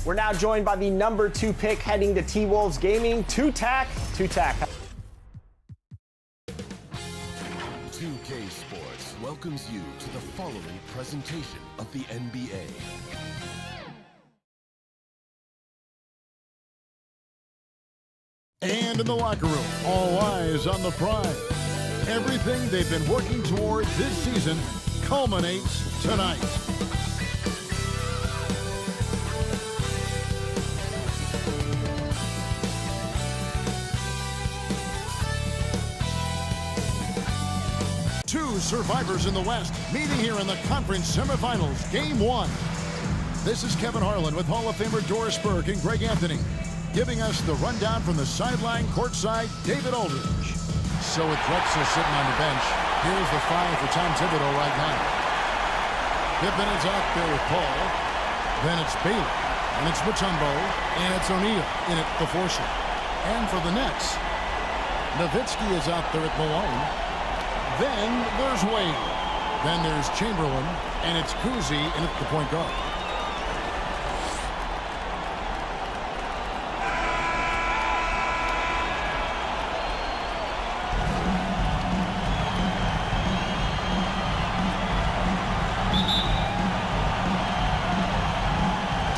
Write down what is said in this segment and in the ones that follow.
We're now joined by the number 2 pick heading to T-Wolves Gaming, Two-Tack. 2K Sports welcomes you to the following presentation of the NBA. And in the locker room, all eyes on the prize. Everything they've been working toward this season culminates tonight. Two survivors in the West meeting here in the conference semifinals, Game 1. This is Kevin Harlan with Hall of Famer Doris Burke and Greg Anthony, giving us the rundown from the sideline courtside, David Aldridge. So with Drexel sitting on the bench, here's the 5 for Tom Thibodeau right now. Pippen is out there with Paul. Then it's Bailey, and it's Mutombo, and it's O'Neal in at the 4 slot. And for the Nets, Nowitzki is out there at Malone. Then there's Wade. Then there's Chamberlain, and it's Kuzi in at the point guard.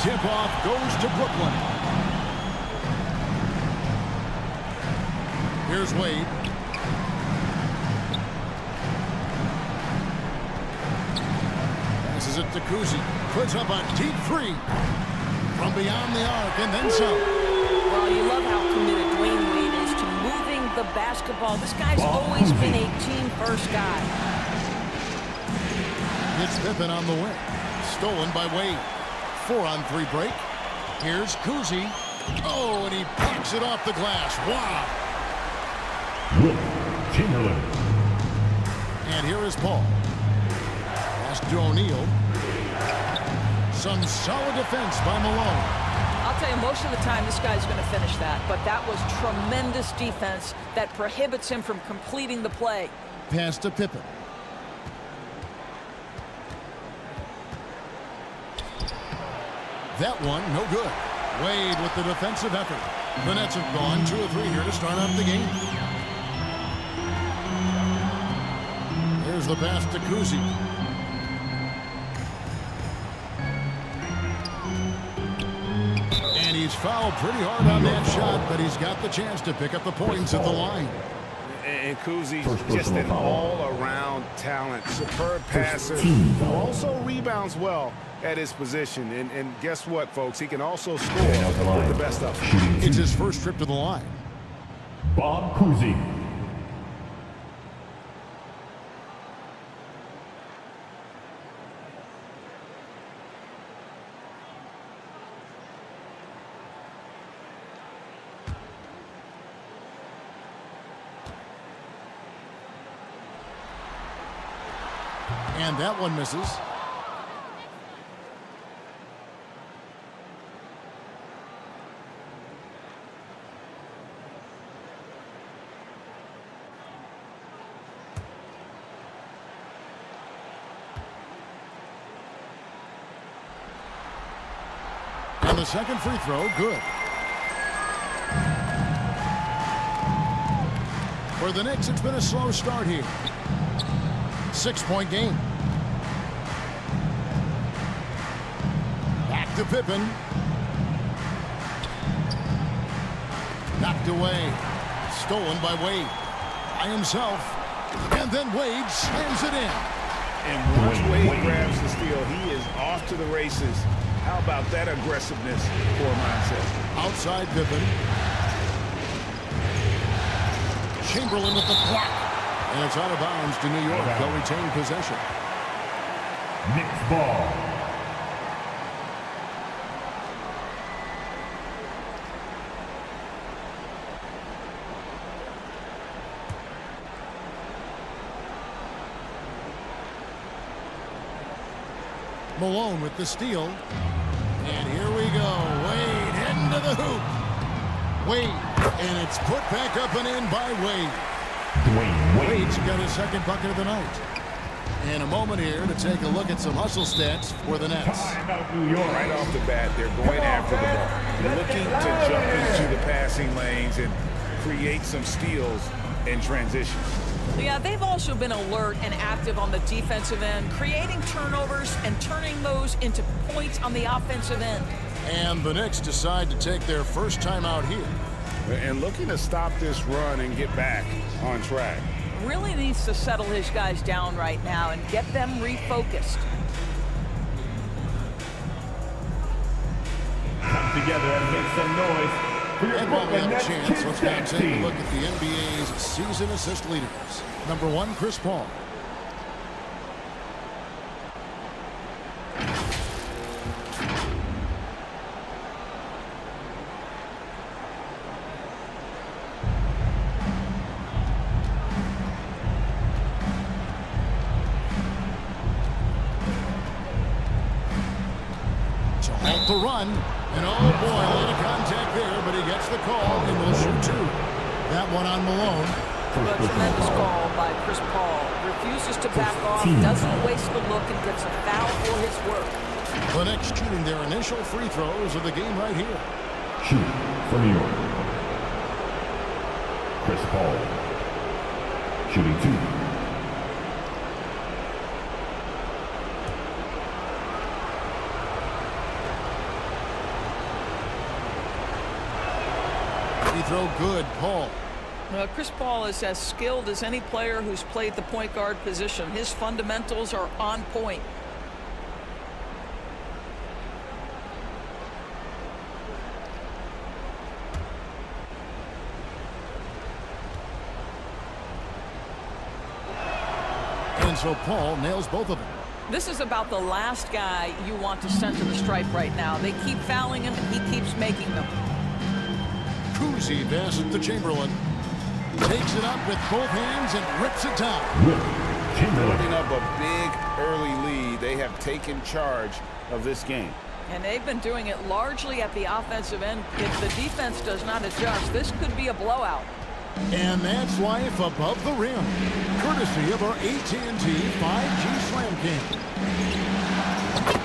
Tip-off goes to Brooklyn. Here's Wade. Passes it to Kuzi. Puts up a deep 3 from beyond the arc and then some. Well, you love how committed Dwayne Wade is to moving the basketball. This guy's always been a team-first guy. It's Pippen on the wing. Stolen by Wade. 4-on-3 break. Here's Kuzi. Oh, and he knocks it off the glass. Wow. Chamberlain. And here is Paul. Pass to O'Neal. Some solid defense by Malone. I'll tell you, most of the time this guy's going to finish that, but that was tremendous defense that prohibits him from completing the play. Pass to Pippen. That one, no good. Wade with the defensive effort. The Nets have gone 2 of 3 here to start off the game. Here's the pass to Kuzi. And he's fouled pretty hard on that shot, but he's got the chance to pick up the points at the line. And Kuzi's just an all-around talent. Superb passer. Also rebounds well at his position. And guess what, folks? He can also score with the best of them. It's his first trip to the line. Bob Cousy. And that one misses. And the second free throw, good. For the Knicks, it's been a slow start here. 6-point game. Back to Pippen. Knocked away. Stolen by Wade. By himself. And then Wade slams it in. And once Wade grabs the steal, he is off to the races. How about that aggressiveness for a mindset? Outside Pippen. Chamberlain with the block. And it's out of bounds to New York. They'll retain possession. Knicks ball. Malone with the steal. And here we go. Wade into the hoop. Wade. And it's put back up and in by Wade. Dwayne Wade. Wade's got his second bucket of the night. And a moment here to take a look at some hustle stats for the Nets. Timeout, New York. Right off the bat, they're going after the ball, looking to jump into the passing lanes and create some steals in transition. Yeah, they've also been alert and active on the defensive end, creating turnovers and turning those into points on the offensive end. And the Knicks decide to take their first time out here. And looking to stop this run and get back on track. Really needs to settle his guys down right now and get them refocused. Come together and make some noise. And while we have a chance, let's now take a look at the NBA's season assist leaders. Number 1, Chris Paul. To halt the run. And oh boy, a lot of contact there, but he gets the call and will shoot 2. That one on Malone. A tremendous call by Chris Paul. Refuses to back off, doesn't waste the look, and gets a foul for his work. The Knicks shooting their initial free throws of the game right here. Shoot for New York. Chris Paul. Shooting 2. Free throw good, Paul. Chris Paul is as skilled as any player who's played the point guard position. His fundamentals are on point. And so Paul nails both of them. This is about the last guy you want to send to the stripe right now. They keep fouling him, and he keeps making them. Kuzi passes to Chamberlain. Takes it up with both hands and rips it down. Building up a big early lead. They have taken charge of this game. And they've been doing it largely at the offensive end. If the defense does not adjust, this could be a blowout. And that's life above the rim. Courtesy of our AT&T 5G Slam King.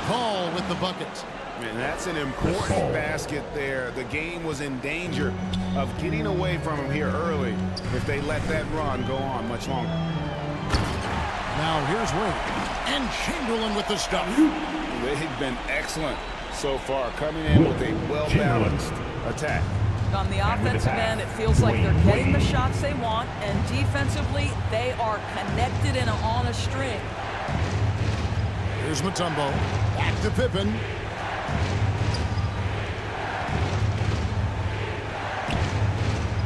Paul with the bucket. And that's an important basket there. The game was in danger of getting away from him here early if they let that run go on much longer. Now here's Wade. And Chamberlain with the stuff. They've been excellent so far, coming in with a well-balanced attack. On the offensive end, it feels like they're getting the shots they want, and defensively, they are connected and on a string. Here's Mutombo. Back to Pippen.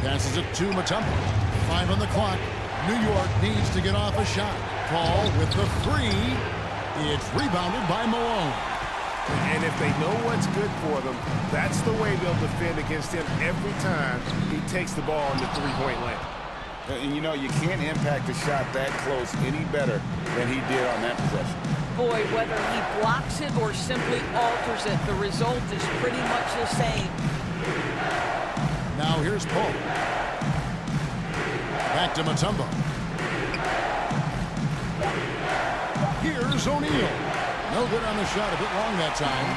Passes it to Mutombo. 5 on the clock. New York needs to get off a shot. Paul with the 3. It's rebounded by Malone. And if they know what's good for them, that's the way they'll defend against him every time he takes the ball in the three-point lane. And you know, you can't impact a shot that close any better than he did on that possession. Boy, whether he blocks it or simply alters it, the result is pretty much the same. Now here's Paul. Back to Mutombo. Here's O'Neal. No good on the shot, a bit long that time.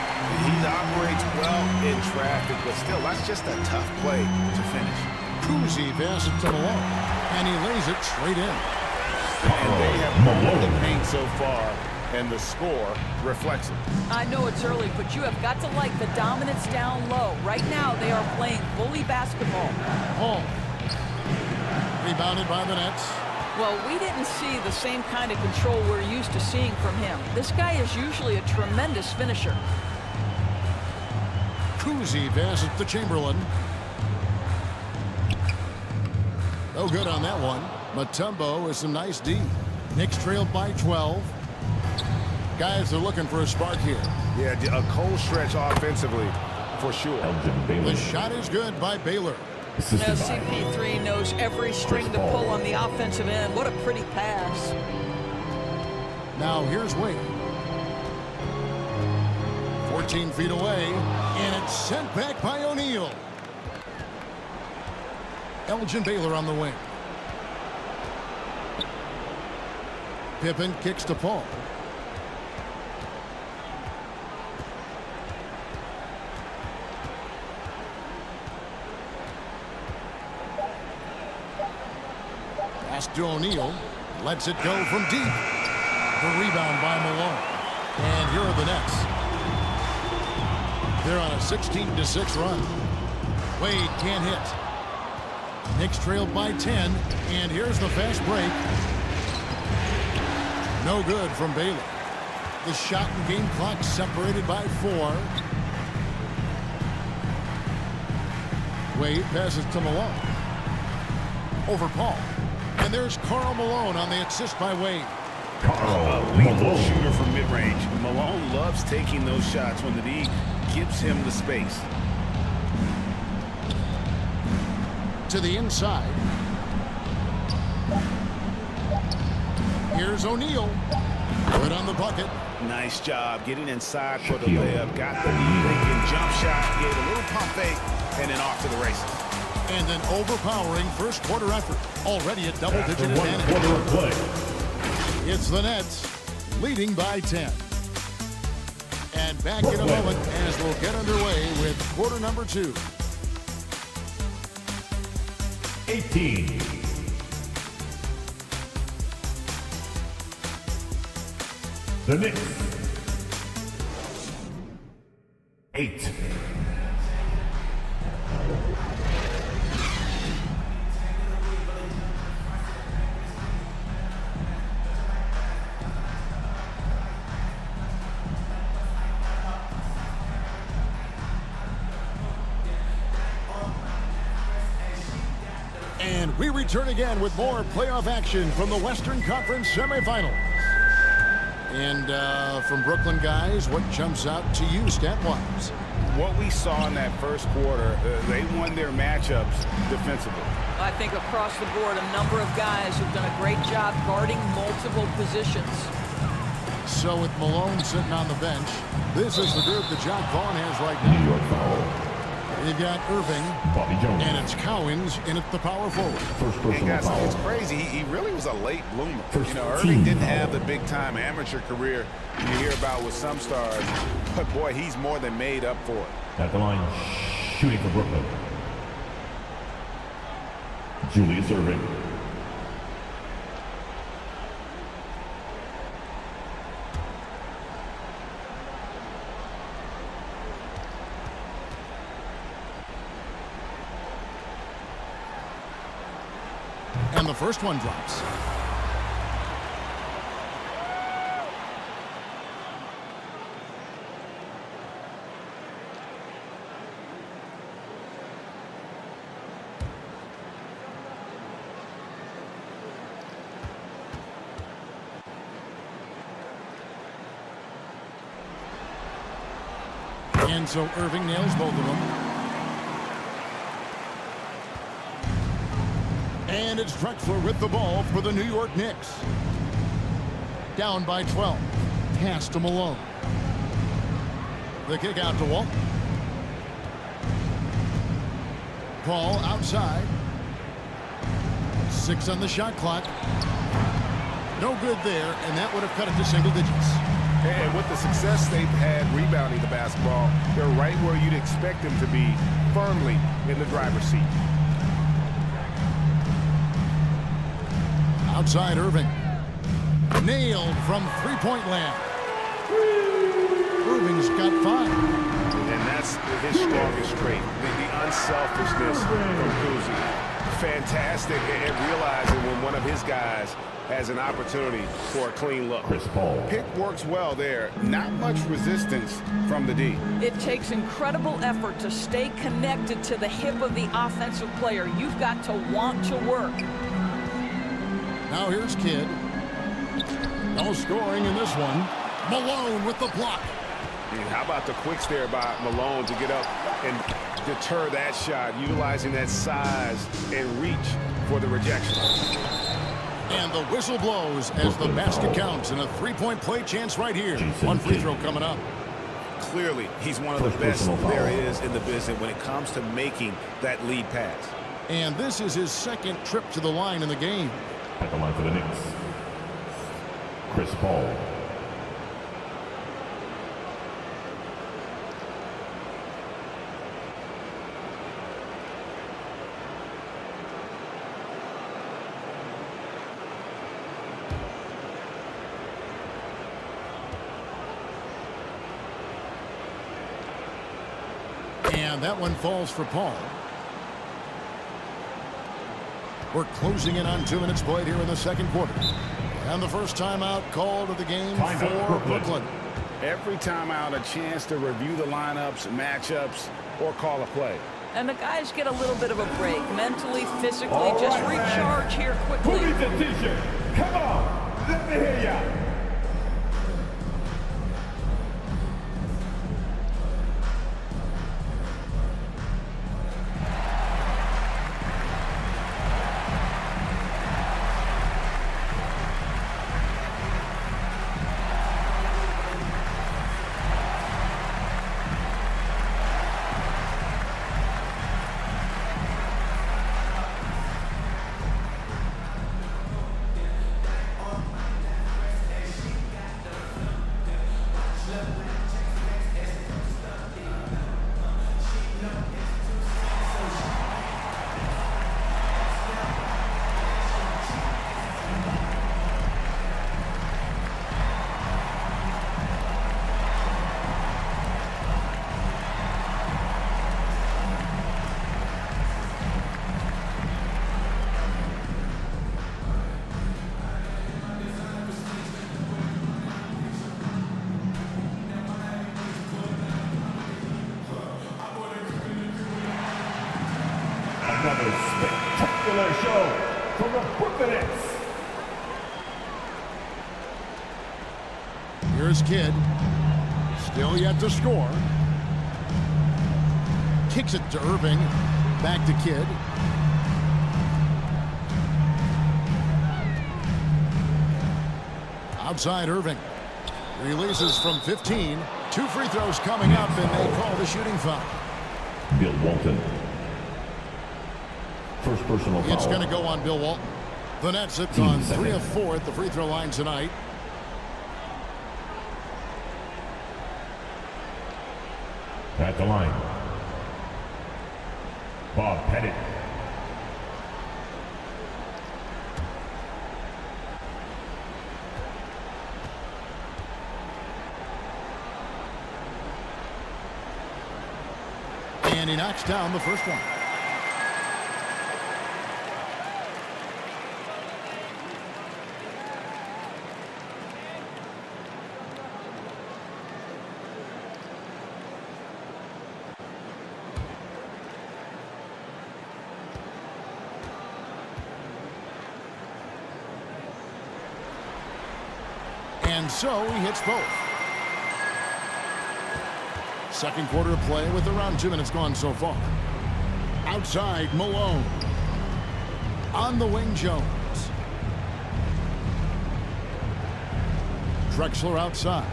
He operates well in traffic, but still, that's just a tough play to finish. Kuzi passes to Malone, and he lays it straight in. And they have owned the paint so far, and the score reflects it. I know it's early, but you have got to like the dominance down low. Right now, they are playing bully basketball. Paul. Rebounded by the Nets. Well, we didn't see the same kind of control we're used to seeing from him. This guy is usually a tremendous finisher. Kuzi passes to Chamberlain. No good on that one. Mutombo with some nice D. Knicks trailed by 12. Guys are looking for a spark here. Yeah, a cold stretch offensively, for sure. The shot is good by Baylor. Now CP3 knows every string to pull on the offensive end. What a pretty pass. Now here's Wade. 14 feet away, and it's sent back by O'Neal. Elgin Baylor on the wing. Pippen kicks to Paul. Pass to O'Neal. Lets it go from deep. The rebound by Malone. And here are the Nets. They're on a 16-6 run. Wade can't hit. Knicks trailed by 10. And here's the fast break. No good from Bailey. The shot and game clock separated by 4. Wade passes to Malone. Over Paul. And there's Karl Malone on the assist by Wade. Karl Lethal Malone. shooter from mid-range. Malone loves taking those shots when the D gives him the space. To the inside. Here's O'Neal. Good on the bucket. Nice job getting inside for the layup. Got the thinking jump shot, gave a little pump fake, and then off to the races. And an overpowering first quarter effort. Already a double-digit After 1 advantage. quarter of play. It's the Nets leading by 10. And back in a moment as we'll get underway with quarter number 2. 18. The Knicks. 8. And we return again with more playoff action from the Western Conference semifinals. And from Brooklyn, guys, what jumps out to you stat-wise? What we saw in that first quarter, they won their matchups defensively. I think across the board, a number of guys have done a great job guarding multiple positions. So with Malone sitting on the bench, this is the group that John Vaughn has right now. New York foul. They've got Irving, Bobby Jones. and it's Cowens in at the power forward. First And personal guys, foul. it's crazy. He really was a late bloomer. First You know, team Irving didn't foul. have the big-time amateur career you hear about with some stars. But, boy, he's more than made up for it. At the line, shooting for Brooklyn. Julius Irving. And the first one drops. And so Irving nails both of them. And it's Drexler with the ball for the New York Knicks. Down by 12. Pass to Malone. The kick out to Walton. Paul outside. 6 on the shot clock. No good there, and that would have cut it to single digits. And with the success they've had rebounding the basketball, they're right where you'd expect them to be, firmly in the driver's seat. Outside Irving. Nailed from three-point land. Irving's got 5. And that's his strongest trait, the unselfishness from Kuzi. Fantastic at realizing when one of his guys has an opportunity for a clean look. Chris Paul. Pick works well there. Not much resistance from the D. It takes incredible effort to stay connected to the hip of the offensive player. You've got to want to work. Now here's Kidd. No scoring in this one. Malone with the block. And how about the quicks there by Malone to get up and deter that shot, utilizing that size and reach for the rejection. And the whistle blows as the basket counts, and a three-point play chance right here. One free throw coming up. Clearly, he's one of the best there is in the business when it comes to making that lead pass. And this is his second trip to the line in the game. At the line for the Knicks. Chris Paul. And that one falls for Paul. We're closing in on 2 minutes played here in the second quarter. And the first timeout called of the game for Brooklyn. Every timeout, a chance to review the lineups, matchups, or call a play. And the guys get a little bit of a break, mentally, physically, just recharge here quickly. Who needs a t-shirt? Come on, let me hear ya. Another spectacular show from the Brooklyn Nets. Here's Kidd. Still yet to score. Kicks it to Irving. Back to Kidd. Outside Irving. Releases from 15. 2 free throws coming up, and they call the shooting foul. Bill Walton. First personal foul. It's going to go on Bill Walton. The Nets have gone 3 of 4 at the free throw line tonight. At the line. Bob Pettit. And he knocks down the first one. And so he hits both. Second quarter of play with around 2 minutes gone so far. Outside, Malone. On the wing, Jones. Drexler outside.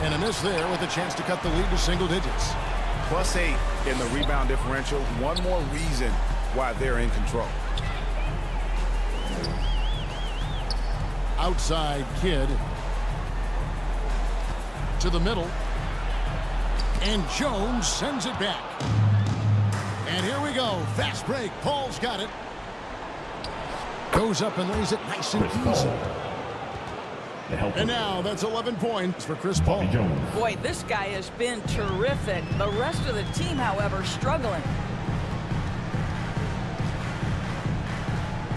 And a miss there with a chance to cut the lead to single digits. +8 in the rebound differential. One more reason why they're in control. Outside, Kidd. To the middle. And Jones sends it back. And here we go. Fast break. Paul's got it. Goes up and lays it nice and easy. And now that's 11 points for Chris Paul. Boy, this guy has been terrific. The rest of the team, however, struggling.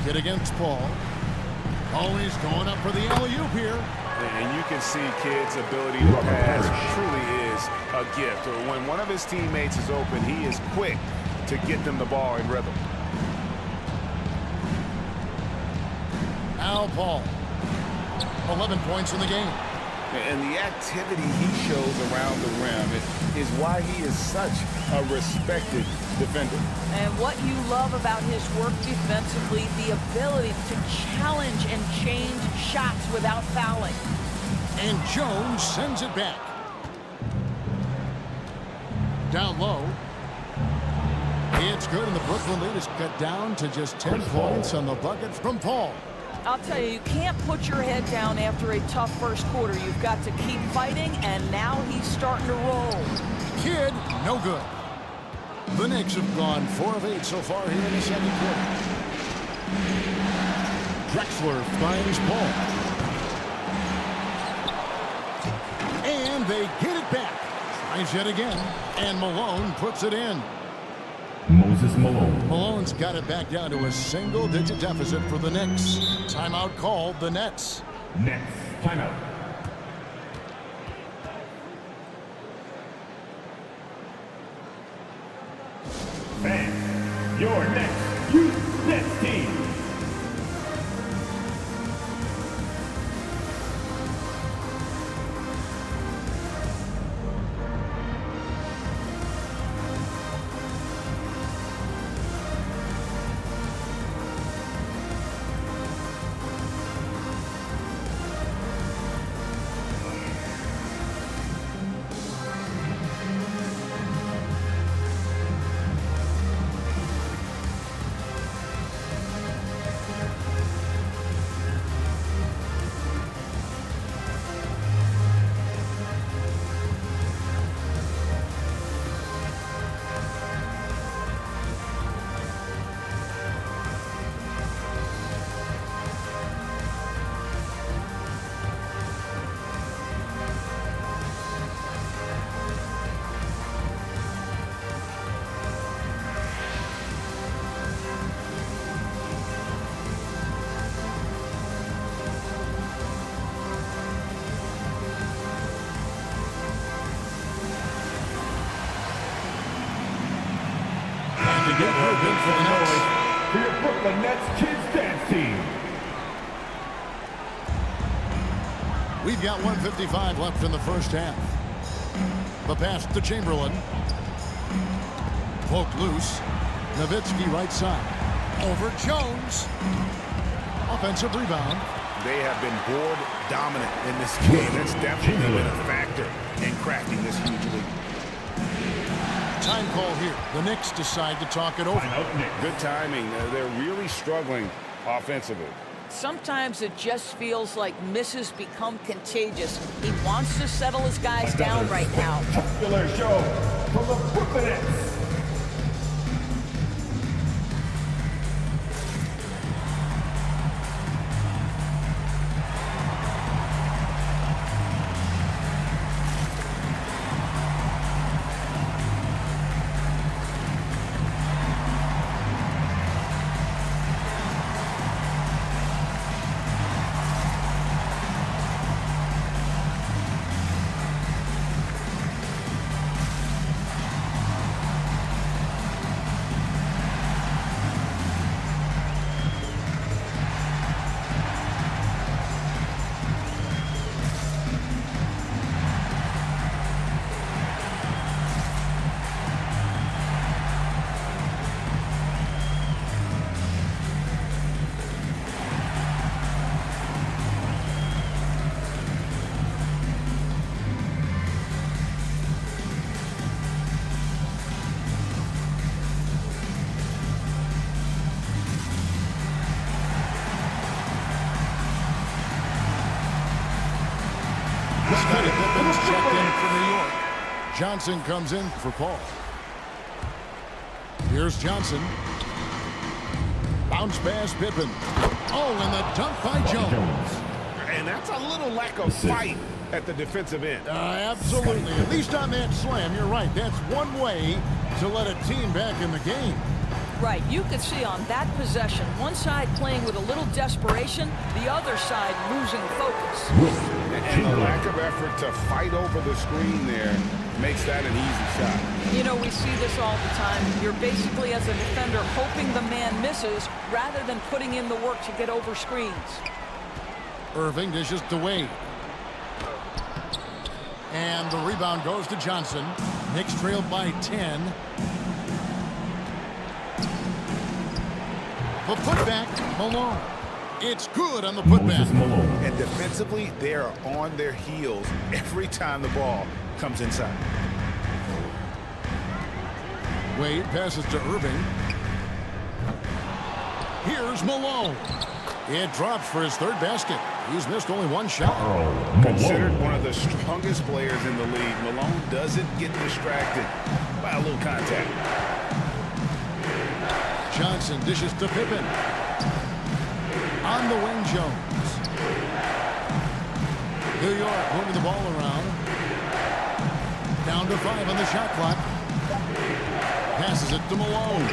Kidd against Paul. Always going up for the alley-oop here. And you can see Kidd's ability to pass truly is a gift. When one of his teammates is open, he is quick to get them the ball in rhythm. Al Paul. 11 points in the game. And the activity he shows around the rim is why he is such a respected defender. And what you love about his work defensively, the ability to challenge and change shots without fouling. And Jones sends it back. Down low. It's good, and the Brooklyn lead is cut down to just 10 points on the bucket from Paul. I'll tell you, you can't put your head down after a tough first quarter. You've got to keep fighting, and now he's starting to roll. Kid, no good. The Knicks have gone 4 of 8 so far here in the second quarter. Drexler finds Paul. And they get it back. Tries yet again, and Malone puts it in. Moses Malone. Malone's got it back down to a single-digit deficit for the Knicks. Timeout called the Nets. Nets. Timeout. Fans, your next youth Nets team. Get moving for the Nets. For your Brooklyn Nets Kids Dance Team. We've got 1:55 left in the first half. The pass to Chamberlain. Poked loose. Nowitzki right side. Over Jones. Offensive rebound. They have been board dominant in this game. That's definitely been a factor in cracking this huge lead. Time call here. The Knicks decide to talk it over. Good timing. They're really struggling offensively. Sometimes it just feels like misses become contagious. He wants to settle his guys down right now. Spectacular show from the Brooklyn Nets. Checked in for New York. Johnson comes in for Paul. Here's Johnson. Bounce pass Pippen. Oh, and the dunk by Jones. And that's a little lack of fight at the defensive end. Absolutely. At least on that slam, you're right. That's one way to let a team back in the game. Right, you could see on that possession, one side playing with a little desperation, the other side losing focus. And the lack of effort to fight over the screen there makes that an easy shot. You know, we see this all the time. You're basically, as a defender, hoping the man misses rather than putting in the work to get over screens. Irving dishes to Wade. And the rebound goes to Johnson. Knicks trailed by 10. The putback, Malone. It's good on the putback. And defensively, they are on their heels every time the ball comes inside. Wade passes to Irving. Here's Malone. It drops for his third basket. He's missed only one shot. Considered one of the strongest players in the league, Malone doesn't get distracted by a little contact. Johnson dishes to Pippen. On the wing, Jones. New York moving the ball around. Down to 5 on the shot clock. Passes it to Malone.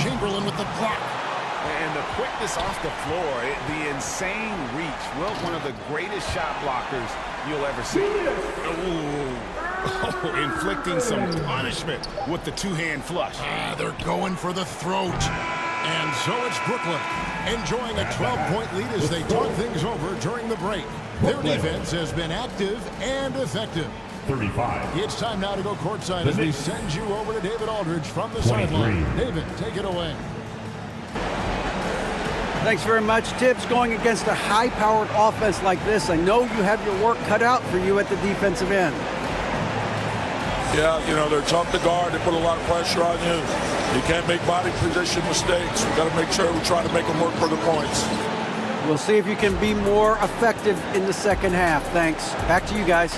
Chamberlain with the block. And the quickness off the floor, the insane reach. Well, one of the greatest shot blockers you'll ever see. Oh, inflicting some punishment with the two-hand flush. They're going for the throat. And so it's Brooklyn enjoying a 12-point lead as they talk things over during the break. Their defense has been active and effective. 35. It's time now to go courtside as we send you over to David Aldridge from the sideline. David, take it away. Thanks very much, Tibbs. Going against a high-powered offense like this, I know you have your work cut out for you at the defensive end. Yeah, you know, they're tough to guard. They put a lot of pressure on you. You can't make body position mistakes. We've got to make sure we try to make them work for the points. We'll see if you can be more effective in the second half. Thanks. Back to you guys.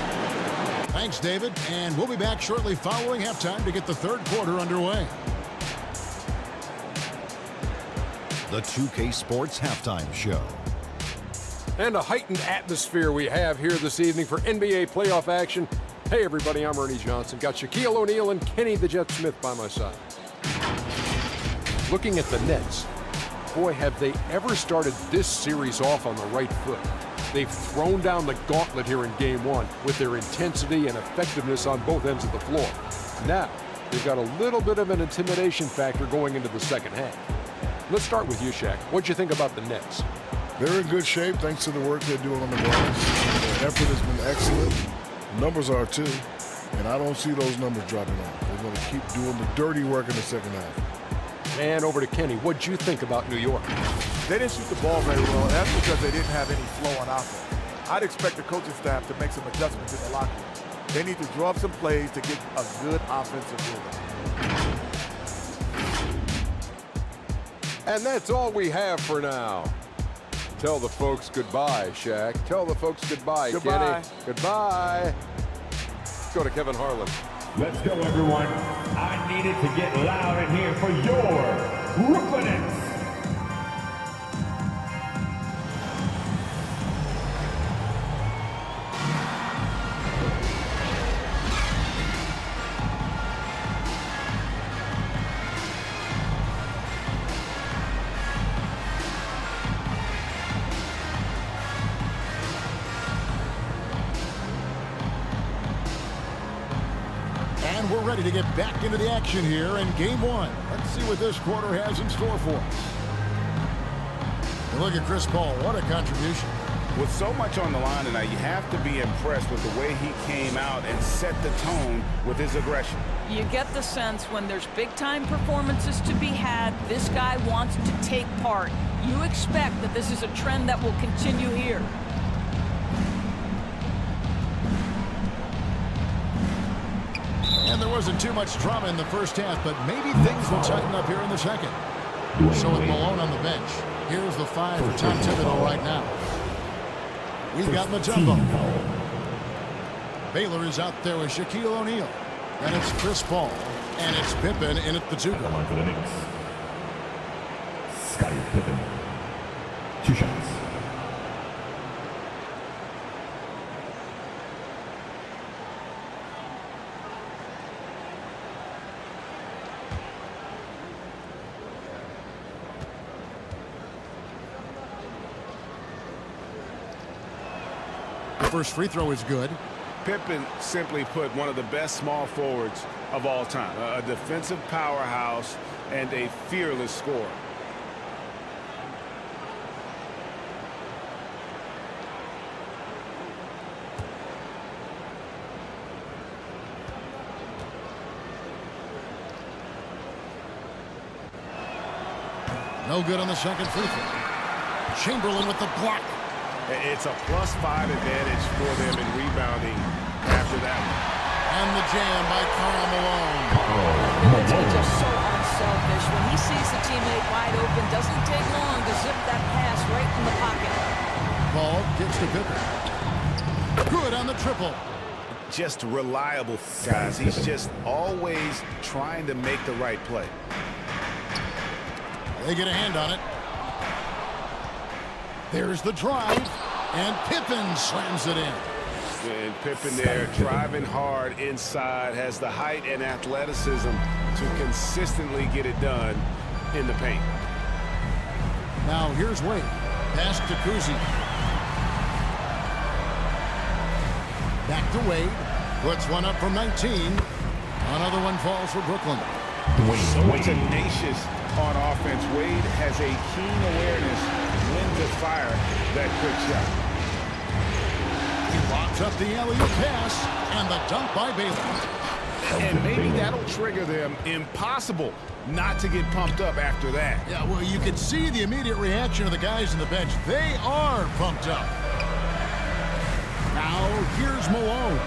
Thanks, David. And we'll be back shortly following halftime to get the third quarter underway. The 2K Sports Halftime Show. And a heightened atmosphere we have here this evening for NBA playoff action. Hey, everybody, I'm Ernie Johnson. Got Shaquille O'Neal and Kenny the Jet Smith by my side. Looking at the Nets, boy, have they ever started this series off on the right foot. They've thrown down the gauntlet here in Game 1 with their intensity and effectiveness on both ends of the floor. Now, they've got a little bit of an intimidation factor going into the second half. Let's start with you, Shaq. What'd you think about the Nets? They're in good shape thanks to the work they're doing on the glass. Their effort has been excellent. Numbers are too. And I don't see those numbers dropping off. They're going to keep doing the dirty work in the second half. And over to Kenny. What'd you think about New York? They didn't shoot the ball very well, and that's because they didn't have any flow on offense. I'd expect the coaching staff to make some adjustments in the locker room. They need to draw up some plays to get a good offensive rhythm. And that's all we have for now. Tell the folks goodbye, Shaq. Tell the folks goodbye, Goodbye. Kenny. Goodbye. Let's go to Kevin Harlan. Let's go, everyone. I needed to get loud in here for your Brooklyn Nets. And we're ready to get back into the action here in Game 1. Let's see what this quarter has in store for us. And look at Chris Paul. What a contribution. With so much on the line tonight, you have to be impressed with the way he came out and set the tone with his aggression. You get the sense when there's big-time performances to be had, this guy wants to take part. You expect that this is a trend that will continue here. And there wasn't too much drama in the first half, but maybe things will tighten up here in the second. So with Malone on the bench, here's the 5 for Tom Thibodeau right now. We've got Mutombo. Baylor is out there with Shaquille O'Neal. And it's Chris Paul. And it's Pippen in at the 2. Line for the Knicks. Scottie Pippen. 2 shots. First free throw is good. Pippen, simply put, one of the best small forwards of all time. A defensive powerhouse and a fearless scorer. No good on the second free throw. Chamberlain with the block. It's a +5 advantage for them in rebounding after that one. And the jam by Karl Malone. It's just so unselfish when he sees the teammate wide open, doesn't take long to zip that pass right in the pocket. Paul gets to Pippen. Good on the triple. Just reliable, guys. He's just always trying to make the right play. They get a hand on it. There's the drive, and Pippen slams it in. And Pippen there driving hard inside, has the height and athleticism to consistently get it done in the paint. Now here's Wade. Pass to Kuzi. Back to Wade. Puts one up from 19. Another one falls for Brooklyn. So tenacious on offense. Wade has a keen awareness when to fire that quick shot. He locks up the alley-oop pass and the dunk by Baylor. And maybe that'll trigger them. Impossible not to get pumped up after that. Yeah, well, you can see the immediate reaction of the guys on the bench. They are pumped up. Now, here's Malone.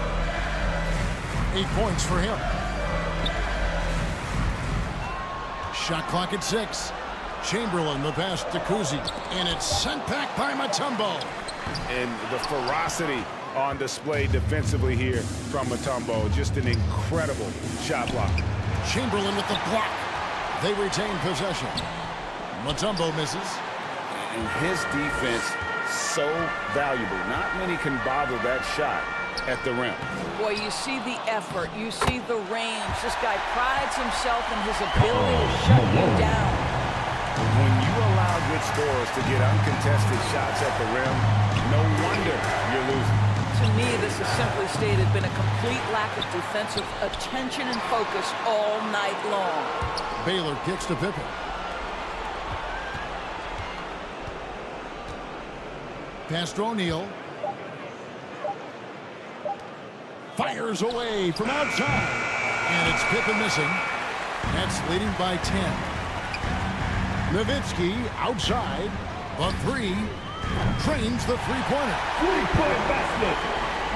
8 points for him. Shot clock at 6. Chamberlain, the pass to Kuzi. And it's sent back by Mutombo. And the ferocity on display defensively here from Mutombo. Just an incredible shot block. Chamberlain with the block. They retain possession. Mutombo misses. And his defense so valuable. Not many can bother that shot at the rim. Boy, you see the effort. You see the range. This guy prides himself in his ability to shut you down. When you allow good scorers to get uncontested shots at the rim, no wonder you're losing. To me, this has simply stated been a complete lack of defensive attention and focus all night long. Baylor kicks to Pippen. Pass to O'Neal. Fires away from outside. And it's Pippen missing. That's leading by 10. Nowitzki outside. The 3. Trains the three-pointer. Three-point basket.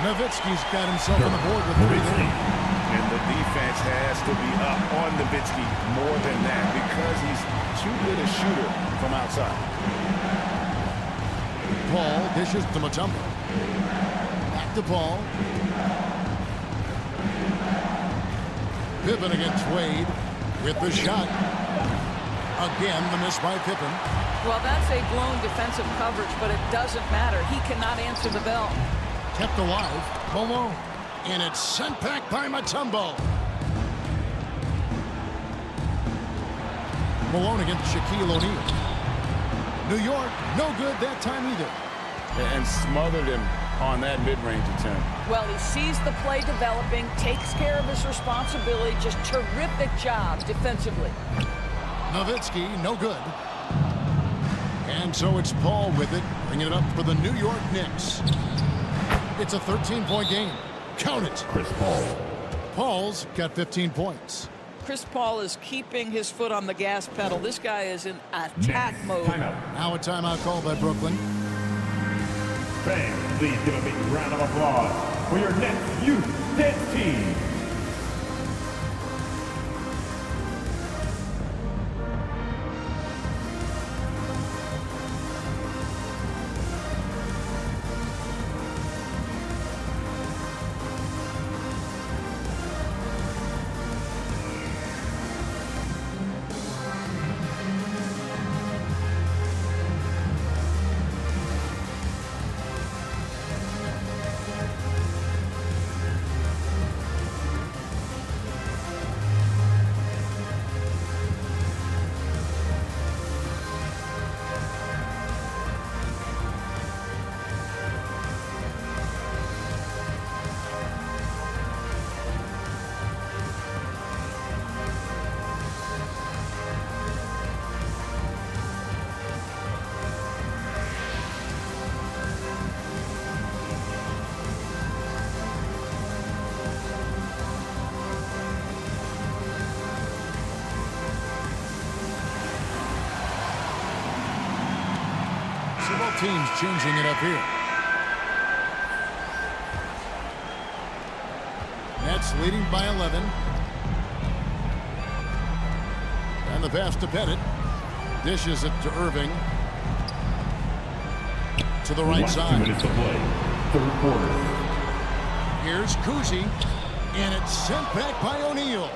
Nowitzki's got himself on the board with 3. And the defense has to be up on Nowitzki more than that because he's too good a shooter from outside. Paul dishes to Mutombo. Back to Paul. Pippen against Wade with the shot. Again, the miss by Pippen. Well, that's a blown defensive coverage, but it doesn't matter. He cannot answer the bell. Kept alive. Malone. And it's sent back by Mutombo. Malone against Shaquille O'Neal. New York, no good that time either. And smothered him on that mid-range attempt. Well, he sees the play developing, takes care of his responsibility. Just terrific job defensively. Nowitzki, no good. And so it's Paul with it, bringing it up for the New York Knicks. It's a 13-point game. Count it. Chris Paul. Paul's got 15 points. Chris Paul is keeping his foot on the gas pedal. This guy is in attack mode. Timeout. Now a timeout called by Brooklyn. Fans, please give a big round of applause for your next youth dance team. Teams changing it up here. Nets leading by 11. And the pass to Pettit. Dishes it to Irving. To the right side. 2 minutes to play. Third quarter. Here's Kuzi. And it's sent back by O'Neal.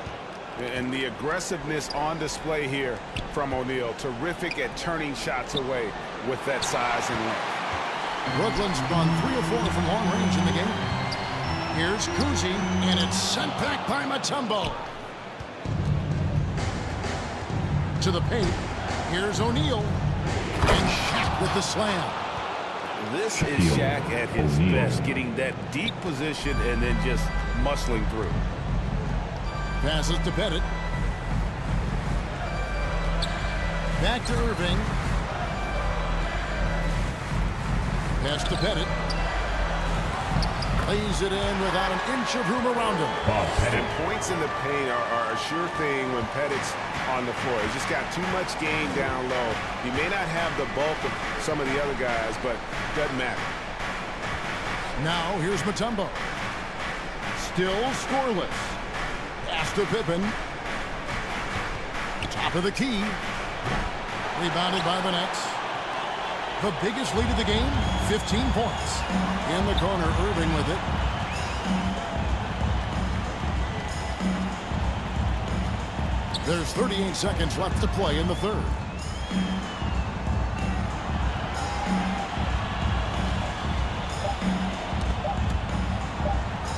And the aggressiveness on display here from O'Neal. Terrific at turning shots away with that size and length. Brooklyn's gone 3 or 4 from long range in the game. Here's Kuzi, and it's sent back by Mutombo. To the paint. Here's O'Neal. And Shaq with the slam. This is Shaq at his best, getting that deep position and then just muscling through. Passes to Pettit. Back to Irving. Pass to Pettit. Lays it in without an inch of room around him. And points in the paint are a sure thing when Pettit's on the floor. He's just got too much game down low. He may not have the bulk of some of the other guys, but doesn't matter. Now here's Mutombo. Still scoreless. Pass to Pippen. Top of the key. Rebounded by the Nets. The biggest lead of the game, 15 points. In the corner, Irving with it. There's 38 seconds left to play in the third.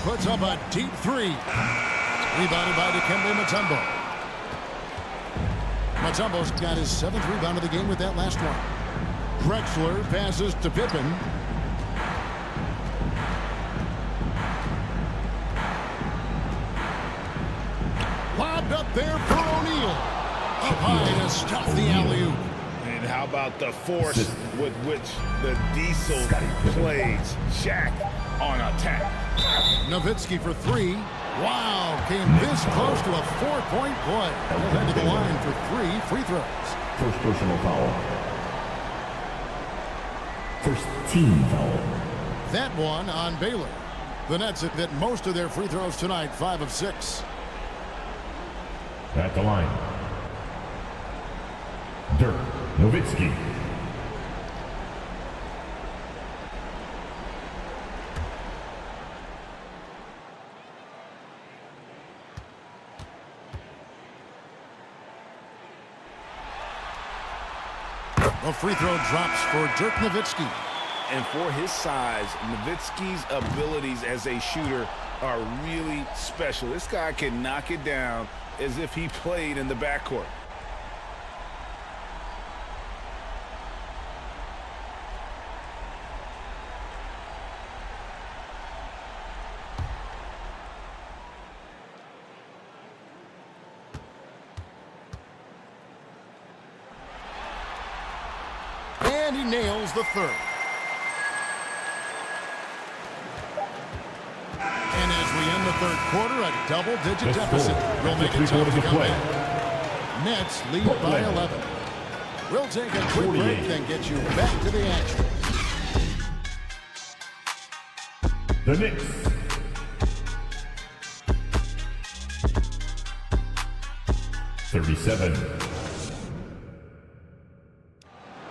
Puts up a deep three. Rebounded by Dikembe Mutombo. Mutombo's got his 7th rebound of the game with that last one. Drexler passes to Pippen. Lobbed up there for O'Neal. Up high to stop the alley-oop. And how about the force with which the Diesel plays Shaq on attack? Nowitzki for 3. Wow, came this close to a 4-point play. He'll head to the line for 3 free throws. First personal foul. First team foul. That one on Baylor. The Nets have hit most of their free throws tonight, 5 of 6. At the line. Dirk Nowitzki. A free throw drops for Dirk Nowitzki. And for his size, Nowitzki's abilities as a shooter are really special. This guy can knock it down as if he played in the backcourt. And he nails the third. And as we end the third quarter, a double-digit deficit will make it tough to come back. Nets lead by 11. We'll take a quick break and get you back to the action. The Knicks. $37.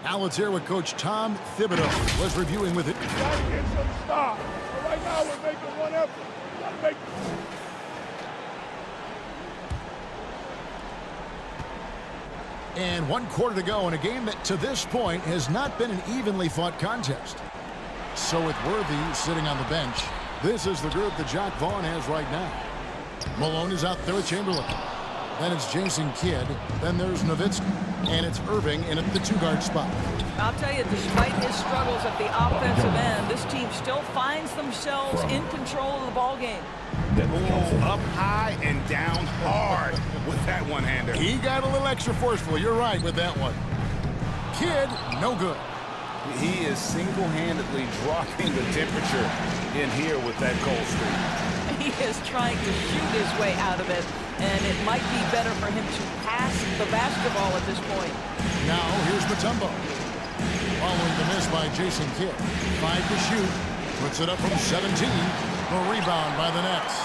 Now let's hear what Coach Tom Thibodeau was reviewing with it. Got to get some stops. So right now we're making one effort. Got to make. And 1 quarter to go in a game that to this point has not been an evenly fought contest. So with Worthy sitting on the bench, this is the group that Jacque Vaughn has right now. Malone is out there with Chamberlain. Then it's Jason Kidd. Then there's Nowitzki. And it's Irving in at the 2-guard spot. I'll tell you, despite his struggles at the offensive end, this team still finds themselves in control of the ball game. Up high and down hard with that one-hander. He got a little extra forceful. You're right with that one. Kidd, no good. He is single-handedly dropping the temperature in here with that cold streak. He is trying to shoot his way out of it, and it might be better for him to pass the basketball at this point. Now here's Mutombo. Following the miss by Jason Kidd. 5 to shoot. Puts it up from 17. The rebound by the Nets.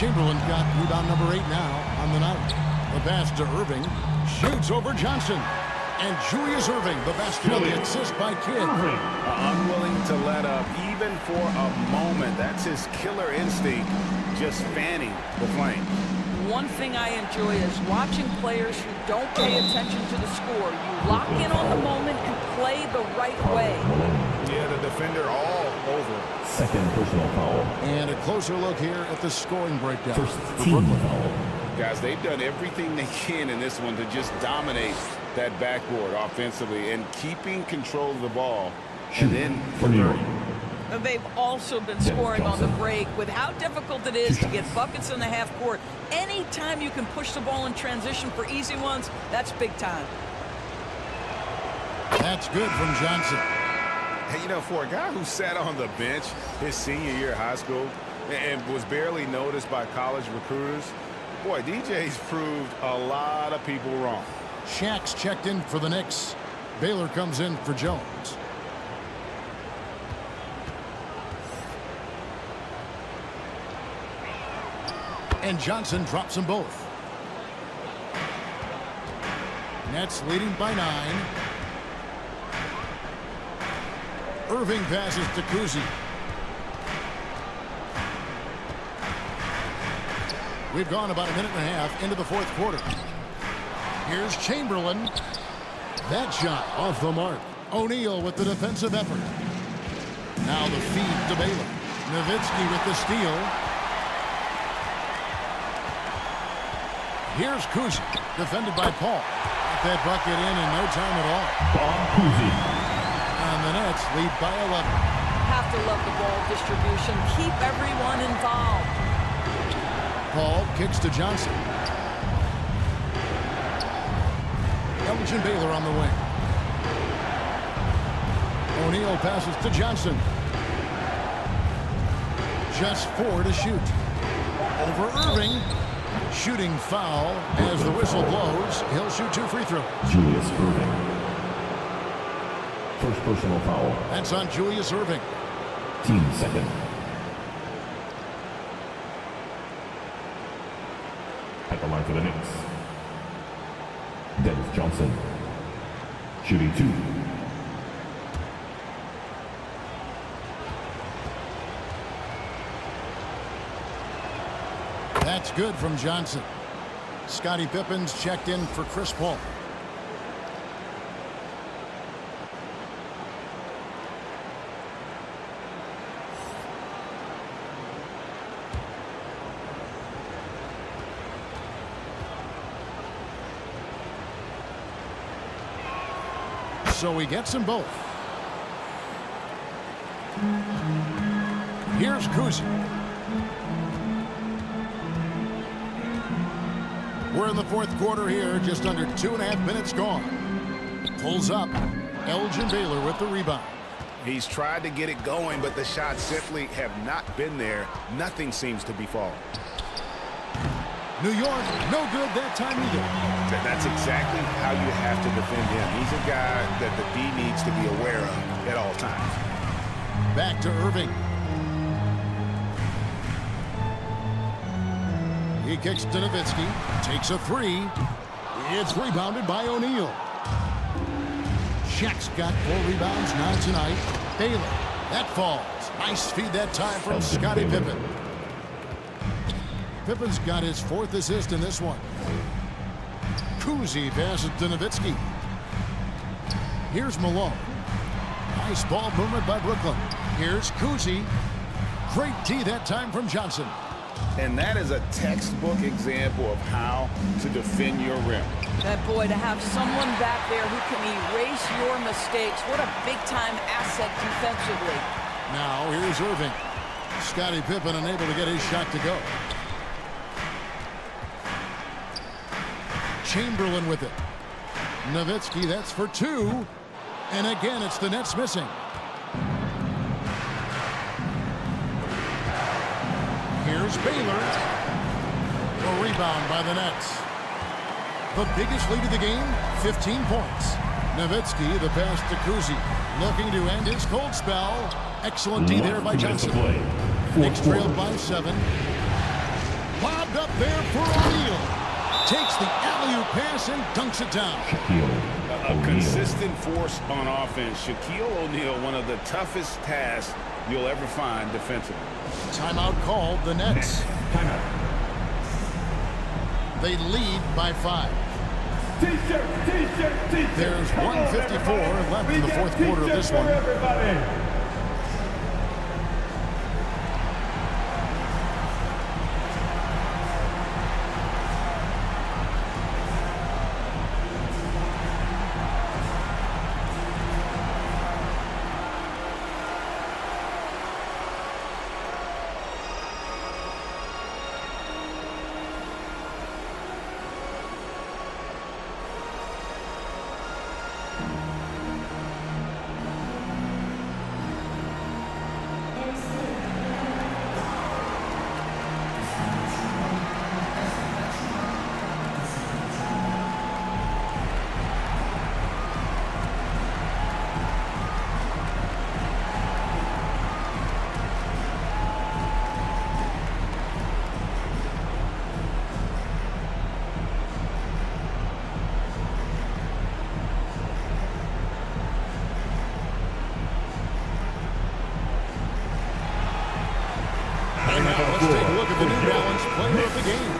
Chamberlain got rebound number 8 now on the night. The pass to Irving. Shoots over Johnson. And Julius Irving, the basket on the assist by Kidd. Unwilling to let up even for a moment. That's his killer instinct, just fanning the flame. One thing I enjoy is watching players who don't pay attention to the score. You lock in on the moment and play the right way. Yeah, the defender all over. Second personal foul. And a closer look here at the scoring breakdown. First team foul. Guys, they've done everything they can in this one to just dominate that backboard offensively and keeping control of the ball. And then for New York. They've also been scoring on the break. With how difficult it is to get buckets in the half court, anytime you can push the ball in transition for easy ones, that's big time. That's good from Johnson. Hey, you know, for a guy who sat on the bench his senior year of high school and was barely noticed by college recruiters, boy, DJ's proved a lot of people wrong. Shaq's checked in for the Knicks. Baylor comes in for Jones. And Johnson drops them both. Nets leading by 9. Irving passes to Kuzi. We've gone about a minute and a half into the fourth quarter. Here's Chamberlain. That shot off the mark. O'Neal with the defensive effort. Now the feed to Baylor. Nowitzki with the steal. Here's Kuzi, defended by Paul. Got that bucket in no time at all. Kuzi. And the Nets lead by 11. Have to love the ball distribution. Keep everyone involved. Paul kicks to Johnson. Elgin Baylor on the wing. O'Neal passes to Johnson. Just 4 to shoot. Over Irving. Shooting foul as the whistle blows. He'll shoot 2 free throws. Julius Irving. First personal foul. That's on Julius Irving. Team second. At the line for the Knicks. Dennis Johnson. Shooting 2. That's good from Johnson. Scottie Pippen's checked in for Chris Paul. So he gets them both. Here's Kuzi. We're in the fourth quarter here, just under 2.5 minutes gone. Pulls up. Elgin Baylor with the rebound. He's tried to get it going, but the shots simply have not been there. Nothing seems to be falling. New York, no good that time either. That's exactly how you have to defend him. He's a guy that the D needs to be aware of at all times. Back to Irving. He kicks to Nowitzki. Takes a 3. It's rebounded by O'Neal. Shaq's got 4 rebounds now tonight. Baylor. That falls. Nice feed that time from Scottie Pippen. Pippen's got his 4th assist in this one. Kuzi passes to Nowitzki. Here's Malone. Nice ball movement by Brooklyn. Here's Kuzi. Great D that time from Johnson. And that is a textbook example of how to defend your rim. That boy, to have someone back there who can erase your mistakes, what a big-time asset defensively. Now here's Irving. Scottie Pippen unable to get his shot to go. Chamberlain with it. Nowitzki, that's for 2. And again, it's the Nets missing. Here's Baylor. A rebound by the Nets. The biggest lead of the game, 15 points. Nowitzki, the pass to Kuzi. Looking to end his cold spell. Excellent D there by Johnson. Knicks trailed by 7. Lobbed up there for O'Neal. takes the alley-oop pass and dunks it down. A consistent force on offense. Shaquille O'Neal, one of the toughest tasks you'll ever find defensively. Timeout called, the Nets. Timeout. They lead by 5. There's 1:54 left in the fourth quarter of this one. Let's take a look at the New Balance player of the game.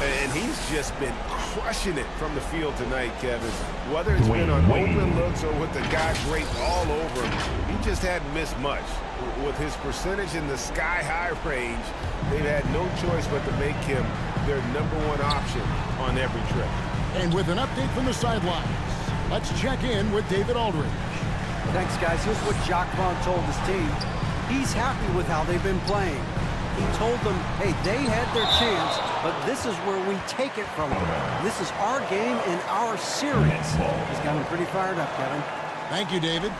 And he's just been crushing it from the field tonight, Kevin. Whether it's been on open looks or with the guy draped all over him, he just hadn't missed much. With his percentage in the sky-high range, they've had no choice but to make him their #1 option on every trip. And with an update from the sidelines, let's check in with David Aldridge. Thanks, guys. Here's what Jacques Vaughn told his team. He's happy with how they've been playing. He told them, hey, they had their chance, but this is where we take it from them. This is our game and our series. He's got him pretty fired up, Kevin. Thank you, David.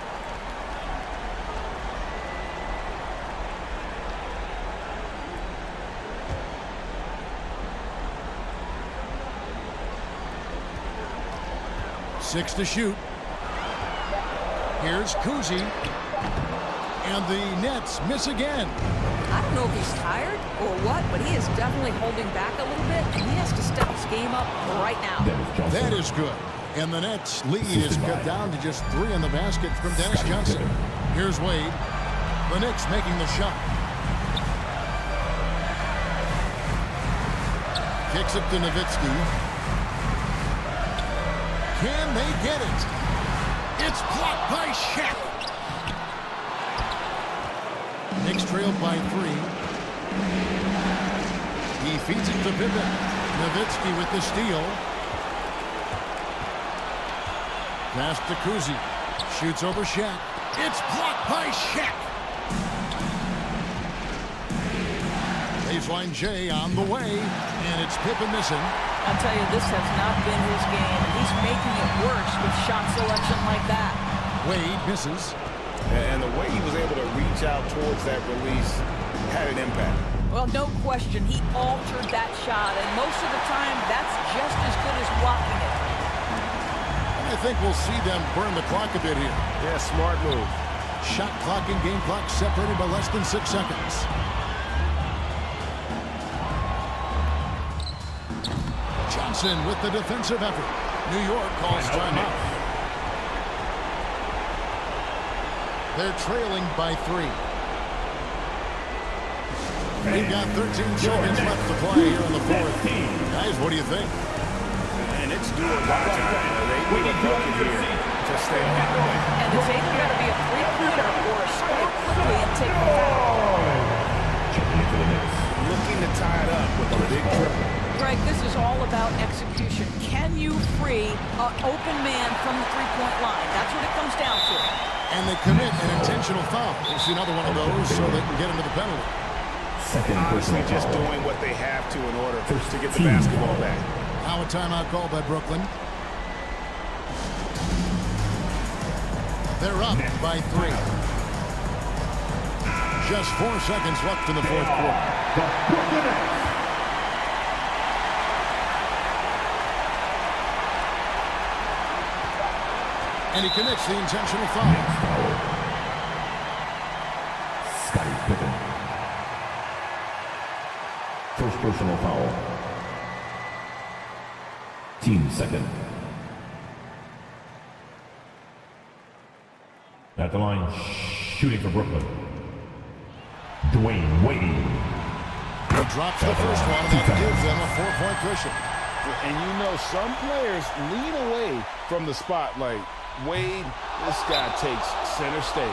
Six to shoot. Here's Kuzi. And the Nets miss again. I don't know if he's tired or what, but he is definitely holding back a little bit, and he has to step his game up right now. That is good. And the Nets' lead is cut down to just 3 in the basket from Dennis Johnson. Here's Wade. The Knicks making the shot. Kicks it to Nowitzki. Can they get it? It's blocked by Shaq. Knicks trailed by 3. He feeds it to Pippen. Nowitzki with the steal. Pass to Kuzi. Shoots over Shaq. It's blocked by Shaq. Baseline J on the way. And it's Pippen missing. I'll tell you, this has not been his game. He's making it worse with shot selection like that. Wade misses. And the way he was able to reach out towards that release had an impact. Well, no question, he altered that shot, and most of the time, that's just as good as blocking it. And I think we'll see them burn the clock a bit here. Yeah, smart move. Shot clock and game clock separated by less than 6 seconds. Johnson with the defensive effort. New York calls timeout. They're trailing by 3. We've got 13 seconds left to play here in the fourth. Guys, what do you think? And it's do or die time. They need a bucket here to stay on the way. And it's either got to be a three-pointer or a score quickly and take the foul. Looking to tie it up with a big triple. Greg, this is all about execution. Can you free an open man from the three-point line? That's what it comes down to. And they commit an intentional foul. We'll see another one of those so they can get into the penalty. Honestly, just doing what they have to in order to get the basketball back. Now a timeout called by Brooklyn. They're up by 3. Just 4 seconds left in the fourth quarter. And he commits the intentional foul. Scottie Pippen. First personal foul. 15 seconds. At the line, shooting for Brooklyn, Dwayne Wade. He drops the first one, and that gives them a 4-point cushion. And you know, some players lean away from the spotlight. Wade, this guy takes center stage.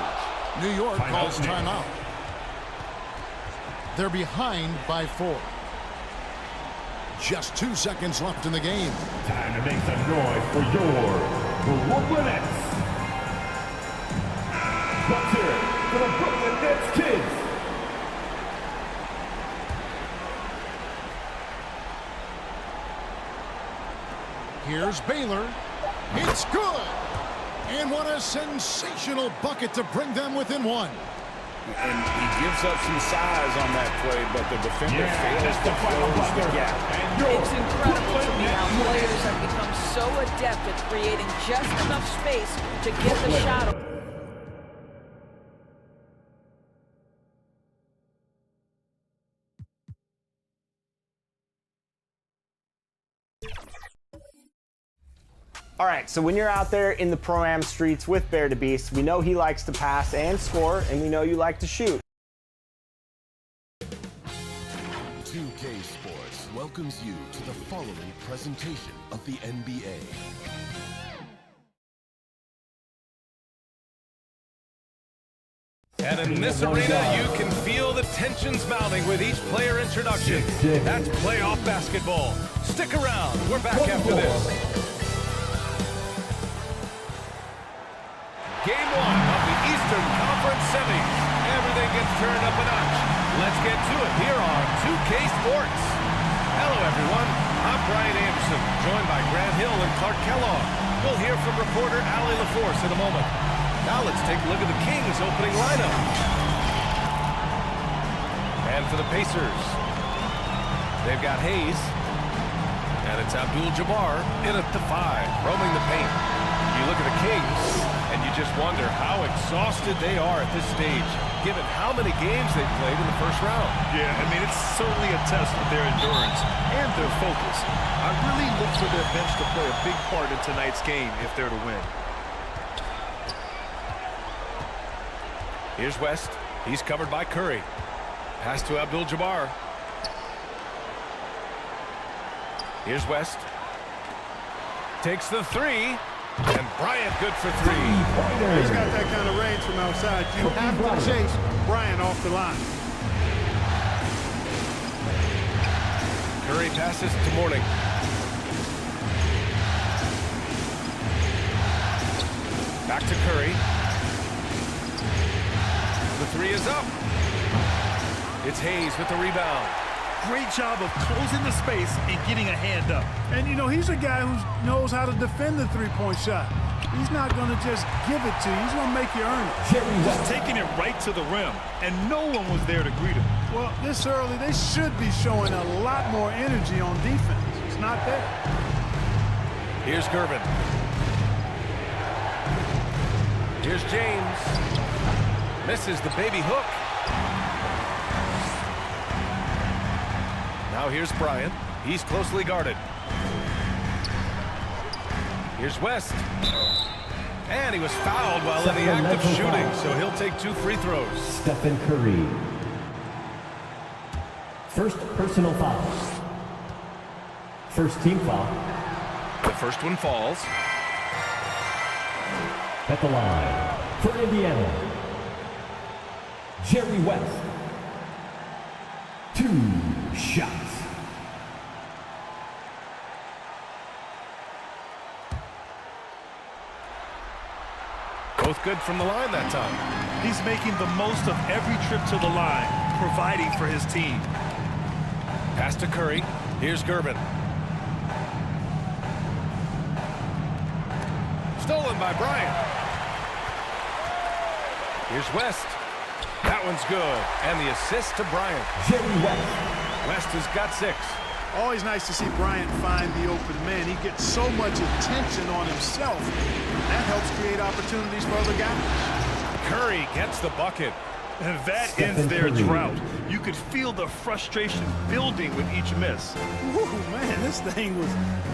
New York calls timeout. They're behind by 4. Just 2 seconds left in the game. Time to make some noise for your Brooklyn Nets. Let's hear it for the Brooklyn Nets kids. Here's Baylor. It's good. And what a sensational bucket to bring them within 1. And he gives up some size on that play, but the defender fails to close the gap. It's incredible to me how players have become so adept at creating just enough space to get the shot. All right, so when you're out there in the Pro-Am streets with Bear to Beast, we know he likes to pass and score, and we know you like to shoot. 2K Sports welcomes you to the following presentation of the NBA. And in this arena, you can feel the tensions mounting with each player introduction. That's playoff basketball. Stick around. We're back after this. Game 1 of the Eastern Conference Semis. Everything gets turned up a notch. Let's get to it here on 2K Sports. Hello, everyone. I'm Brian Anderson, joined by Grant Hill and Clark Kellogg. We'll hear from reporter Allie LaForce in a moment. Now let's take a look at the Kings' opening lineup. And for the Pacers, they've got Hayes. And it's Abdul-Jabbar in at the 5, roaming the paint. You look at the Kings, and you just wonder how exhausted they are at this stage, given how many games they've played in the first round. Yeah, I mean, it's certainly a test of their endurance and their focus. I really look for their bench to play a big part in tonight's game if they're to win. Here's West. He's covered by Curry. Pass to Abdul-Jabbar. Here's West. Takes the 3. And Bryant good for 3. He's got that kind of range from outside. You have to chase Bryant off the line. Curry passes to Mourning. Back to Curry. The 3 is up. It's Hayes with the rebound. Great job of closing the space and getting a hand up. And, you know, he's a guy who knows how to defend the three-point shot. He's not going to just give it to you. He's going to make you earn it. Just taking it right to the rim, and no one was there to greet him. Well, this early, they should be showing a lot more energy on defense. It's not there. Here's Gervin. Here's James. Misses the baby hook. Now here's Bryant. He's closely guarded. Here's West. And he was fouled while in the act of shooting, so he'll take 2 free throws. Stephen Curry. First personal foul. First team foul. The first one falls. At the line for Indiana, Jerry West. 2 shots. Both good from the line that time. He's making the most of every trip to the line, providing for his team. Pass to Curry. Here's Gervin. Stolen by Bryant. Here's West. That one's good. And the assist to Bryant. Jerry West. West has got 6. Always nice to see Bryant find the open man. He gets so much attention on himself. That helps create opportunities for other guys. Curry gets the bucket. And that ends their drought. You could feel the frustration building with each miss. Woo, man, this thing was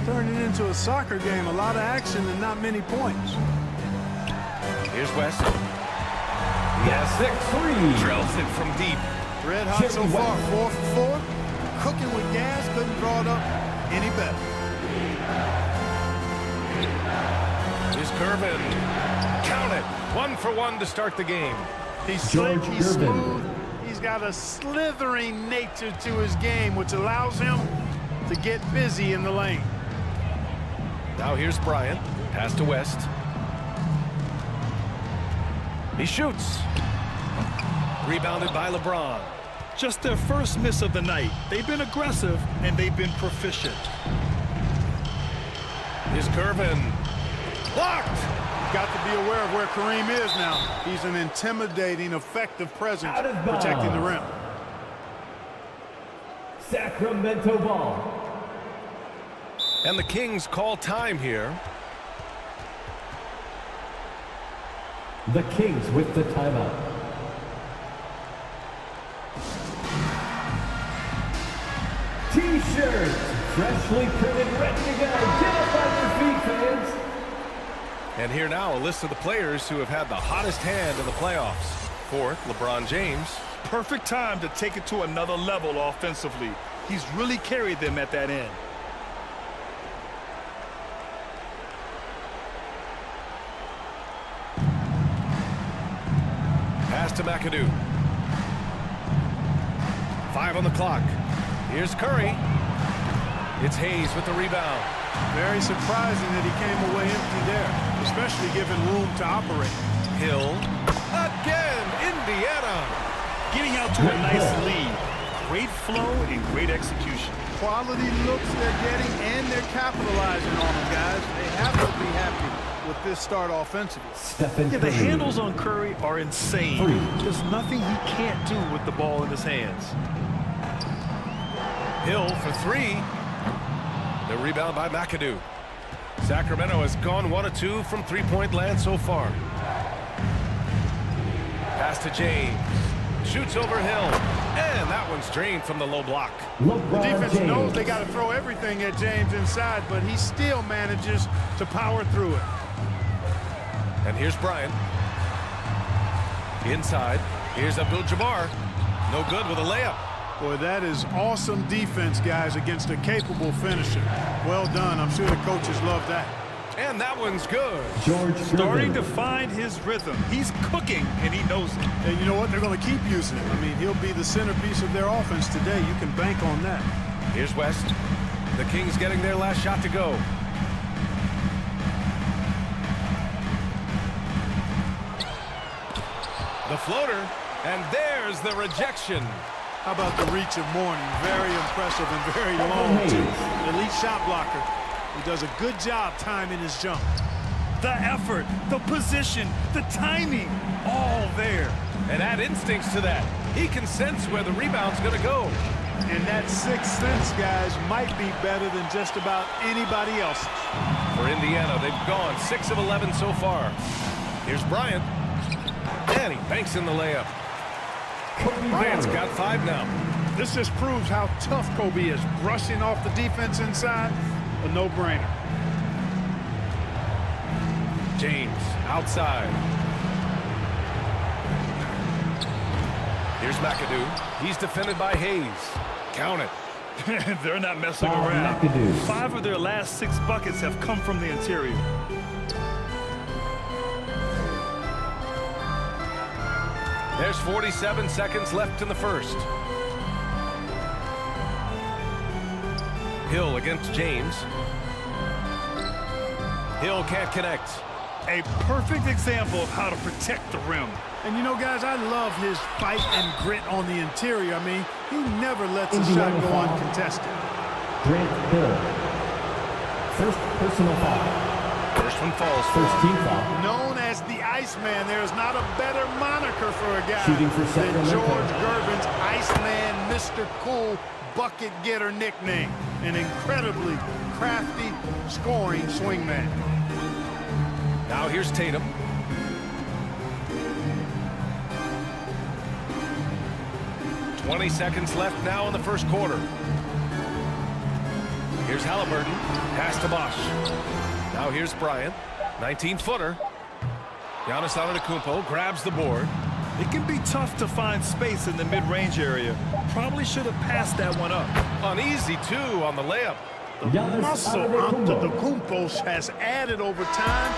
turning into a soccer game. A lot of action and not many points. Here's West. He has 6-3. Trails it from deep. Red hot so far, 4 for 4. Cooking with gas, couldn't draw it up any better. Here's Curvin. Count it. 1 for 1 to start the game. He's slick, he's smooth. He's got a slithering nature to his game, which allows him to get busy in the lane. Now here's Bryant. Pass to West. He shoots. Rebounded by LeBron. Just their first miss of the night. They've been aggressive, and they've been proficient. Here's Curvin. Blocked. Got to be aware of where Kareem is now. He's an intimidating, effective presence protecting the rim. Sacramento ball. And the Kings call time here. The Kings with the timeout. T-shirts, freshly printed, ready to go. Get up on your feet, fans. And here now, a list of the players who have had the hottest hand in the playoffs. Fourth, LeBron James. Perfect time to take it to another level offensively. He's really carried them at that end. Pass to McAdoo. 5 on the clock. Here's Curry. It's Hayes with the rebound. Very surprising that he came away empty there, especially given room to operate. Hill. Again, Indiana. Getting out to a nice lead. Great flow and great execution. Quality looks they're getting, and they're capitalizing on them, guys. They have to be happy with this start offensively. Yeah, the handles on Curry are insane. There's nothing he can't do with the ball in his hands. Hill for 3. The rebound by McAdoo. Sacramento has gone 1 of 2 from three-point land so far. Pass to James. Shoots over Hill. And that one's drained from the low block. The defense knows they got to throw everything at James inside, but he still manages to power through it. And here's Bryant. Inside. Here's Abdul-Jabbar. No good with a layup. Boy, that is awesome defense, guys, against a capable finisher. Well done. I'm sure the coaches love that. And that one's good. Starting to find his rhythm. He's cooking, and he knows it. And you know what? They're going to keep using him. I mean, he'll be the centerpiece of their offense today. You can bank on that. Here's West. The Kings getting their last shot to go. The floater, and there's the rejection. How about the reach of Mourning? Very impressive and very long, too. Elite shot blocker. He does a good job timing his jump. The effort, the position, the timing, all there. And add instincts to that. He can sense where the rebound's going to go. And that sixth sense, guys, might be better than just about anybody else's. For Indiana, they've gone 6 of 11 so far. Here's Bryant. And he banks in the layup. Bryant's got 5 now. This just proves how tough Kobe is. Brushing off the defense inside, a no-brainer. James outside. Here's McAdoo. He's defended by Hayes. Count it. They're not messing around. McAdoo. 5 of their last 6 buckets have come from the interior. There's 47 seconds left in the first. Hill against James. Hill can't connect. A perfect example of how to protect the rim. And you know, guys, I love his fight and grit on the interior. I mean, he never lets a shot go uncontested. Grant Hill. First personal foul. First one falls. First team foul. Known as the Iceman, there is not a better moniker for a guy Shooting for than Sacramento. George Gervin's Iceman, Mr. Cool bucket getter nickname. An incredibly crafty scoring swingman. Now here's Tatum. 20 seconds left now in the first quarter. Here's Halliburton. Pass to Bosch. Now here's Bryant. 19-footer. Giannis Antetokounmpo grabs the board. It can be tough to find space in the mid-range area. Probably should have passed that one up. Uneasy, too, on the layup. The muscle Antetokounmpo has added over time,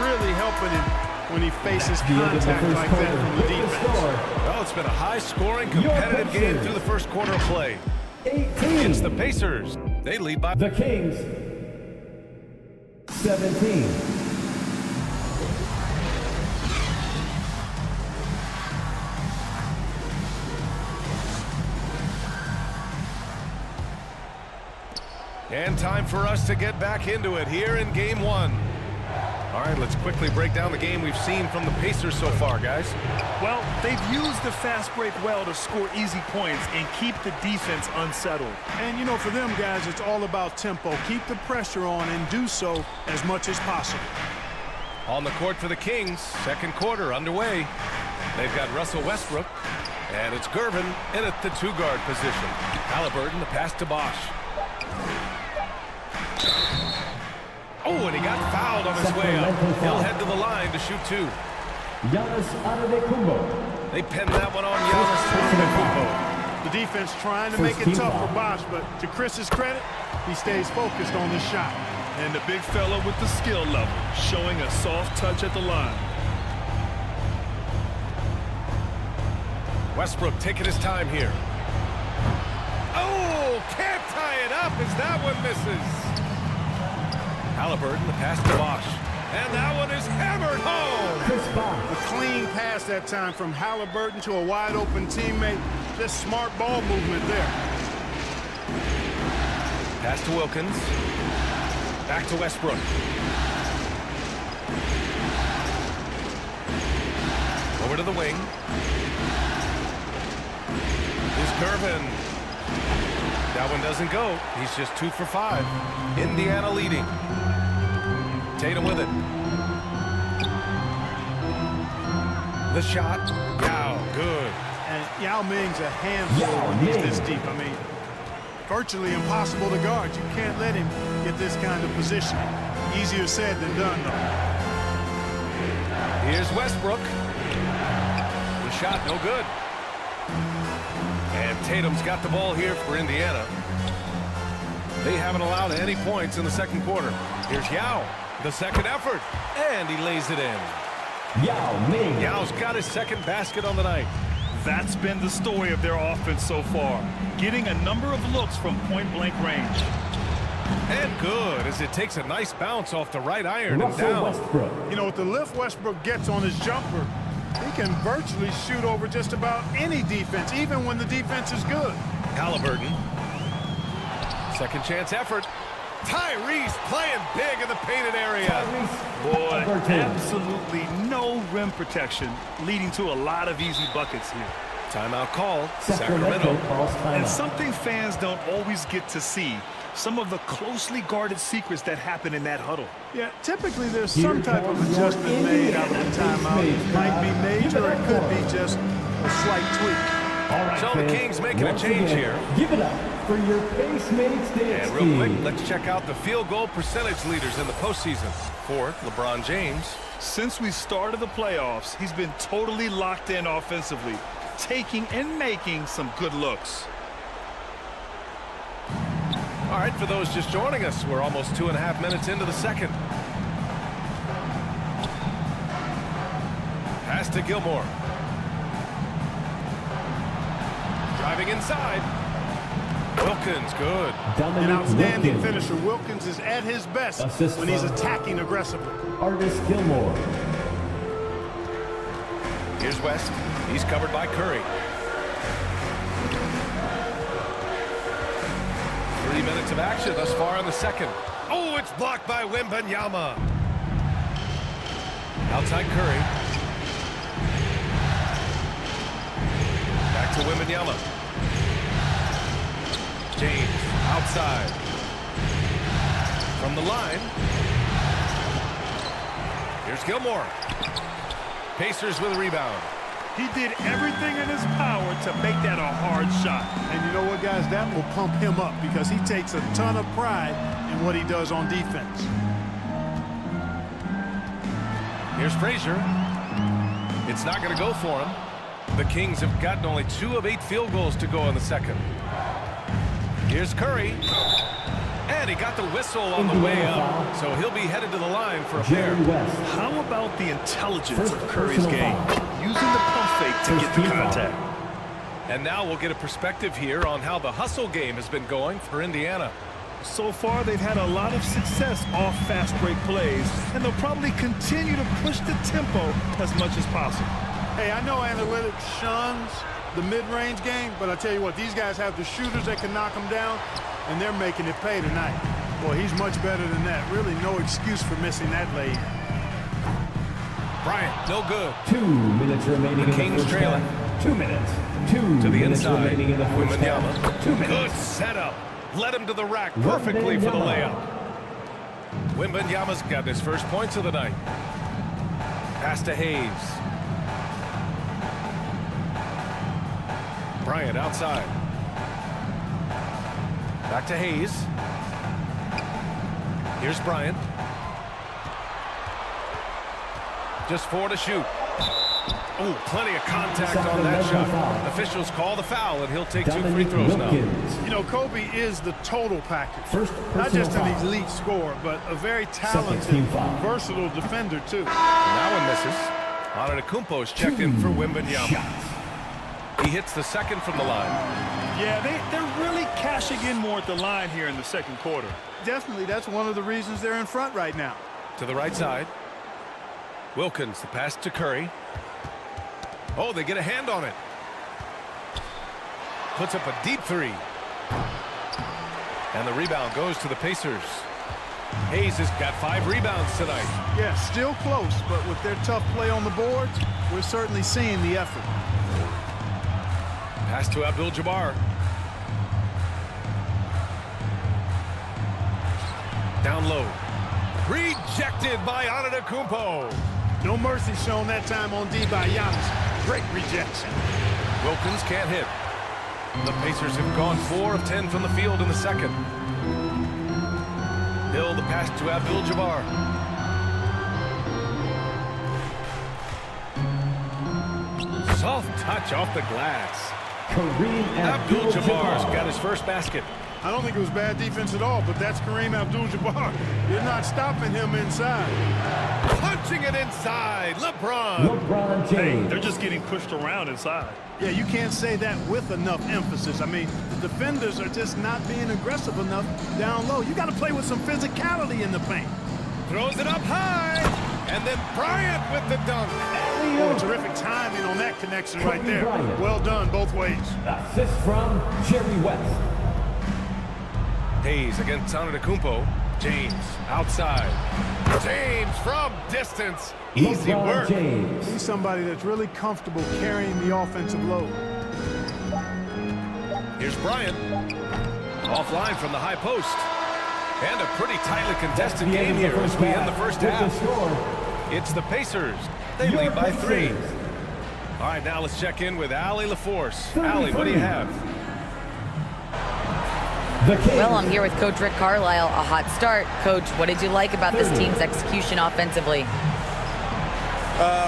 really helping him when he faces contact like that from the defense. Well, it's been a high-scoring, competitive game through the first quarter of play. It's the Pacers. They lead by the Kings. 17. And time for us to get back into it here in game one. All right, let's quickly break down the game we've seen from the Pacers so far, guys. Well, they've used the fast break well to score easy points and keep the defense unsettled. And, you know, for them guys, it's all about tempo. Keep the pressure on and do so as much as possible. On the court for the Kings, second quarter underway. They've got Russell Westbrook, and it's Gervin in at the two-guard position. Halliburton, the pass to Bosch. Oh, and he got fouled on his way up. He'll head to the line to shoot two. Giannis Antetokounmpo. They pinned that one on Giannis Antetokounmpo. The defense trying to make it tough for Bosch, but to Chris's credit, he stays focused on this shot. And the big fella with the skill level, showing a soft touch at the line. Westbrook taking his time here. Oh, can't tie it up as that one misses. Halliburton, the pass to Bosch. And that one is hammered home. A clean pass that time from Halliburton to a wide-open teammate. Just smart ball movement there. Pass to Wilkins. Back to Westbrook. Over to the wing. Here's Gervin. That one doesn't go. He's just 2 for 5. Indiana leading. Tatum with it. The shot. Yao, good. And Yao Ming's a handful when he's this deep. I mean, virtually impossible to guard. You can't let him get this kind of position. Easier said than done, though. Here's Westbrook. The shot, no good. And Tatum's got the ball here for Indiana. They haven't allowed any points in the second quarter. Here's Yao, the second effort, and he lays it in. Yao Ming. Yao's got his second basket on the night. That's been the story of their offense so far, getting a number of looks from point-blank range. And good, as it takes a nice bounce off the right iron and down. Westbrook. You know, with the lift Westbrook gets on his jumper, he can virtually shoot over just about any defense, even when the defense is good. Halliburton. Second chance effort. Tyrese playing big in the painted area. Boy, absolutely no rim protection, leading to a lot of easy buckets here. Timeout call, Sacramento. And something fans don't always get to see, some of the closely guarded secrets that happen in that huddle. Yeah, typically there's some type of adjustment made out of the timeout. It might be major, or it could be just a slight tweak. All right, so the Kings making a change here. Give it up for your Pacemates dance And real quick, let's check out the field goal percentage leaders in the postseason. For LeBron James. Since we started the playoffs, he's been totally locked in offensively, taking and making some good looks. All right, for those just joining us, we're almost 2.5 minutes into the second. Pass to Gilmore. Driving inside. Wilkins, good. An outstanding finisher. Wilkins is at his best when he's attacking aggressively. Artist Gilmore. Here's West. He's covered by Curry. 3 minutes of action thus far in the second. Oh, it's blocked by Wembanyama. Outside Curry. Back to Wembanyama. James outside. From the line. Here's Gilmore. Pacers with a rebound. He did everything in his power to make that a hard shot. And you know what, guys? That will pump him up because he takes a ton of pride in what he does on defense. Here's Frazier. It's not going to go for him. The Kings have gotten only 2 of 8 field goals to go in the second. Here's Curry. And he got the whistle on the way up, so he'll be headed to the line for a pair. How about the intelligence of Curry's game? Using the pump fake to get the contact. And now we'll get a perspective here on how the hustle game has been going for Indiana. So far, they've had a lot of success off fast break plays, and they'll probably continue to push the tempo as much as possible. Hey, I know analytics shuns the mid-range game, but I tell you what, these guys have the shooters that can knock them down, and they're making it pay tonight. Boy, he's much better than that. Really no excuse for missing that lead. Bryant, no good. 2 minutes remaining. The Kings trailing. 2 minutes. 2 to the minutes inside. remaining in the first half. Wembanyama. 2 minutes. Good setup. Led him to the rack perfectly for the layup. Wembanyama's got his first points of the night. Pass to Hayes. Bryant outside. Back to Hayes. Here's Bryant. Just 4 to shoot. Ooh, plenty of contact on that shot. Officials call the foul, and he'll take 2 free throws now. You know, Kobe is the total package. Not just an elite scorer, but a very talented, versatile defender, too. Now one misses. Antetokounmpo's checked in for Wembanyama. He hits the second from the line. Yeah, they're really cashing in more at the line here in the second quarter. Definitely, that's one of the reasons they're in front right now. To the right side. Wilkins, the pass to Curry. Oh, they get a hand on it. Puts up a deep 3. And the rebound goes to the Pacers. Hayes has got 5 rebounds tonight. Yeah, still close, but with their tough play on the boards, we're certainly seeing the effort. Pass to Abdul-Jabbar. Down low. Rejected by Antetokounmpo. No mercy shown that time on D by Giannis. Great rejection. Wilkins can't hit. The Pacers have gone 4 of 10 from the field in the second. Hill, the pass to Abdul-Jabbar. Soft touch off the glass. Kareem Abdul-Jabbar's got his first basket. I don't think it was bad defense at all, but that's Kareem Abdul-Jabbar. You're not stopping him inside. Punching it inside. LeBron James. Hey, they're just getting pushed around inside. Yeah, you can't say that with enough emphasis. I mean, the defenders are just not being aggressive enough down low. You got to play with some physicality in the paint. Throws it up high. And then Bryant with the dunk. Oh, terrific timing on that connection right there. Well done both ways. Assist from Jerry West. Hayes against Antetokounmpo. James outside. James from distance. Easy work. James. He's somebody that's really comfortable carrying the offensive load. Here's Bryant. Offline from the high post. And a pretty tightly contested game here as we end the first half. It's the Pacers. They lead by 3. All right, now let's check in with Allie LaForce. Allie, what do you have? Well, I'm here with Coach Rick Carlisle. A hot start. Coach, what did you like about this team's execution offensively?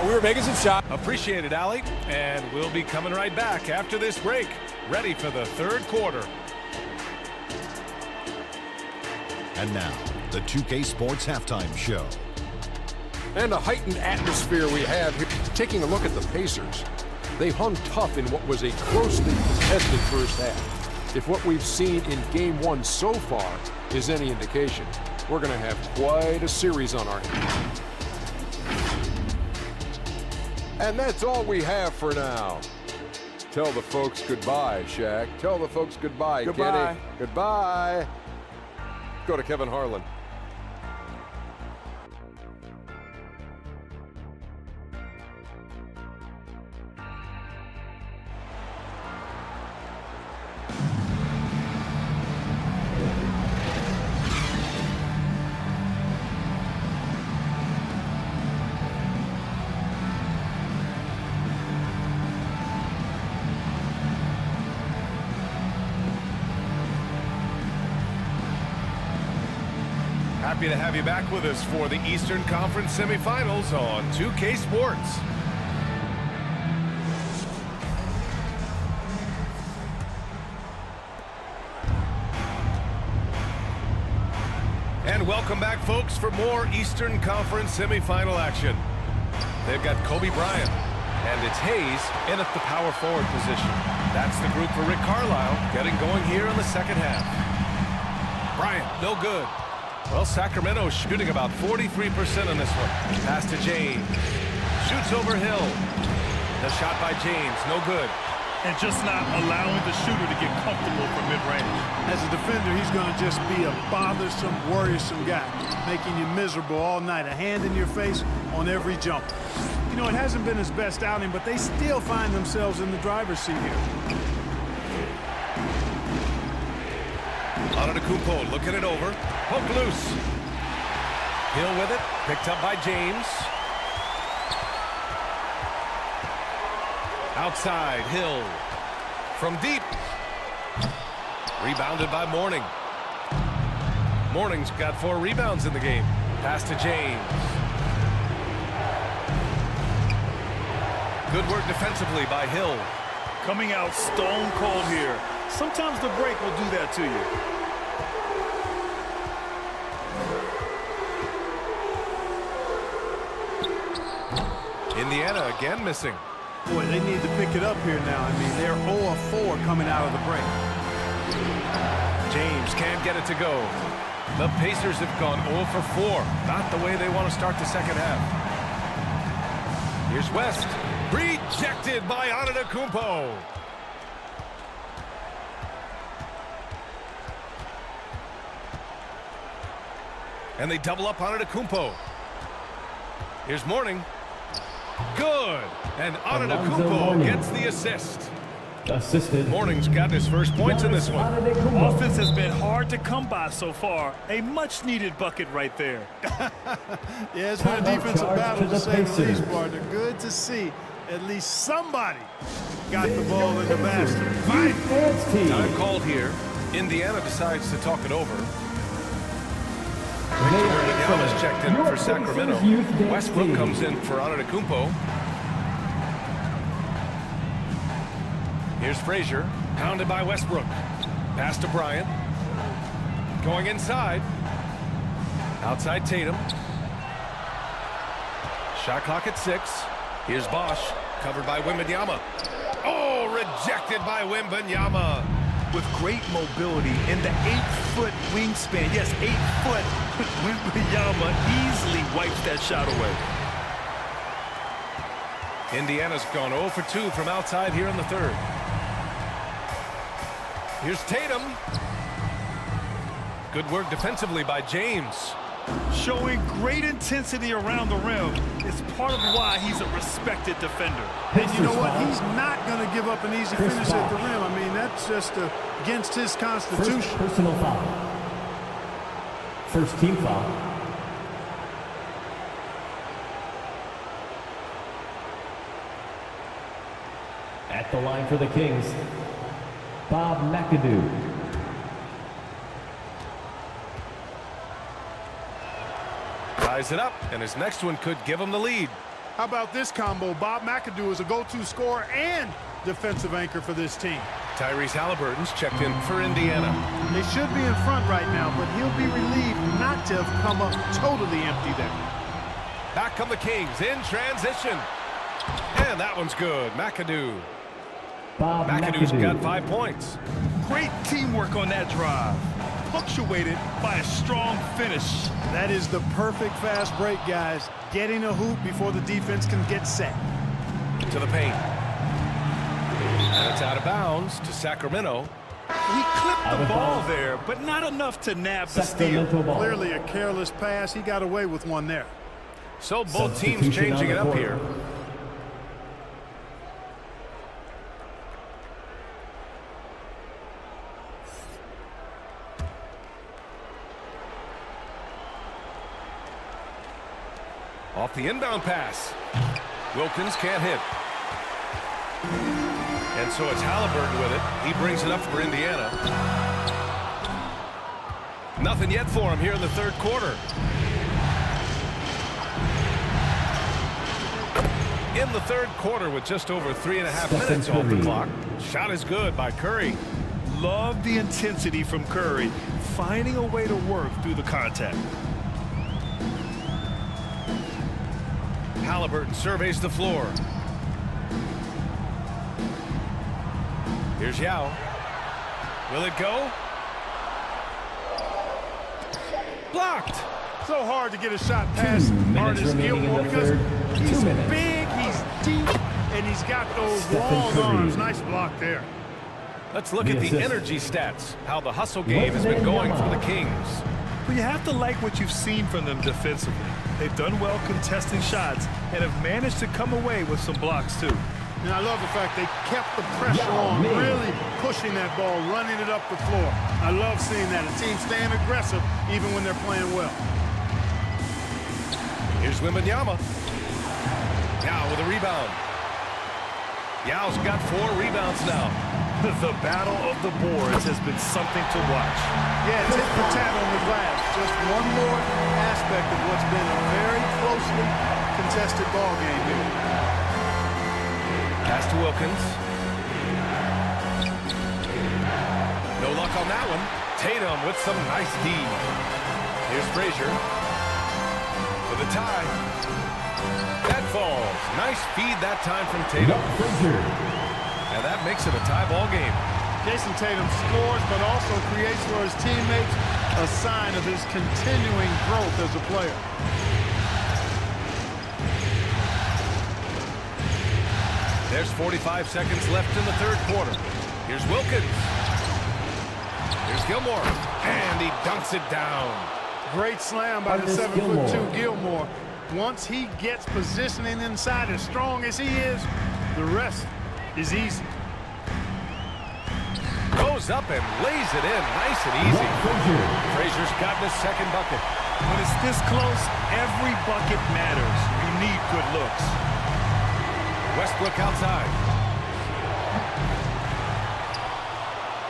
We were making some shots. Appreciate it, Allie. And we'll be coming right back after this break. Ready for the third quarter. And now, the 2K Sports Halftime Show. And a heightened atmosphere we have here. Taking a look at the Pacers. They hung tough in what was a closely contested first half. If what we've seen in Game 1 so far is any indication, we're going to have quite a series on our hands. And that's all we have for now. Tell the folks goodbye, Shaq. Tell the folks goodbye, Goodbye. Kenny. Goodbye. Go to Kevin Harlan. Happy to have you back with us for the Eastern Conference semifinals on 2K Sports. And welcome back, folks, for more Eastern Conference semifinal action. They've got Kobe Bryant, and it's Hayes in at the power forward position. That's the group for Rick Carlisle, getting going here in the second half. Bryant, no good. Well, Sacramento shooting about 43% on this one. Pass to James. Shoots over Hill. The shot by James, no good. And just not allowing the shooter to get comfortable from mid-range. As a defender, he's going to just be a bothersome, worrisome guy, making you miserable all night. A hand in your face on every jump. You know, it hasn't been his best outing, but they still find themselves in the driver's seat here. Antetokounmpo looking it over. Poke loose. Hill with it. Picked up by James. Outside, Hill. From deep. Rebounded by Mourning. Mourning's got 4 rebounds in the game. Pass to James. Good work defensively by Hill. Coming out stone cold here. Sometimes the break will do that to you. Indiana again missing. Boy, they need to pick it up here now. I mean, they're 0 of 4 coming out of the break. James can't get it to go. The Pacers have gone 0 for 4. Not the way they want to start the second half. Here's West. Rejected by Antetokounmpo. And they double up Antetokounmpo. Here's Mourning. Good. And Antetokounmpo gets the assist. Assisted. Mourning's got his first points in this one. Offense has been hard to come by so far. A much-needed bucket right there. Yeah, it's been a defensive battle to say the least, partner. Good to see at least somebody got the ball in the basket. Fight. Time called here. Indiana decides to talk it over. Yama's checked in for Sacramento. Westbrook comes in for Antetokounmpo. Here's Frazier, pounded by Westbrook. Pass to Bryant. Going inside. Outside Tatum. Shot clock at 6. Here's Bosch, covered by Wembanyama. Oh, rejected by Wembanyama. With great mobility and the 8-foot wingspan. Yes, 8-foot. Wembanyama easily wipes that shot away. Indiana's gone 0 for 2 from outside here in the third. Here's Tatum. Good work defensively by James. Showing great intensity around the rim is part of why he's a respected defender. And you know what? He's not going to give up an easy finish at the rim. I mean, that's just against his constitution. First personal foul. First team foul. At the line for the Kings, Bob McAdoo. Ties it up, and his next one could give him the lead. How about this combo? Bob McAdoo is a go-to scorer and defensive anchor for this team. Tyrese Halliburton's checked in for Indiana. They should be in front right now, but he'll be relieved not to have come up totally empty there. Back come the Kings in transition. And that one's good. McAdoo. McAdoo's got 5 points. Great teamwork on that drive. Punctuated by a strong finish. That is the perfect fast break, guys. Getting a hoop before the defense can get set. To the paint. And it's out of bounds to Sacramento. He clipped the ball there, but not enough to nab the steal. Clearly a careless pass. He got away with one there. So both teams changing it up here. Off the inbound pass. Wilkins can't hit. And so it's Halliburton with it. He brings it up for Indiana. Nothing yet for him here in the third quarter. In the third quarter with just over 3.5 minutes off the clock. Shot is good by Curry. Love the intensity from Curry, finding a way to work through the contact. Halliburton surveys the floor. Here's Yao. Will it go? Blocked. So hard to get a shot past Artis Gilmore because he's big, he's deep, and he's got those long arms. Nice block there. Let's look at the energy stats, how the hustle game has been going for the Kings. But you have to like what you've seen from them defensively. They've done well contesting shots and have managed to come away with some blocks too. And I love the fact they kept the pressure on, really pushing that ball, running it up the floor. I love seeing that. A team staying aggressive even when they're playing well. Here's Wembanyama. Yao with a rebound. Yao's got 4 rebounds now. The battle of the boards has been something to watch. Yeah, tit for tat on the glass. Just one more aspect of what's been a very closely contested ball game here. Pass to Wilkins. No luck on that one. Tatum with some nice D. Here's Frazier for the tie. That falls. Nice feed that time from Tatum. And that makes it a tie ball game. Jason Tatum scores, but also creates for his teammates a sign of his continuing growth as a player. There's 45 seconds left in the third quarter. Here's Wilkins. Here's Gilmore. And he dunks it down. Great slam by the 7'2" Gilmore. Once he gets positioning inside as strong as he is, the rest is easy. Goes up and lays it in nice and easy. Frazier's gotten his second bucket. When it's this close, every bucket matters. You need good looks. Westbrook outside.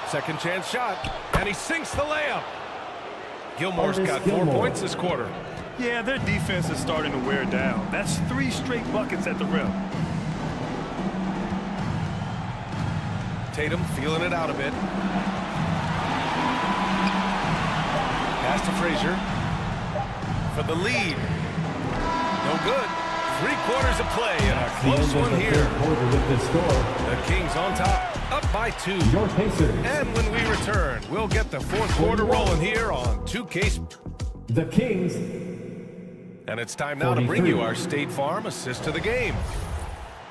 Second chance shot, and he sinks the layup. Gilmore's got 4 points this quarter. Yeah, their defense is starting to wear down. That's 3 straight buckets at the rim. Tatum feeling it out a bit. Pass to Frazier for the lead. No good. 3 quarters of play and a close one here. The Kings on top, up by 2. And when we return, we'll get the fourth quarter rolling here on 2K. The Kings. And it's time now to bring you our State Farm assist to the game.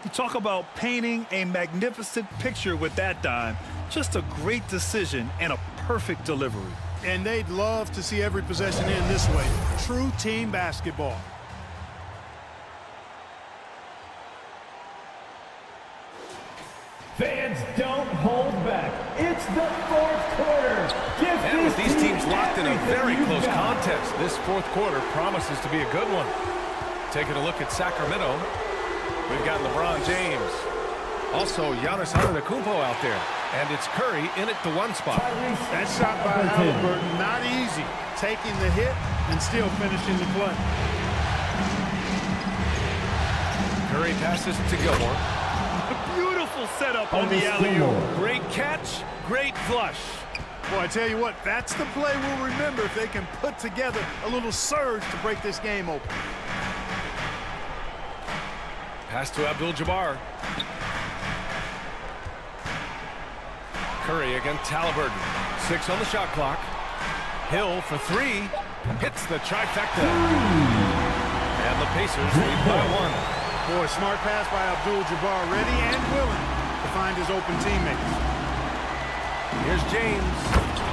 You talk about painting a magnificent picture with that dime. Just a great decision and a perfect delivery. And they'd love to see every possession end this way. True team basketball. Fans, don't hold back. It's the fourth quarter. And with these teams locked in a very close contest, this fourth quarter promises to be a good one. Taking a look at Sacramento, we've got LeBron James. Also, Giannis Antetokounmpo out there. And it's Curry in at the 1 spot. That shot by Halliburton, not easy. Taking the hit and still finishing the play. Curry passes to Gilmore. Beautiful setup on the alley-oop. Great catch, great flush. Boy, I tell you what, that's the play we'll remember if they can put together a little surge to break this game open. Pass to Abdul-Jabbar. Curry against Halliburton. 6 on the shot clock. Hill for 3. Hits the trifecta. And the Pacers lead by 1. Boy, smart pass by Abdul-Jabbar, ready and willing to find his open teammates. Here's James.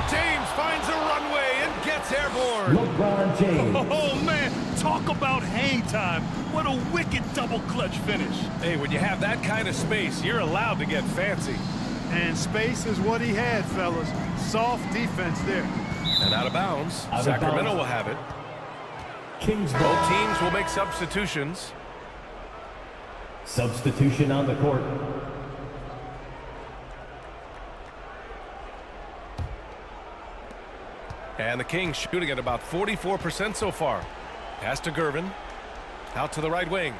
James finds a runway and gets airborne. LeBron James. Oh, man, talk about hang time. What a wicked double clutch finish. Hey, when you have that kind of space, you're allowed to get fancy. And space is what he had, fellas. Soft defense there. And out of bounds. Sacramento will have it. Kings ball. Both teams will make substitutions. Substitution on the court. And the Kings shooting at about 44% so far. Pass to Gervin. Out to the right wing.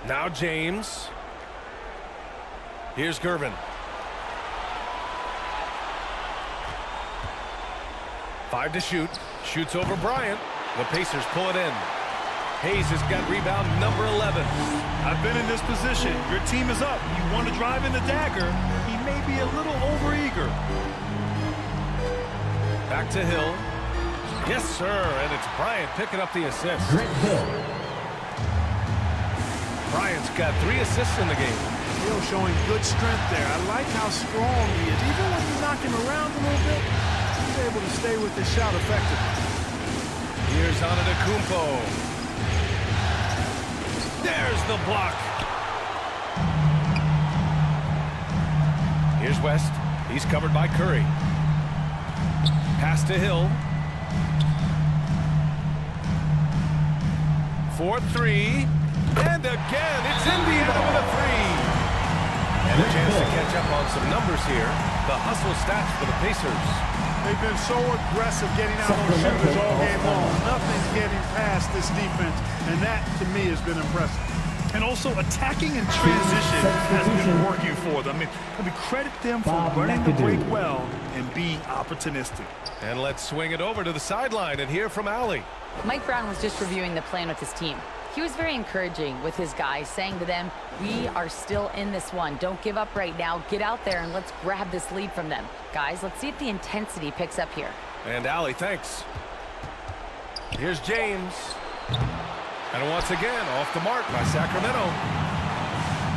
Now James. Here's Gervin. 5 to shoot. Shoots over Bryant. The Pacers pull it in. Hayes has got rebound number 11. I've been in this position. Your team is up. You want to drive in the dagger. He may be a little overeager. Back to Hill. Yes, sir. And it's Bryant picking up the assist. Bryant's got 3 assists in the game. Hill showing good strength there. I like how strong he is. Even when you knock him around a little bit, he's able to stay with his shot effectively. Here's Antetokounmpo. There's the block. Here's West. He's covered by Curry. Pass to Hill. 4-3. And again, it's Indiana with a 3. And a chance to catch up on some numbers here. The hustle stats for the Pacers. They've been so aggressive getting out on shooters all game long. Nothing's getting past this defense, and that, to me, has been impressive. And also attacking in transition has been working for them. I mean, credit them for running the break well and being opportunistic. And let's swing it over to the sideline and hear from Allie. Mike Brown was just reviewing the plan with his team. He was very encouraging with his guys, saying to them, we are still in this one. Don't give up right now. Get out there and let's grab this lead from them. Guys, let's see if the intensity picks up here. And Allie, thanks. Here's James. And once again, off the mark by Sacramento.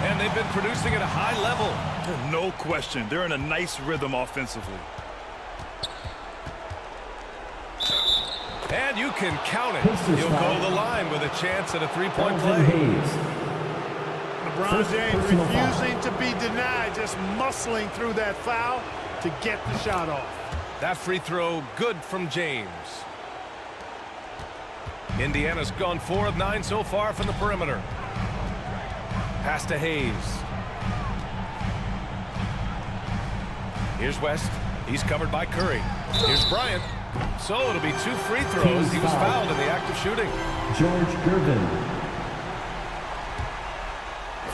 And they've been producing at a high level. No question. They're in a nice rhythm offensively. And you can count it. He'll go to the line with a chance at a 3-point play. LeBron James refusing to be denied, just muscling through that foul to get the shot off. That free throw good from James. Indiana's gone 4 of 9 so far from the perimeter. Pass to Hayes. Here's West. He's covered by Curry. Here's Bryant. So it'll be 2 free throws. He was fouled in the act of shooting. George Gervin.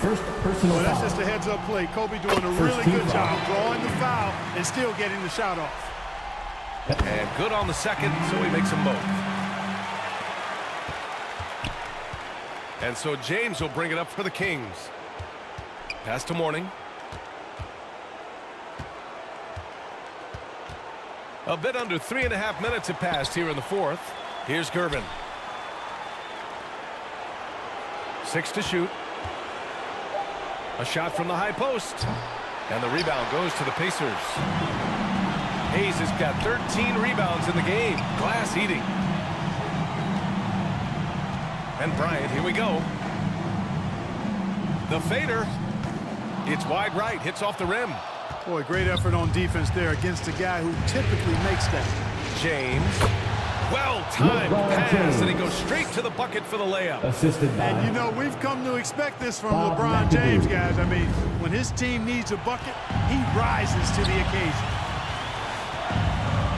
First personal foul. That's just a heads-up play. Kobe doing a really good job drawing the foul and still getting the shot off. And good on the second, so he makes them both. And so James will bring it up for the Kings. Pass to Mourning. A bit under 3.5 minutes have passed here in the fourth. Here's Gervin. 6 to shoot. A shot from the high post. And the rebound goes to the Pacers. Hayes has got 13 rebounds in the game. Glass eating. And Bryant, here we go. The fader. It's wide right. Hits off the rim. Boy, great effort on defense there against a guy who typically makes that. James. Well-timed pass, and he goes straight to the bucket for the layup. Assisted by. And, you know, we've come to expect this from LeBron James, guys. I mean, when his team needs a bucket, he rises to the occasion.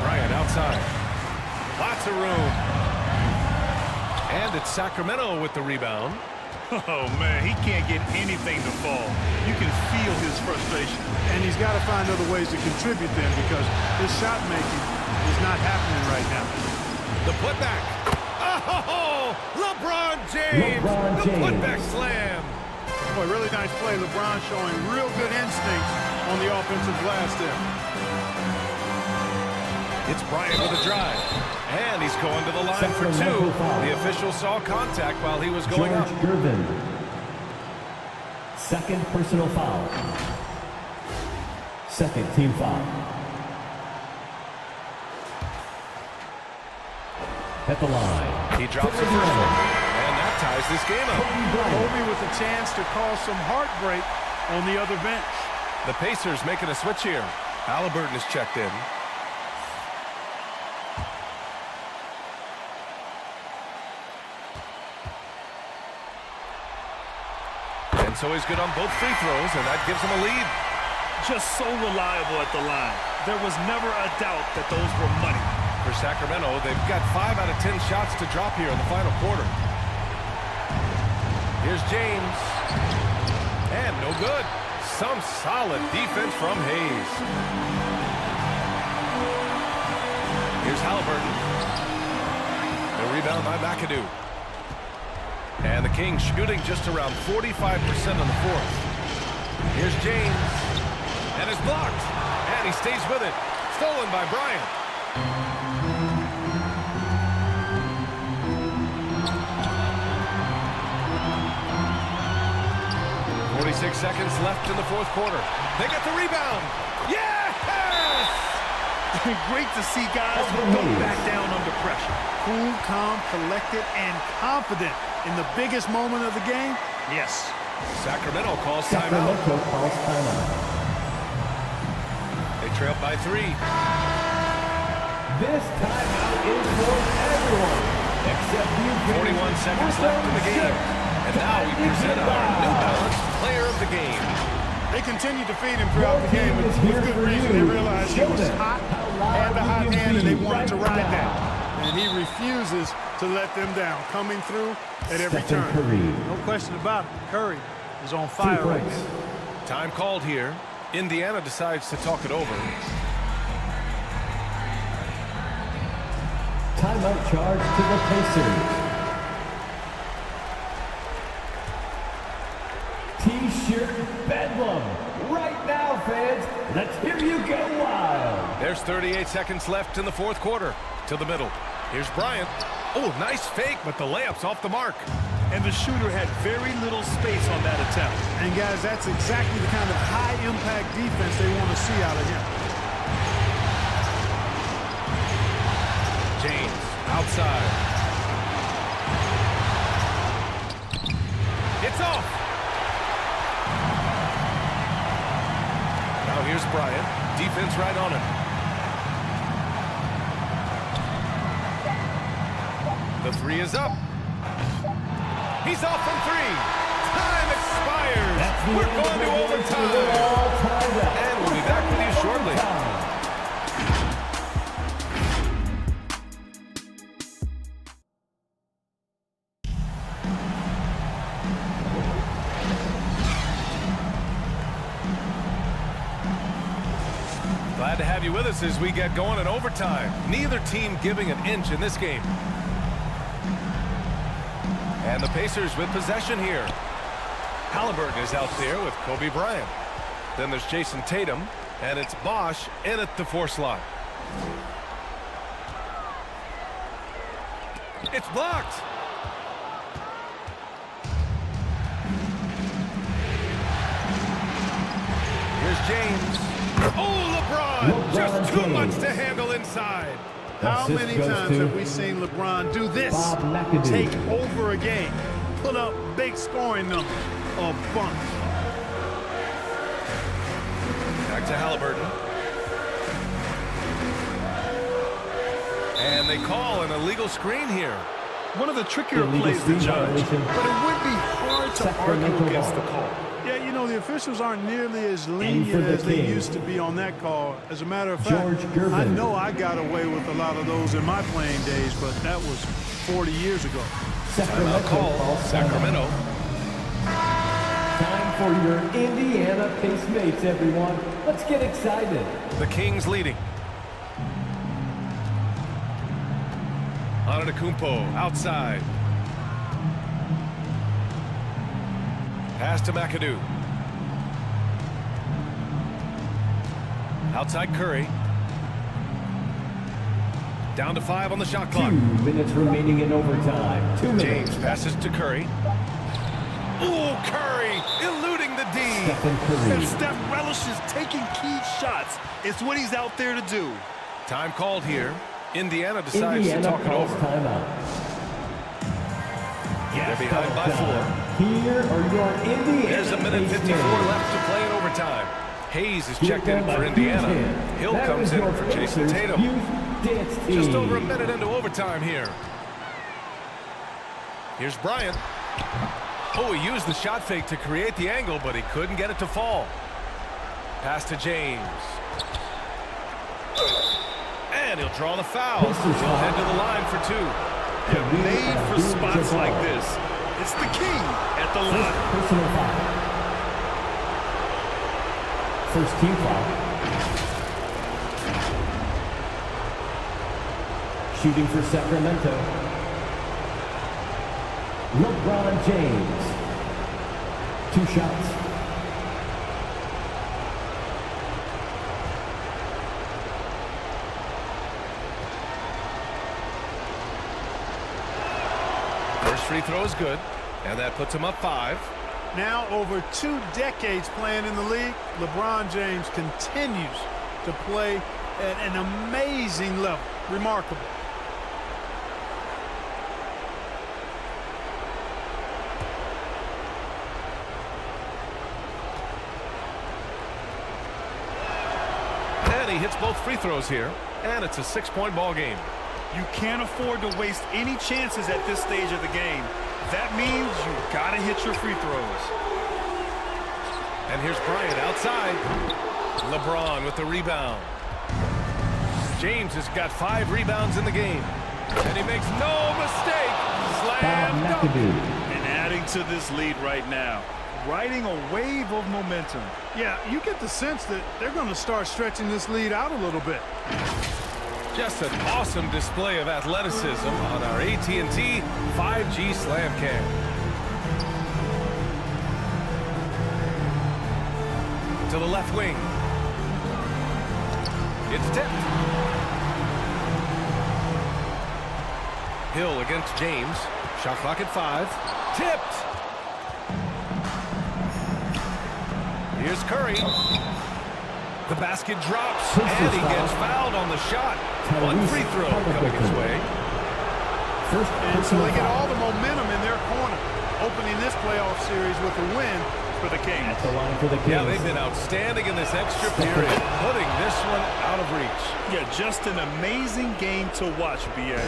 Bryant outside. Lots of room. And it's Sacramento with the rebound. Oh, man, he can't get anything to fall. You can feel his frustration. And he's got to find other ways to contribute then because his shot making is not happening right now. The putback. Oh, LeBron James. The putback slam. Boy, really nice play. LeBron showing real good instincts on the offensive glass there. It's Bryant with a drive. And he's going to the line for 2. The official saw contact while he was going up. George Gervin. Second personal foul. Second team foul. At the line. He drops the first one. And that ties this game up. Kobe with a chance to cause some heartbreak on the other bench. The Pacers making a switch here. Halliburton is checked in. And so he's good on both free throws, and that gives him a lead. Just so reliable at the line. there was never a doubt that those were money. For Sacramento, they've got 5 out of 10 shots to drop here in the final quarter. Here's James. And no good. Some solid defense from Hayes. Here's Halliburton. The rebound by McAdoo. And the Kings shooting just around 45% in the fourth. Here's James. And it's blocked. And he stays with it. Stolen by Bryant. 46 seconds left in the fourth quarter. They get the rebound. Yes! Great to see guys who don't back down under pressure. Cool, calm, collected, and confident in the biggest moment of the game. Yes. Sacramento calls timeout. They trail by 3. This timeout is for everyone, except you. 41 seconds left in the game. And now we present our New Balance Player of the Game. They continued to feed him throughout the game with good reason. They realized he was hot, had the hot hand, and they wanted to ride that. And he refuses to let them down, coming through at every turn. No question about it. Curry is on fire right now. Time called here. Indiana decides to talk it over. Timeout charge to the Pacers. T-shirt bedlam. Right now, fans. Let's hear you go wild. There's 38 seconds left in the fourth quarter. To the middle. Here's Bryant. Oh, nice fake, but the layup's off the mark. And the shooter had very little space on that attempt. And guys, that's exactly the kind of high-impact defense they want to see out of him. James, outside. It's off. Now here's Bryant. Defense right on him. The 3 is up. He's off from 3. Time expires. We're going to overtime. And we'll be back with you shortly. Glad to have you with us as we get going in overtime. Neither team giving an inch in this game. And the Pacers with possession here. Halliburton is out there with Kobe Bryant. Then there's Jason Tatum, and it's Bosch in at the 4 slot. It's blocked. Here's James. Oh, LeBron! Just too much to handle inside. How many times have we seen LeBron do this? Take over a game. Put up big scoring numbers. A bunch. Back to Halliburton. And they call an illegal screen here. One of the trickier plays to judge, but it would be hard to argue against the call. Yeah, you know, the officials aren't nearly as lenient as they used to be on that call. As a matter of fact, I know I got away with a lot of those in my playing days, but that was 40 years ago. Timeout call, Sacramento. Time for your Indiana Pacemates, everyone. Let's get excited. The Kings leading. Antetokounmpo outside. Pass to McAdoo. Outside Curry. Down to 5 on the shot clock. 2 minutes remaining in overtime. 2 minutes. James passes to Curry. Ooh, Curry eluding the D. And Steph relishes taking key shots. It's what he's out there to do. Time called here. Indiana decides to talk it over. Timeout. They're behind by 4. Here are your Indiana. There's a minute 54 left to play in overtime. Hayes is checked in for Indiana. Hill comes in for Jason Tatum. Just over a minute into overtime here. Here's Bryant. Oh, he used the shot fake to create the angle, but he couldn't get it to fall. Pass to James. And he'll draw the foul. He'll head to the line for 2. Yeah, made for spots like this. It's the king at the line. Personal foul. First team foul. Shooting for Sacramento, LeBron James. 2 shots. First free throw is good, and that puts him up 5. Now over 2 decades playing in the league, LeBron James continues to play at an amazing level. Remarkable. And he hits both free throws here, and it's a 6-point ball game. You can't afford to waste any chances at this stage of the game. That means you gotta hit your free throws. And here's Bryant outside. LeBron with the rebound. James has got 5 rebounds in the game. And he makes no mistake. Slam dunk. And adding to this lead right now. Riding a wave of momentum. Yeah, you get the sense that they're going to start stretching this lead out a little bit. Just an awesome display of athleticism on our AT&T 5G Slam Cam. To the left wing. It's tipped. Hill against James. Shot clock at 5. Tipped. Here's Curry. The basket drops, and he gets fouled on the shot. 1 free throw coming his way. And so they get all the momentum in their corner, opening this playoff series with a win for the Kings. At the line for the Kings. Yeah, they've been outstanding in this extra period, putting this one out of reach. Yeah, just an amazing game to watch, B.A.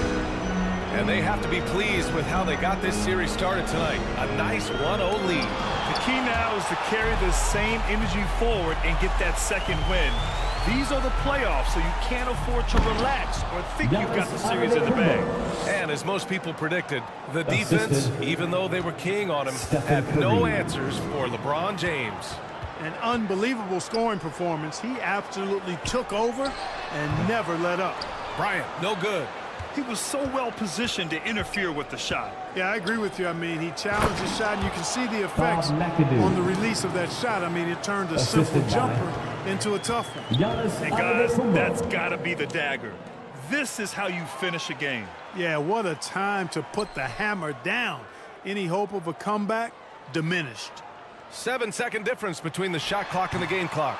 And they have to be pleased with how they got this series started tonight. A nice 1-0 lead. The key now is to carry the same energy forward and get that second win. These are the playoffs, so you can't afford to relax or think you've got the series in the bag. And as most people predicted, the defense, even though they were keying on him, had no answers for LeBron James. An unbelievable scoring performance. He absolutely took over and never let up. Bryant, no good. He was so well positioned to interfere with the shot. Yeah, I agree with you. I mean, he challenged the shot, and you can see the effects on the release of that shot. I mean, it turned a simple jumper into a tough one. And guys, that's got to be the dagger. This is how you finish a game. Yeah, what a time to put the hammer down. Any hope of a comeback diminished. 7-second difference between the shot clock and the game clock.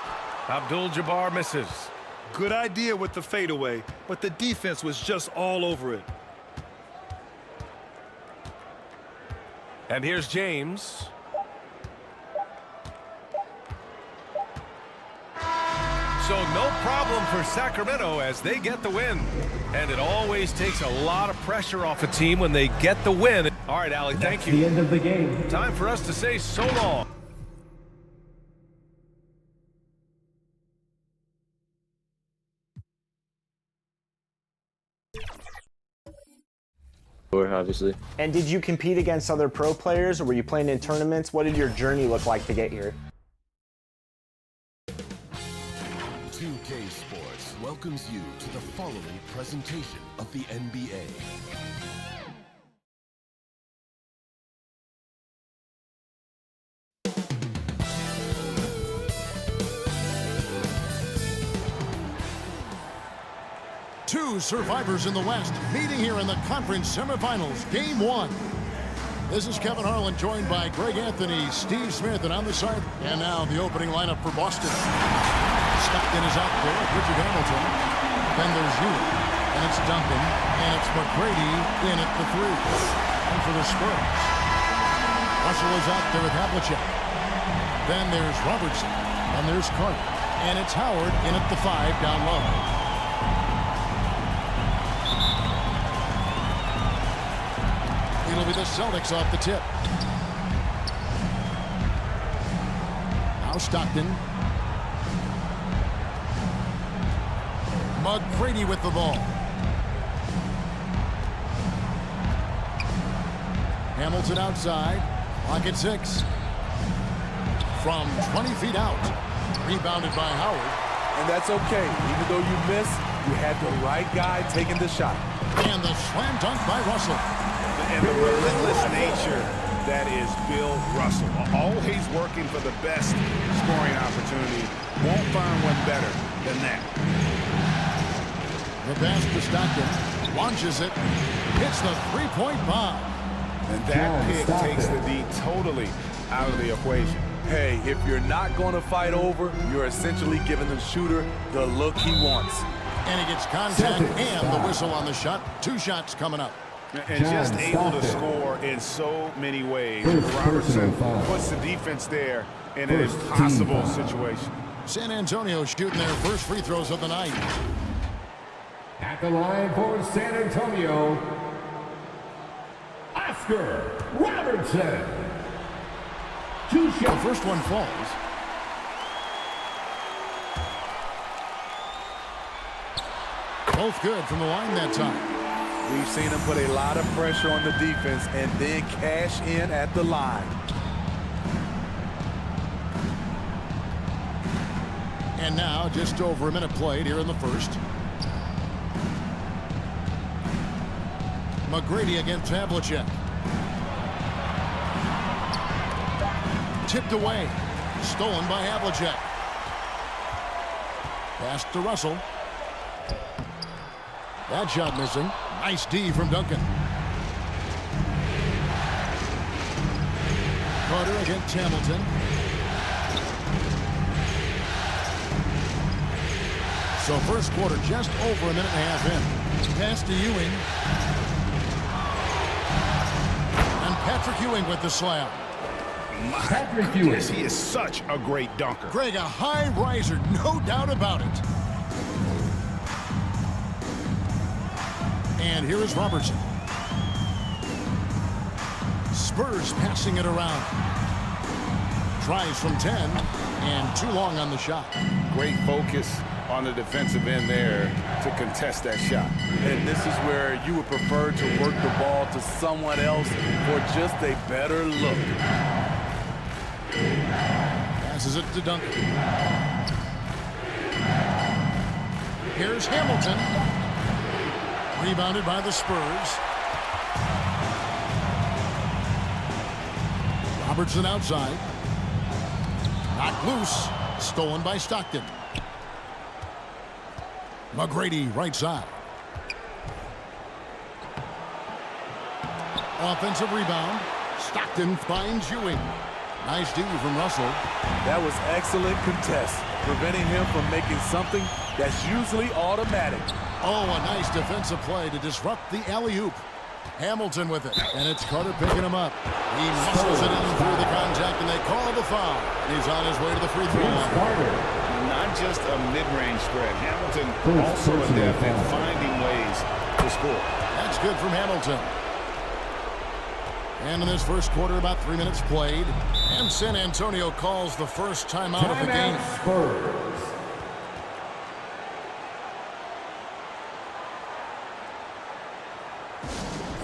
Abdul-Jabbar misses. Good idea with the fadeaway, but the defense was just all over it. And here's James. So no problem for Sacramento as they get the win. And it always takes a lot of pressure off a team when they get the win. All right, Allie, thank you. The end of the game. Time for us to say so long. Obviously. And did you compete against other pro players, or were you playing in tournaments? What did your journey look like to get here? 2K Sports welcomes you to the following presentation of the NBA. Two survivors in the West meeting here in the conference semifinals, game 1. This is Kevin Harlan, joined by Greg Anthony, Steve Smith, and on the side, and now the opening lineup for Boston. Stockton is out there, Richard Hamilton. Then there's Ewing, and it's Duncan, and it's McGrady in at the 3. And for the Spurs, Russell is out there with Havlicek. Then there's Robertson, and there's Carter, and it's Howard in at the 5 down low. It'll be the Celtics off the tip. Now Stockton. McGrady with the ball. Hamilton outside. Clock at 6. From 20 feet out. Rebounded by Howard. And that's okay. Even though you miss, you had the right guy taking the shot. And the slam dunk by Russell. And the relentless nature that is Bill Russell. Always working for the best scoring opportunity. Won't find one better than that. The pass to Stockton. Launches it. Hits the three-point bomb. And that pick takes the D totally out of the equation. Hey, if you're not going to fight over, you're essentially giving the shooter the look he wants. And he gets contact and the whistle on the shot. 2 shots coming up. And just able to score in so many ways. Robertson puts the defense there in an impossible situation. San Antonio shooting their first free throws of the night. At the line for San Antonio, Oscar Robertson. 2 shots. The first one falls. Both good from the line that time. We've seen him put a lot of pressure on the defense and then cash in at the line. And now just over a minute played here in the first. McGrady against Havlicek. Tipped away. Stolen by Havlicek. Pass to Russell. That shot missing. Nice D from Duncan. Carter against Hamilton. So first quarter just over a minute and a half in. Pass to Ewing. And Patrick Ewing with the slam. My goodness, he is such a great dunker. Greg, a high riser, no doubt about it. And here is Robertson. Spurs passing it around. Tries from 10 and too long on the shot. Great focus on the defensive end there to contest that shot. And this is where you would prefer to work the ball to someone else for just a better look. Passes it to Duncan. Here's Hamilton. Rebounded by the Spurs. Robertson outside. Knocked loose. Stolen by Stockton. McGrady right side. Offensive rebound. Stockton finds Ewing. Nice D from Russell. That was excellent contest, preventing him from making something that's usually automatic. Oh, a nice defensive play to disrupt the alley-oop. Hamilton with it, and it's Carter picking him up. He muscles it in through the contact, and they call the foul. He's on his way to the free throw line. Not just a mid-range threat. Hamilton also adept at finding ways to score. That's good from Hamilton. And in this first quarter, about 3 minutes played. And San Antonio calls the first timeout of the game. Spurs.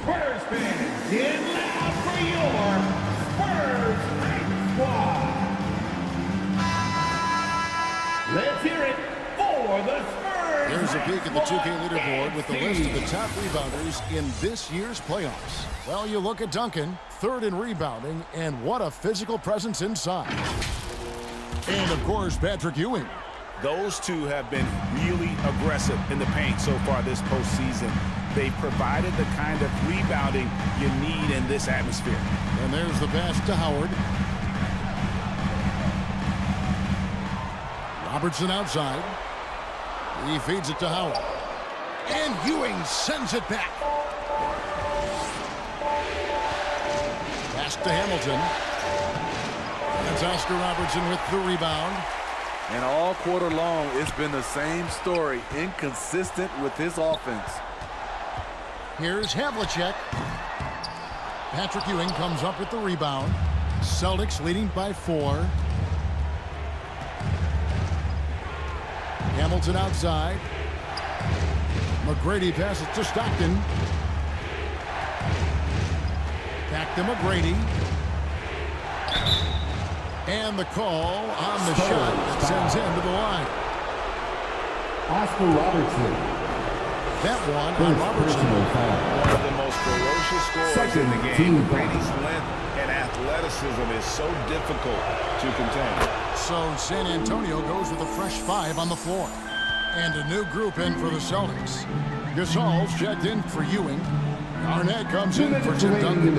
Spurs fans, get loud for your Spurs Night Squad. Let's hear it for the Spurs. Here's a peek at the 2K leaderboard with the list of the top rebounders in this year's playoffs. Well, you look at Duncan, third in rebounding, and what a physical presence inside. And, of course, Patrick Ewing. Those two have been really aggressive in the paint so far this postseason. They've provided the kind of rebounding you need in this atmosphere. And there's the pass to Howard. Robertson outside. He feeds it to Howard. And Ewing sends it back. Pass to Hamilton. That's Oscar Robertson with the rebound. And all quarter long, it's been the same story, inconsistent with his offense. Here's Havlicek. Patrick Ewing comes up with the rebound. Celtics leading by 4. Hamilton outside. McGrady passes to Stockton. Back to McGrady. And the call on the shot that sends him to the line. Oscar Robertson. That one on Robertson. One of the most ferocious scorers in the game. Brady's length and athleticism is so difficult to contain. So San Antonio goes with a fresh 5 on the floor. And a new group in for the Celtics. Gasol's checked in for Ewing. Arnett comes in for Tim Duncan.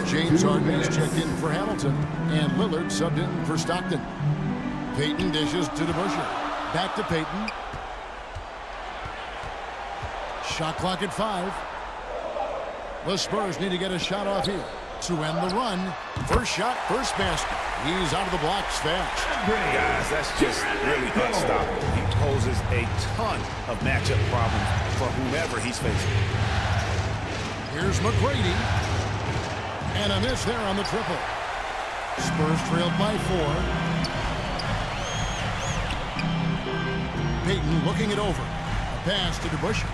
James Harden is checked in for Hamilton. And Lillard subbed in for Stockton. Payton dishes to DeBusschere. Back to Payton. Shot clock at 5. The Spurs need to get a shot off here to end the run. First shot, first basket. He's out of the blocks fast. Guys, that's just really unstoppable. He poses a ton of matchup problems for whomever he's facing. Here's McGrady. And a miss there on the triple. Spurs trailed by 4. Payton looking it over. A pass to DeBusschere.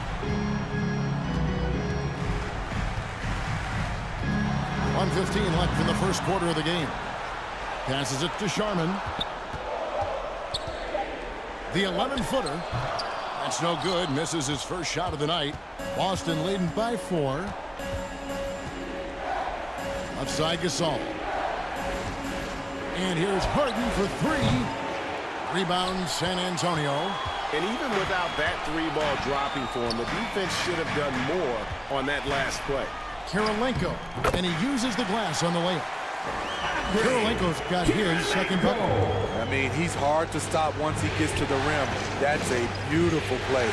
1:15 left in the first quarter of the game. Passes it to Sharman. The 11-footer. That's no good. Misses his first shot of the night. Boston leading by 4. Outside Gasol. And here's Harden for 3. Rebound San Antonio. And even without that 3-ball dropping for him, the defense should have done more on that last play. Kirilenko, and he uses the glass on the layup. Kirilenko's got his second bucket. I mean, he's hard to stop once he gets to the rim. That's a beautiful play.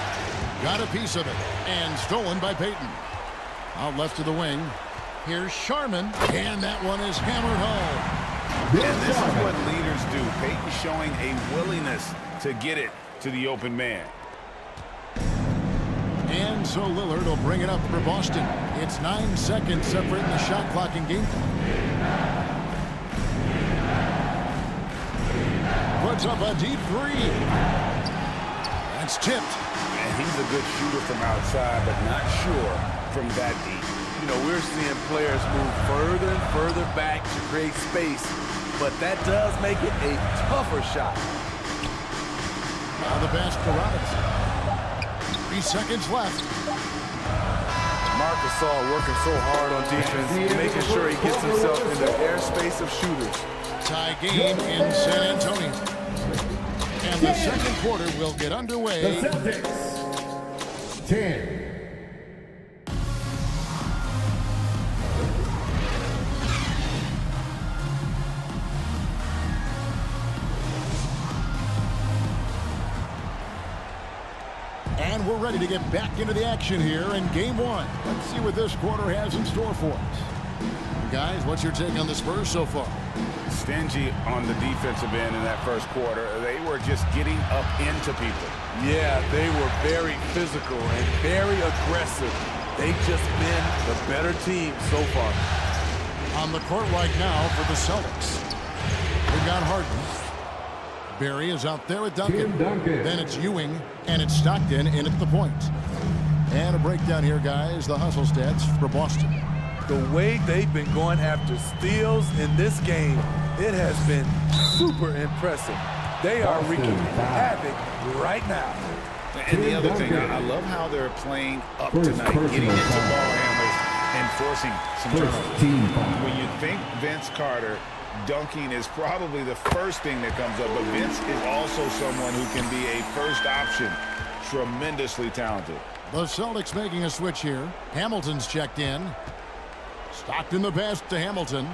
Got a piece of it, and stolen by Payton. Out left to the wing. Here's Sharman, and that one is hammered home. And this is what leaders do. Payton showing a willingness to get it to the open man. And so Lillard will bring it up for Boston. It's 9 seconds separating the shot clock and game clock. Puts up a deep 3. That's tipped. And he's a good shooter from outside, but not sure from that deep. You know, we're seeing players move further and further back to create space, but that does make it a tougher shot. Now the pass to Robinson. 3 seconds left. Marc Gasol working so hard on defense, making sure he gets himself in the airspace of shooters. Tie game in San Antonio. And the second quarter will get underway. The Celtics, 10. And we're ready to get back into the action here in Game 1. Let's see what this quarter has in store for us. Guys, what's your take on the Spurs so far? Stingy on the defensive end in that first quarter. They were just getting up into people. Yeah, they were very physical and very aggressive. They've just been the better team so far. On the court right now for the Celtics. We've got Harden. Barry is out there with Duncan. Then it's Ewing, and it's Stockton in at the point. And a breakdown here, guys. The hustle stats for Boston. The way they've been going after steals in this game, it has been super impressive. They are wreaking havoc right now. And the other thing, I love how they're playing up tonight, getting into ball handlers and forcing some turnovers. When you think Vince Carter, dunking is probably the first thing that comes up, but Vince is also someone who can be a first option. Tremendously talented. The Celtics making a switch here. Hamilton's checked in. Stockton the pass to Hamilton.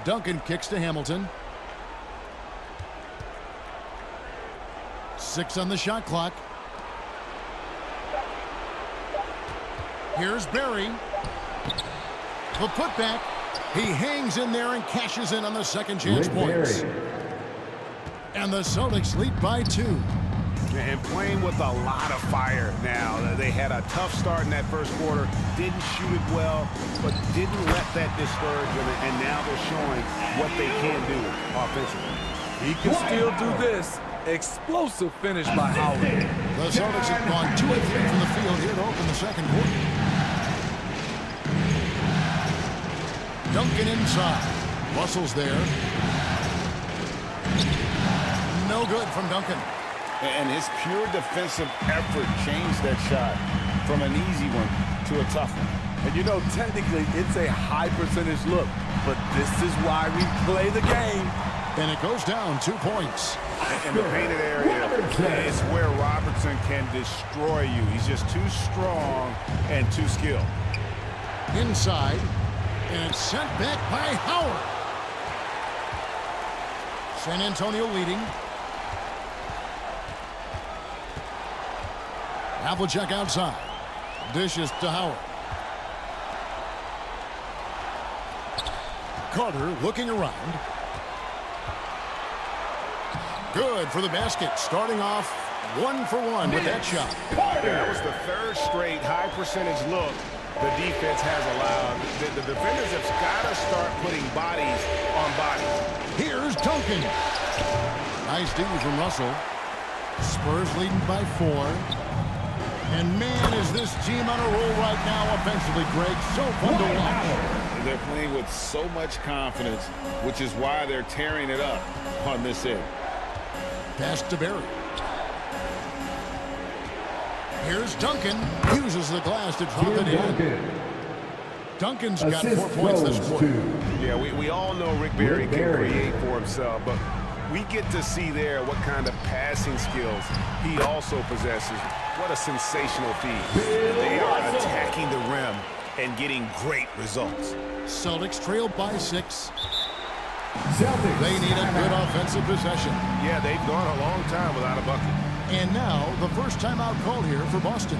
Duncan kicks to Hamilton. 6 on the shot clock. Here's Barry. The putback. He hangs in there and cashes in on the second chance points. And the Celtics lead by 2. And playing with a lot of fire now. They had a tough start in that first quarter. Didn't shoot it well, but didn't let that discourage them. And now they're showing what they can do offensively. He can still do this. Explosive finish by Howard. The Celtics have gone 2 of 3 from the field here to open the second quarter. Duncan inside. Russell's there. No good from Duncan. And his pure defensive effort changed that shot from an easy one to a tough one. And you know, technically, it's a high percentage look, but this is why we play the game. And it goes down 2 points. In the painted area is where Robertson can destroy you. He's just too strong and too skilled. Inside, and it's sent back by Howard. San Antonio leading. Havlicek outside. Dishes to Howard. Carter looking around. Good for the basket. Starting off 1 for 1 with that shot. That was the third straight high percentage look the defense has allowed. The defenders have got to start putting bodies on bodies. Here's Duncan. Nice D from Russell. Spurs leading by 4. And man, is this team on a roll right now offensively, Greg. So fun to watch. They're playing with so much confidence, which is why they're tearing it up on this end. Pass to Barry. Here's Duncan. Uses the glass to drop it in. Duncan's got 4 points this quarter. Yeah, we all know Rick Barry can create for himself, but we get to see there what kind of passing skills he also possesses. What a sensational feed. They are attacking the rim and getting great results. Celtics trail by 6. They need a good offensive possession. Yeah, they've gone a long time without a bucket. And now the first timeout called here for Boston.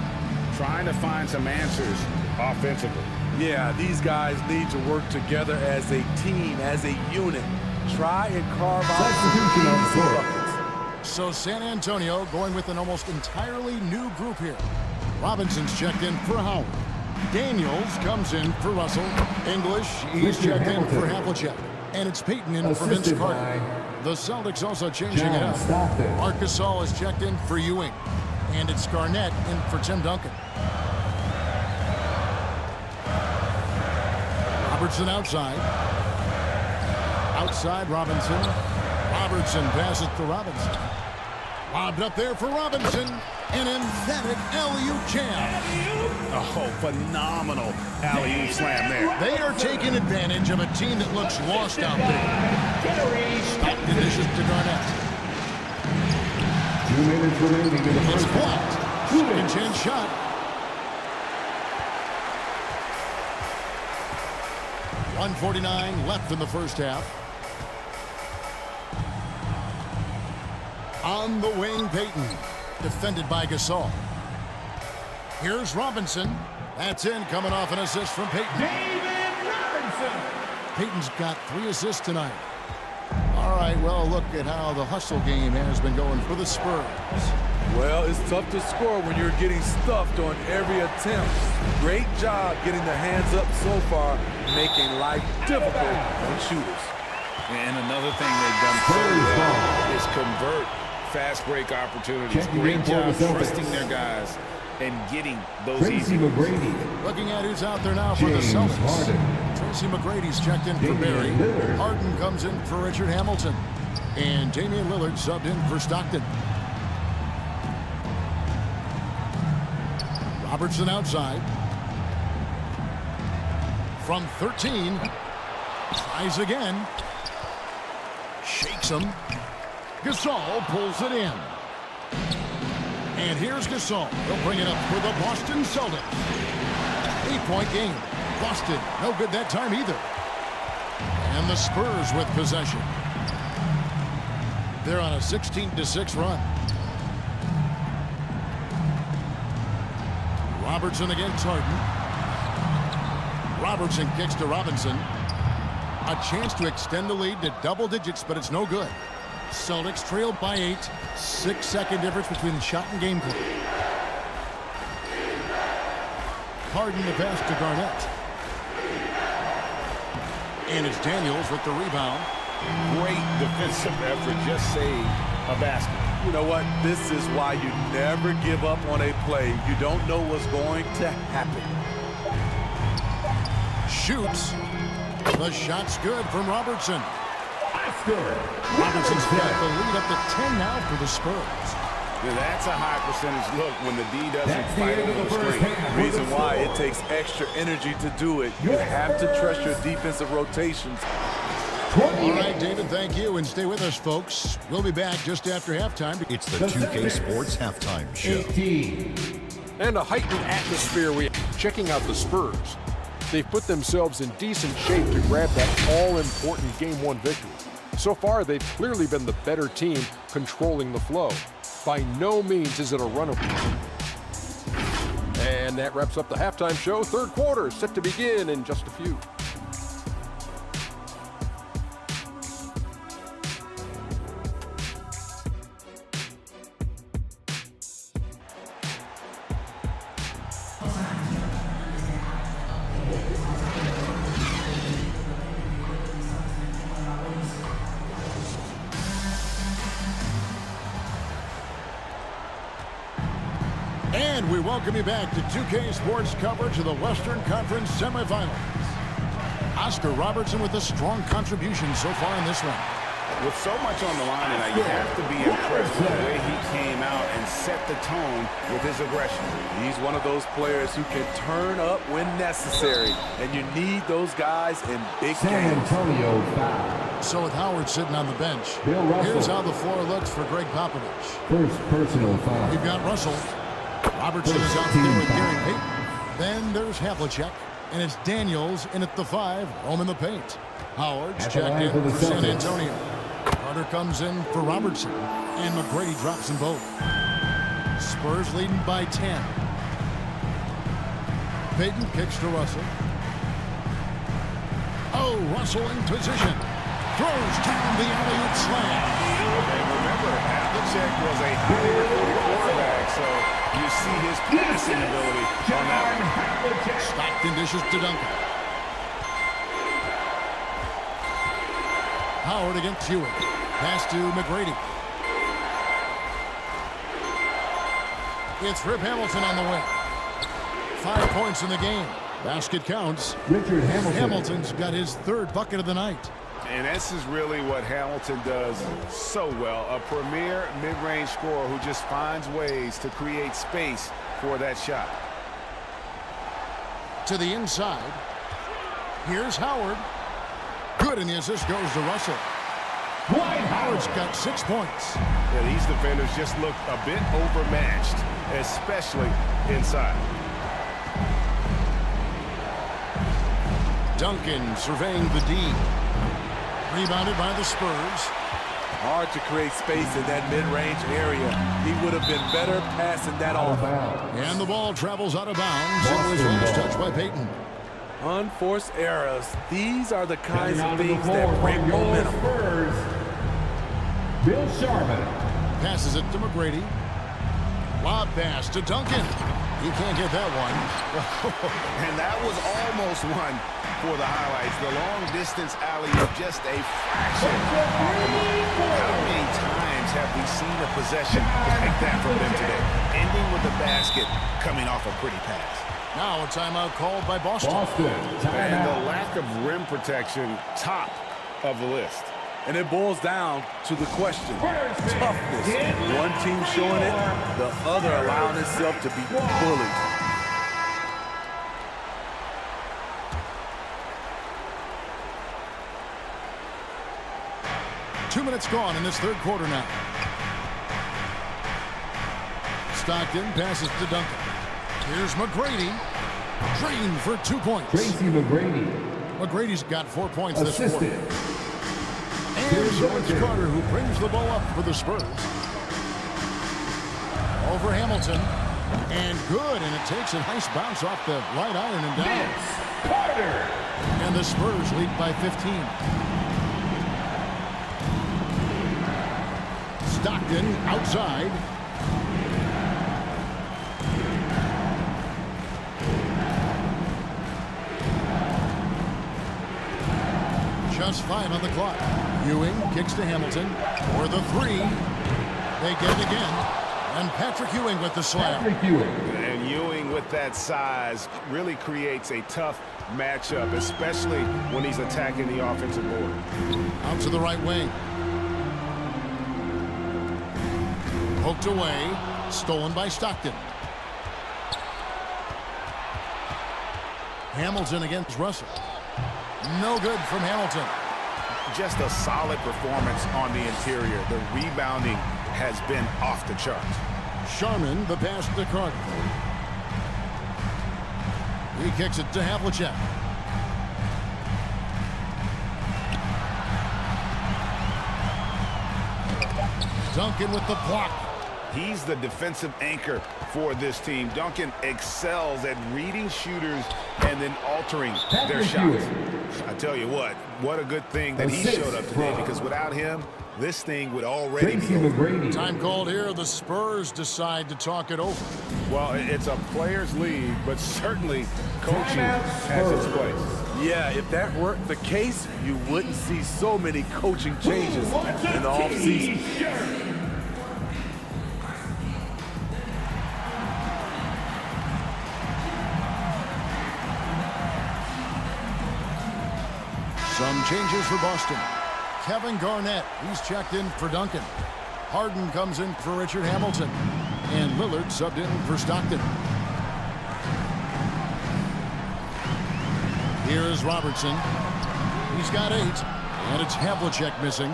Trying to find some answers offensively. Yeah, these guys need to work together as a team, as a unit. Try and carve out. So San Antonio going with an almost entirely new group here. Robinson's checked in for Howard. Daniels comes in for Russell. English, he's checked in for Havlicek. And it's Peyton in for Vince Carter. The Celtics also changing it up. Marc Gasol is checked in for Ewing. And it's Garnett in for Tim Duncan. Robertson outside. Outside Robinson. Robertson passes to Robinson. Lobbed up there for Robinson. An emphatic alley-oop jam. Oh, phenomenal alley-oop slam there. They are taking advantage of a team that looks lost out there. Stockton dishes to Garnett. 2 minutes remaining in the first It's blocked. Second chance shot. .149 left in the first half. On the wing, Peyton. Defended by Gasol. Here's Robinson. That's in, coming off an assist from Peyton. David Robinson. Peyton's got 3 assists tonight. All right, well, look at how the hustle game has been going for the Spurs. Well, it's tough to score when you're getting stuffed on every attempt. Great job getting the hands up so far, making life difficult on shooters. And another thing they've done so well is convert fast break opportunities. Great job trusting their guys and getting those easy ones. Looking at who's out there now for the Celtics. Tracy McGrady's checked in for Barry. Harden comes in for Richard Hamilton. And Damian Lillard subbed in for Stockton. Robertson outside. From 13. Tries again. Shakes him. Gasol pulls it in. And here's Gasol. He'll bring it up for the Boston Celtics. 8-point game. Boston, no good that time either. And the Spurs with possession. They're on a 16-6 run. Robertson against Harden. Robertson kicks to Robinson. A chance to extend the lead to double digits, but it's no good. Celtics trailed by 8. 6-second difference between the shot and game clock. Harden the pass to Garnett. And it's Daniels with the rebound. Great defensive effort, just saved a basket. You know what? This is why you never give up on a play. You don't know what's going to happen. Shoots. The shot's good from Robertson. Robertson's got the lead up to 10 now for the Spurs. Yeah, that's a high percentage look when the D doesn't fight over the screen. Reason why it takes extra energy to do it. You have to trust your defensive rotations. All right, David, thank you. And stay with us, folks. We'll be back just after halftime. It's the 2K Sports Halftime Show. And a heightened atmosphere. Checking out the Spurs. They've put themselves in decent shape to grab that all-important Game 1 victory. So far, they've clearly been the better team controlling the flow. By no means is it a runaway. And that wraps up the halftime show. Third quarter set to begin in just a few. And we welcome you back to 2K Sports coverage of the Western Conference semifinals. Oscar Robertson with a strong contribution so far in this one. With so much on the line tonight, you have to be impressed with the way he came out and set the tone with his aggression. He's one of those players who can turn up when necessary, and you need those guys in big games. So with Howard sitting on the bench, here's how the floor looks for Greg Popovich. First personal foul. We've got Russell. Robertson is out there with Gary Payton. Then there's Havlicek, and it's Daniels in at the 5, home in the paint. Howard's checked in for San Antonio. Carter comes in for Robertson, and McGrady drops them both. Spurs leading by 10. Payton kicks to Russell. Oh, Russell in position. Throws down the alley-oop slam. And remember, Havlicek was a highly recruited quarterback, so you see his passing ability on that one. Stockton dishes to Duncan. Howard against Hewitt. Pass to McGrady. It's Rip Hamilton on the wing. 5 points in the game. Basket counts. Richard Hamilton. Hamilton's got his 3rd bucket of the night. And this is really what Hamilton does so well. A premier mid-range scorer who just finds ways to create space for that shot. To the inside. Here's Howard. Good, and the assist goes to Russell. Howard's got 6 points. Yeah, these defenders just look a bit overmatched, especially inside. Duncan surveying the D. Rebounded by the Spurs. Hard to create space in that mid-range area. He would have been better passing that off. And the ball travels out of bounds. It was almost touched by Payton. Unforced errors. These are the kinds of things that bring momentum. Spurs, Bill Sharman. Passes it to McGrady. Lob pass to Duncan. He can't get that one. And that was almost one for the highlights. The long-distance alley-oop, just a fraction off the mark. How many times have we seen a possession like that from them today? Ending with a basket, coming off a pretty pass. Now a timeout called by Boston. And the lack of rim protection, top of the list. And it boils down to the question. Toughness. One team showing it, the other allowing itself to be bullied. Two minutes gone in this third quarter now. Stockton passes to Duncan. Here's McGrady. Drained for 2 points. Tracy McGrady. McGrady's got 4 points Assisted. this quarter. And so it's Carter who brings the ball up for the Spurs. Over Hamilton. And good. And it takes a nice bounce off the right iron and down. Carter. And the Spurs lead by 15. Stockton outside. Just 5 on the clock. Ewing kicks to Hamilton for the 3. They get it again. And Patrick Ewing with the slam. And Ewing with that size really creates a tough matchup, especially when he's attacking the offensive board. Out to the right wing. Poked away. Stolen by Stockton. Hamilton against Russell. No good from Hamilton. Just a solid performance on the interior. The rebounding has been off the charts. Sharman, the pass to Carter. He kicks it to Havlicek. Duncan with the block. He's the defensive anchor for this team. Duncan excels at reading shooters and then altering their shots. I tell you what a good thing that he showed up today, because without him, this thing would already be over. Time called here. The Spurs decide to talk it over. Well, it's a players' league, but certainly coaching has its place. Yeah, if that weren't the case, you wouldn't see so many coaching changes in the offseason. Some changes for Boston. Kevin Garnett, he's checked in for Duncan. Harden comes in for Richard Hamilton. And Lillard subbed in for Stockton. Here's Robertson. He's got 8. And it's Havlicek missing.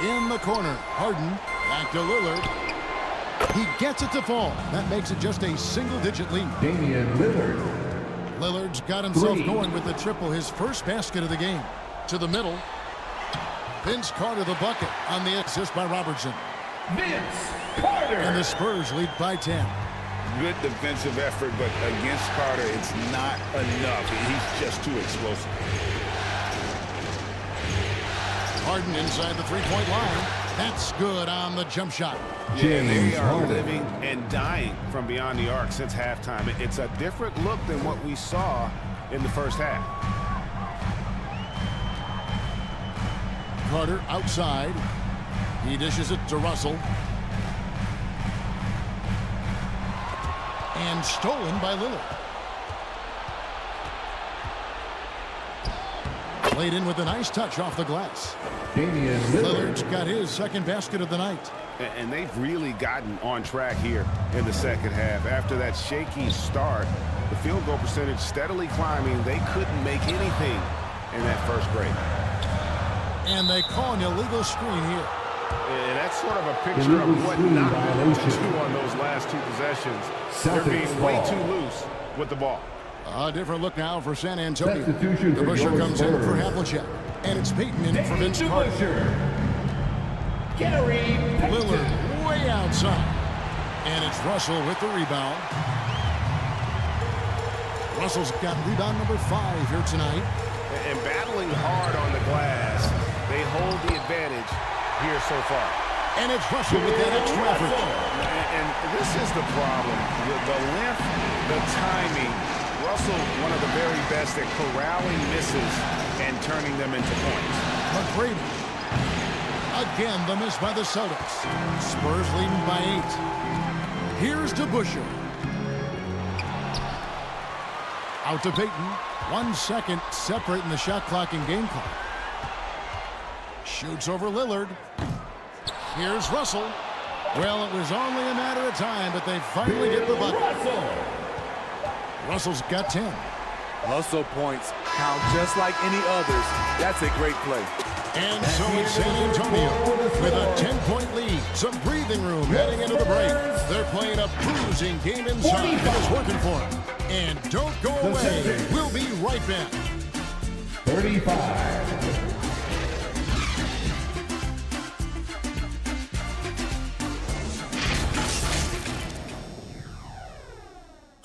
In the corner, Harden. Back to Lillard. He gets it to fall. That makes it just a single-digit lead. Damian Lillard. Lillard's got himself going with the triple, his first basket of the game. To the middle. Vince Carter the bucket on the assist by Robertson. Vince Carter. And the Spurs lead by 10. Good defensive effort, but against Carter, it's not enough. He's just too explosive. Harden inside the three-point line. That's good on the jump shot. Yeah, they are living and dying from beyond the arc since halftime. It's a different look than what we saw in the first half. Carter outside. He dishes it to Russell. And stolen by Lillard. Played in with a nice touch off the glass. Damian Lillard's got his second basket of the night. And they've really gotten on track here in the second half. After that shaky start, the field goal percentage steadily climbing. They couldn't make anything in that first break. And they call an illegal screen here. And that's sort of a picture of what not to do on those last 2 possessions. They're being way too loose with the ball. A different look now for San Antonio. The Busher comes in for Havlicek. And it's Payton in for Vince Carter. Lillard way outside. And it's Russell with the rebound. Russell's got rebound number 5 here tonight. And battling hard on the glass, they hold the advantage here so far. And it's Russell with that extra effort. And this is the problem. The length, the timing. Russell, one of the very best at corralling misses and turning them into points. McGrady. Again, the miss by the Celtics. Spurs leading by 8. Here's to Busher. Out to Payton. 1 second separating the shot clock and game clock. Shoots over Lillard. Here's Russell. Well, it was only a matter of time, but they finally get the bucket. Russell's got 10. Hustle points count just like any others. That's a great play. And so it's San Antonio with a 10-point lead. Some breathing room heading into the break. They're playing a bruising game inside, and it's working for them. And don't go away. We'll be right back. 35.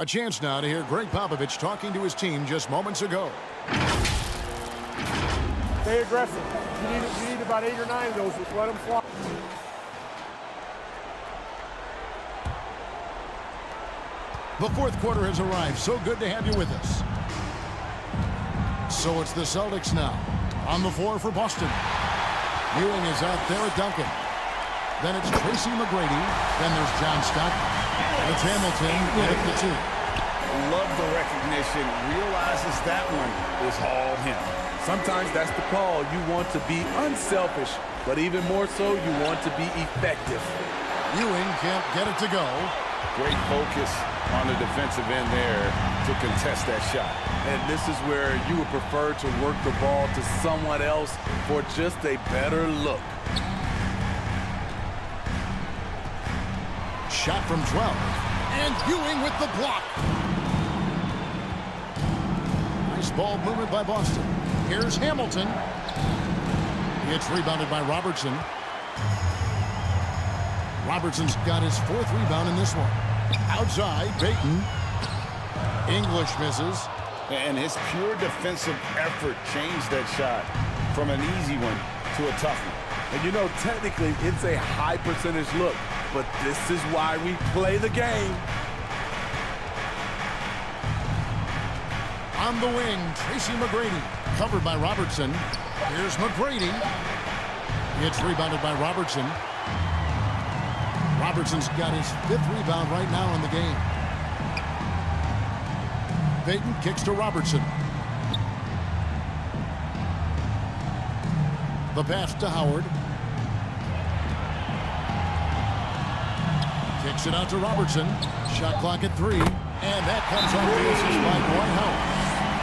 A chance now to hear Greg Popovich talking to his team just moments ago. Stay aggressive. You need about 8 or 9 of those. Just let them fly. The fourth quarter has arrived. So good to have you with us. So it's the Celtics now on the floor for Boston. Ewing is out there at Duncan. Then it's Tracy McGrady. Then there's John Stockton. It's Hamilton with the 2. Love the recognition. Realizes that one is all him. Sometimes that's the call. You want to be unselfish, but even more so, you want to be effective. Ewing can't get it to go. Great focus on the defensive end there to contest that shot. And this is where you would prefer to work the ball to someone else for just a better look. Shot from 12. And Ewing with the block. Nice ball movement by Boston. Here's Hamilton. It's rebounded by Robertson. Robertson's got his 4th rebound in this one. Outside, Payton. English misses. And his pure defensive effort changed that shot from an easy one to a tough one. And you know, technically, it's a high percentage look, but this is why we play the game. On the wing, Tracy McGrady. Covered by Robertson. Here's McGrady. It's rebounded by Robertson. Robertson's got his 5th rebound right now in the game. Payton kicks to Robertson. The pass to Howard. Kicks it out to Robertson. Shot clock at 3. And that comes off the assist by Dwight Howard.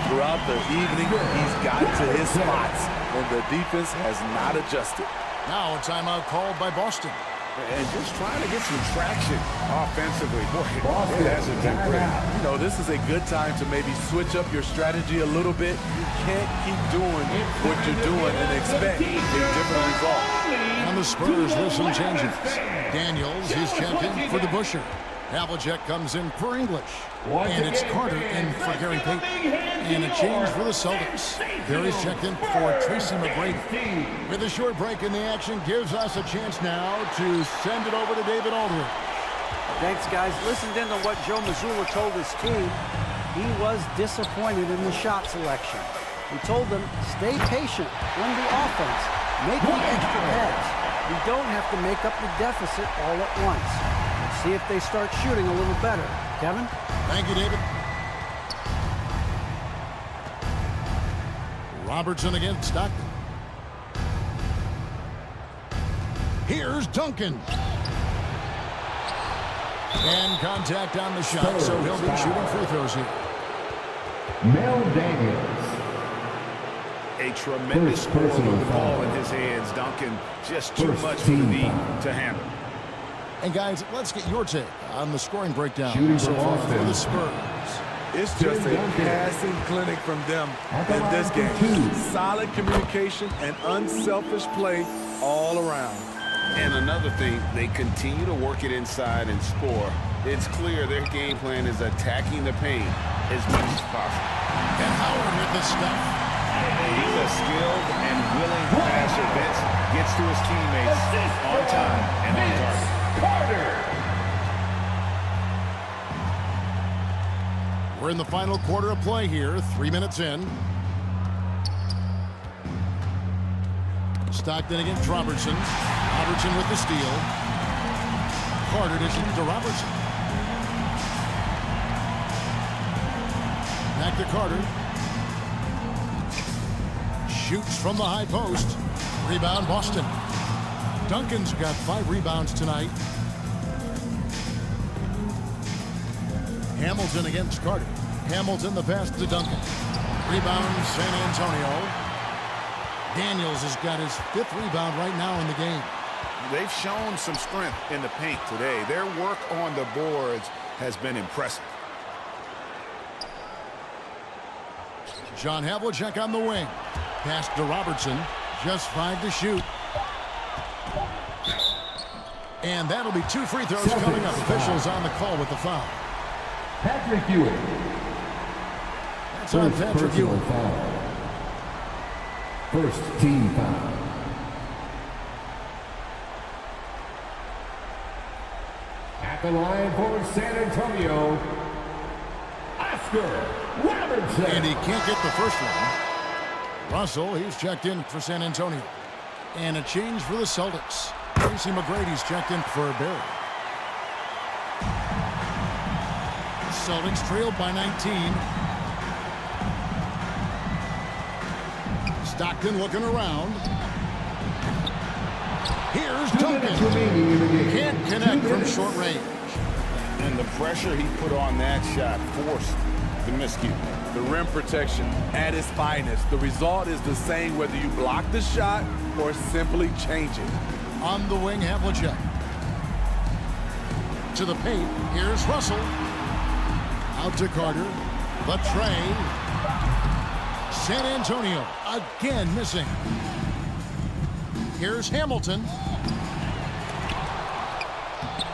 Throughout the evening, he's got to his spots, and the defense has not adjusted. Now a timeout called by Boston. And just trying to get some traction offensively. Boy, it hasn't been great. You know, this is a good time to maybe switch up your strategy a little bit. You can't keep doing what you're doing and expect a different result. And the Spurs with some changes. Daniels is checked in for the Busher. Havlicek comes in for English. And it's Carter in for Gary Payton. And a change for the Celtics. There is checked in for Tracy McGrady. With a short break in the action, gives us a chance now to send it over to David Aldridge. Thanks, guys. Listened in to what Joe Mazzulla told his team. He was disappointed in the shot selection. He told them, stay patient, run the offense, make the extra pass. You don't have to make up the deficit all at once. See if they start shooting a little better. Kevin? Thank you, David. Robertson against Stockton. Here's Duncan. And contact on the shot, so he'll be shooting free throws here. Mel Daniels. A tremendous score with the ball in his hands. Duncan, just too much for the D to handle. And guys, let's get your take on the scoring breakdown so far for the Spurs. It's just a passing clinic from them in this game. Solid communication and unselfish play all around. And another thing, they continue to work it inside and score. It's clear their game plan is attacking the paint as much as possible. And Howard with the stuff. He's a skilled and willing passer. Vince gets to his teammates on time and on target. We're in the final quarter of play here, 3 minutes in. Stockton against Robertson. Robertson with the steal. Carter dishes to Robertson. Back to Carter. Shoots from the high post. Rebound Boston. Duncan's got 5 rebounds tonight. Hamilton against Carter. Hamilton the pass to Duncan. Rebound San Antonio. Daniels has got his 5th rebound right now in the game. They've shown some strength in the paint today. Their work on the boards has been impressive. John Havlicek on the wing. Pass to Robertson. Just 5 to shoot. And that'll be 2 free throws coming up. Officials on the call with the foul. Patrick Ewing. That's on Patrick Ewing. Foul. First team foul. At the line for San Antonio, Oscar Robertson. And he can't get the first one. Russell, he's checked in for San Antonio. And a change for the Celtics. Tracy McGrady's checked in for Barry. Celtics trailed by 19. Stockton looking around. Here's Duncan. Can't connect from short range. And the pressure he put on that shot forced the miscue. The rim protection at its finest. The result is the same whether you block the shot or simply change it. On the wing, Havlicek. To the paint. Here's Russell. Out to Carter. The tray. San Antonio again missing. Here's Hamilton.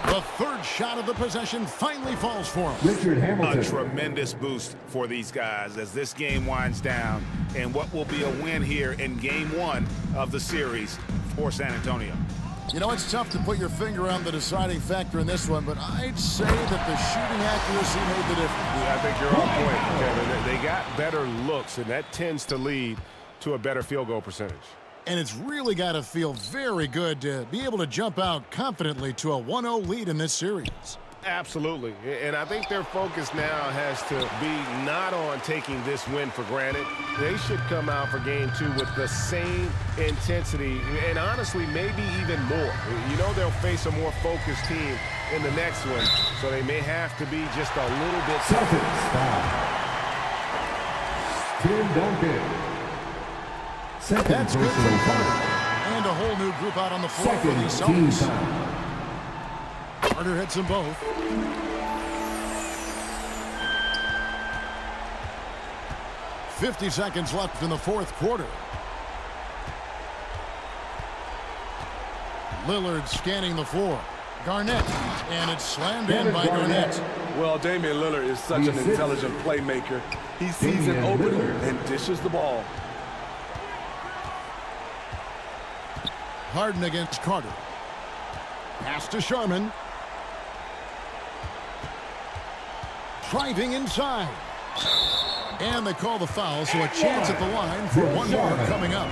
The third shot of the possession finally falls for him. Richard Hamilton. A tremendous boost for these guys as this game winds down and what will be a win here in game 1 of the series for San Antonio. You know, it's tough to put your finger on the deciding factor in this one, but I'd say that the shooting accuracy made the difference. I think you're on point, Kevin. They got better looks, and that tends to lead to a better field goal percentage. And it's really got to feel very good to be able to jump out confidently to a 1-0 lead in this series. Absolutely. And I think their focus now has to be not on taking this win for granted. They should come out for game 2 with the same intensity and honestly maybe even more. You know they'll face a more focused team in the next one, so they may have to be just a little bit Celtics foul. Tim Duncan. That's good from Carter. And a whole new group out on the floor for these Celtics. Carter hits them both. .50 seconds left in the fourth quarter. Lillard scanning the floor. Garnett. And it's slammed in by Garnett. Well, Damian Lillard is such an intelligent playmaker. He sees an opening and dishes the ball. Harden against Carter. Pass to Sharman. Driving inside. And they call the foul, so a chance at the line for one more coming up.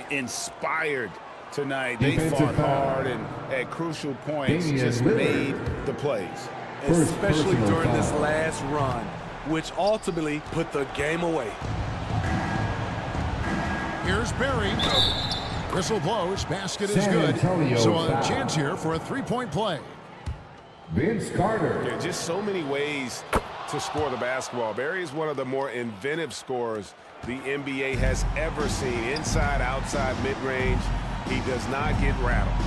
Inspired tonight. They fought hard and at crucial points just made the plays. Especially during this last run, which ultimately put the game away. Here's Barry. Whistle blows. Basket is good. So a chance here for a three-point play. Vince Carter. Yeah, just so many ways to score the basketball. Barry is one of the more inventive scorers the NBA has ever seen. Inside, outside, mid-range. He does not get rattled.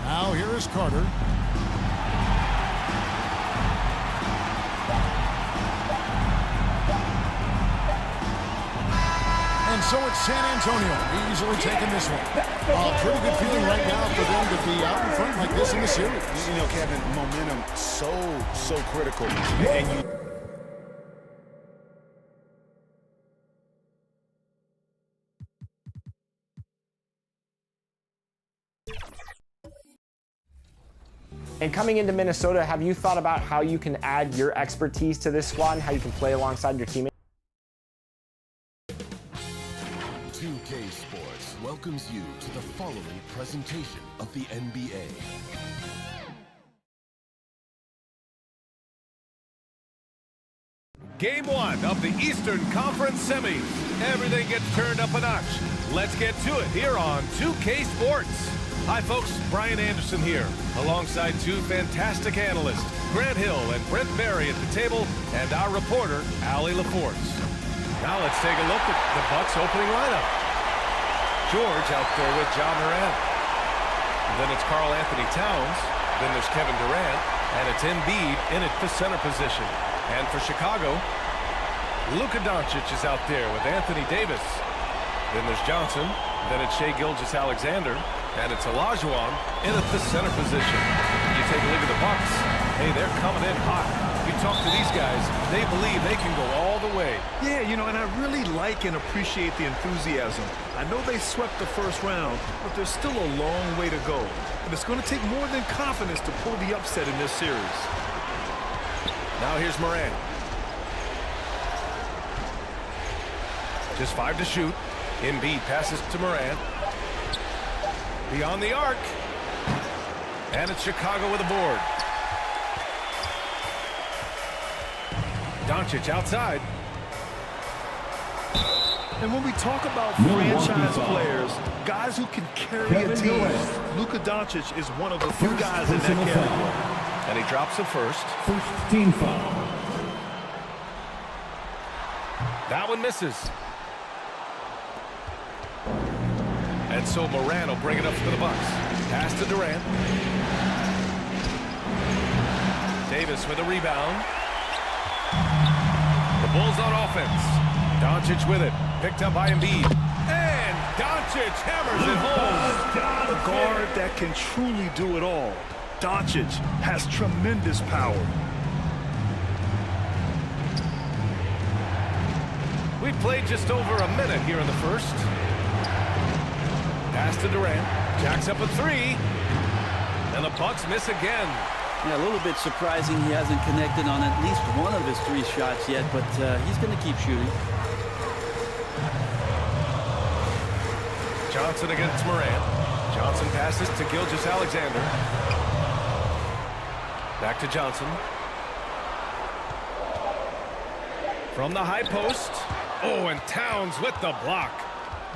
Now here is Carter. And so it's San Antonio easily taking this one. Pretty good feeling right now for them to be out in front like this in the series. You know, Kevin, momentum so critical. And you And coming into Minnesota, have you thought about how you can add your expertise to this squad and how you can play alongside your teammates? 2K Sports welcomes you to the following presentation of the NBA. Game 1 of the Eastern Conference Semis. Everything gets turned up a notch. Let's get to it here on 2K Sports. Hi folks, Brian Anderson here, alongside two fantastic analysts, Grant Hill and Brent Barry at the table, and our reporter, Allie LaForce. Now let's take a look at the Bucks opening lineup. George out there with Ja Morant. And then it's Karl Anthony Towns. Then there's Kevin Durant, and it's Embiid in at the center position. And for Chicago, Luka Doncic is out there with Anthony Davis. Then there's Johnson. Then it's Shai Gilgeous-Alexander. And it's Olajuwon in at the center position. You take a look at the Bucks. Hey, they're coming in hot. You talk to these guys, they believe they can go all the way. Yeah, you know, and I really like and appreciate the enthusiasm. I know they swept the first round, but there's still a long way to go. And it's going to take more than confidence to pull the upset in this series. Now here's Morant. Just 5 to shoot. Embiid passes to Morant. Beyond the arc. And it's Chicago with a board. Doncic outside. And when we talk about franchise players, guys who can carry a team, Luka Doncic is one of the few guys in that category. And he drops the first. First team foul. That one misses. And so Morant will bring it up for the Bucks. Pass to Durant. Davis with a rebound. The Bulls on offense. Doncic with it. Picked up by Embiid. And Doncic hammers it home. A guard that can truly do it all. Doncic has tremendous power. We played just over a minute here in the first. Pass to Durant. Jacks up a 3. And the Bucks miss again. Yeah, a little bit surprising he hasn't connected on at least one of his 3 shots yet, but he's going to keep shooting. Johnson against Morant. Johnson passes to Gilgeous-Alexander. Back to Johnson. From the high post. Oh, and Towns with the block.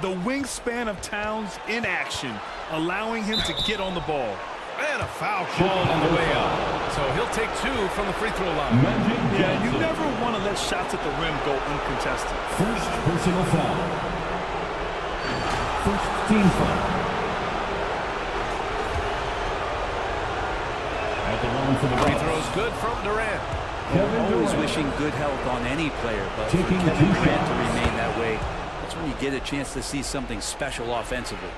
The wingspan of Towns in action, allowing him to get on the ball. And a foul call on the way up. So he'll take 2 from the free throw line. Yeah, you never want to let shots at the rim go uncontested. First personal foul. First team foul. At the line for the free throw's good from Durant. Always wishing good health on any player, but for Kevin Durant to remain that way, that's when you get a chance to see something special offensively.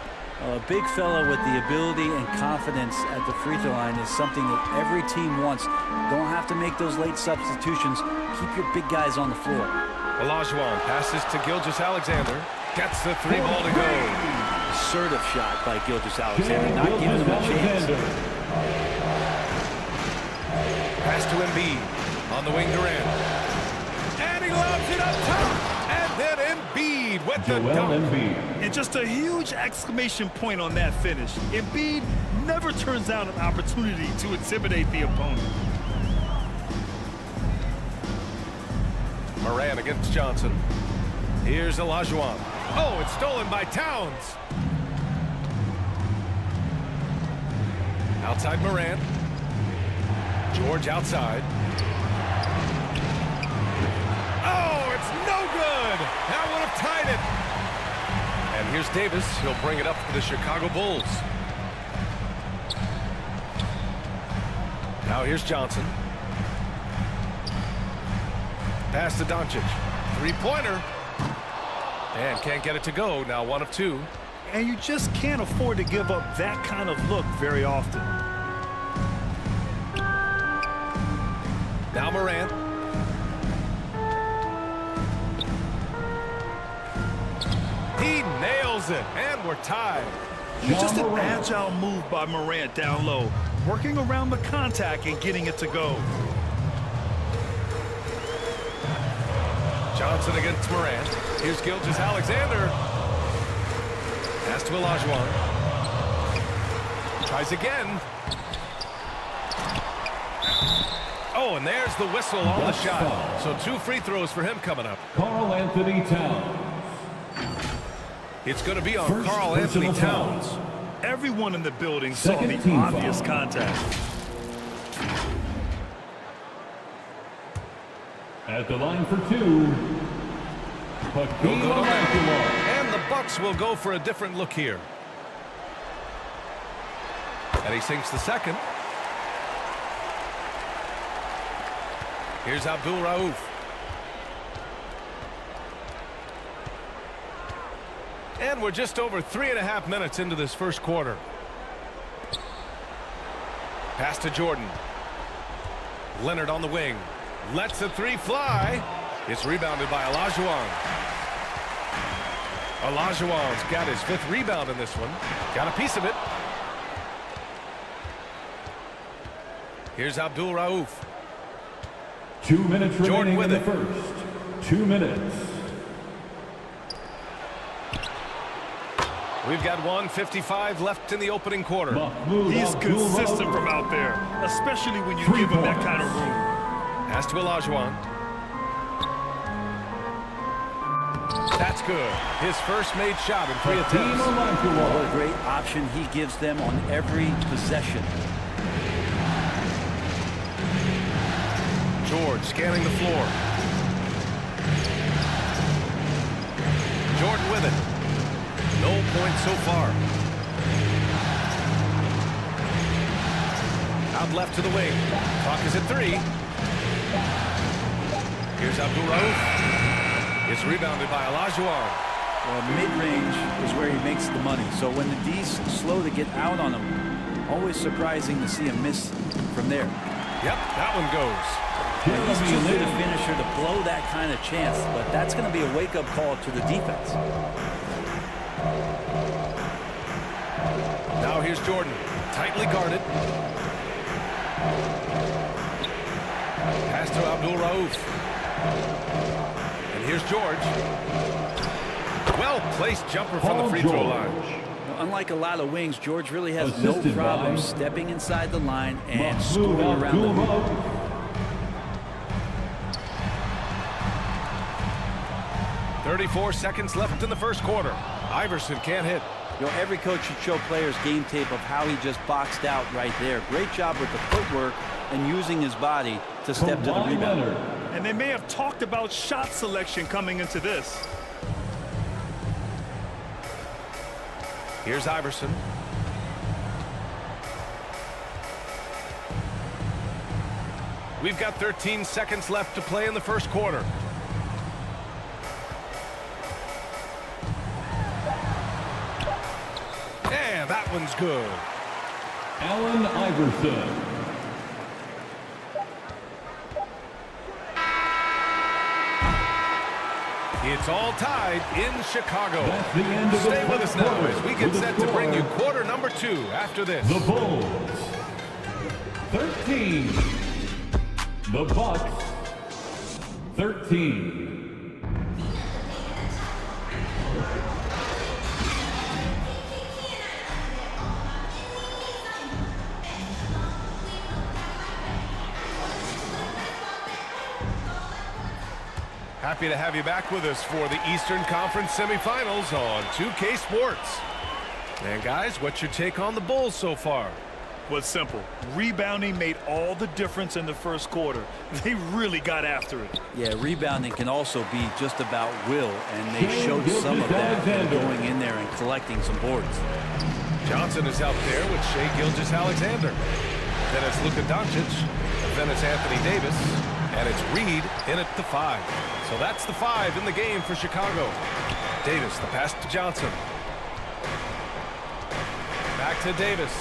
A big fella with the ability and confidence at the free throw line is something that every team wants. Don't have to make those late substitutions. Keep your big guys on the floor. Olajuwon passes to Gilgeous-Alexander. Gets the 3 ball to go. Assertive shot by Gilgeous-Alexander, not giving him a chance. Pass to Embiid. On the wing, Durant. And he lobs it up top. And then Embiid with the dunk. And just a huge exclamation point on that finish. Embiid never turns down an opportunity to intimidate the opponent. Morant against Johnson. Here's Olajuwon. Oh, it's stolen by Towns. Outside Morant. George outside. Oh, it's no good. That would have tied it. And here's Davis. He'll bring it up for the Chicago Bulls. Now here's Johnson. Pass to Doncic. 3-pointer. And can't get it to go. Now 1 of 2. And you just can't afford to give up that kind of look very often. Now Morant. He nails it, and we're tied. Just an agile move by Morant down low, working around the contact and getting it to go. Johnson against Morant. Here's Gilgeous-Alexander. Pass to Olajuwon. Tries again. Oh, and there's the whistle on the shot. So 2 free throws for him coming up. Karl Anthony Towns. It's going to be on Karl Anthony Towns. Everyone in the building saw the obvious contact. At the line for 2. And the Bucks will go for a different look here. And he sinks the second. Here's Abdul Rauf. And we're just over 3.5 minutes into this first quarter. Pass to Jordan. Leonard on the wing. Lets the 3 fly. It's rebounded by Olajuwon. Olajuwon's got his 5th rebound in this one. Got a piece of it. Here's Abdul Rauf. 2 minutes remaining in the first. 2 minutes. We've got 1:55 left in the opening quarter. He's consistent from out there, especially when you give him that kind of room. Pass to Olajuwon. That's good. His first made shot in 3 attempts. What a great option he gives them on every possession. George scanning the floor. Jordan with it. No points so far. Out left to the wing. Clock is at 3. Here's Abdul-Rauf. It's rebounded by Olajuwon. Well, mid-range is where he makes the money. So when the D's slow to get out on him, always surprising to see him miss from there. Yep, that one goes. And he's too good a finisher to blow that kind of chance, but that's going to be a wake-up call to the defense. Now here's Jordan, tightly guarded. Pass to Abdul-Rauf. And here's George. Well-placed jumper from the free throw line. Unlike a lot of wings, George really has no problem stepping inside the line and scooting around the hoop. 34 seconds left in the first quarter. Iverson can't hit. You know, every coach should show players game tape of how he just boxed out right there. Great job with the footwork and using his body to step to the rebound. And they may have talked about shot selection coming into this. Here's Iverson. We've got 13 seconds left to play in the first quarter. And that one's good. Allen Iverson. It's all tied in Chicago. Stay with us now as we get set to bring you quarter number 2 after this. The Bulls 13. The Bucks 13. Happy to have you back with us for the Eastern Conference semifinals on 2K Sports. And guys, what's your take on the Bulls so far? Well, it's simple. Rebounding made all the difference in the first quarter. They really got after it. Yeah, rebounding can also be just about will, and they showed some of that going in there and collecting some boards. Johnson is out there with Shai Gilgeous-Alexander. Then it's Luka Doncic. Then it's Anthony Davis. And it's Reed in at the 5. So that's the 5 in the game for Chicago. Davis, the pass to Johnson. Back to Davis.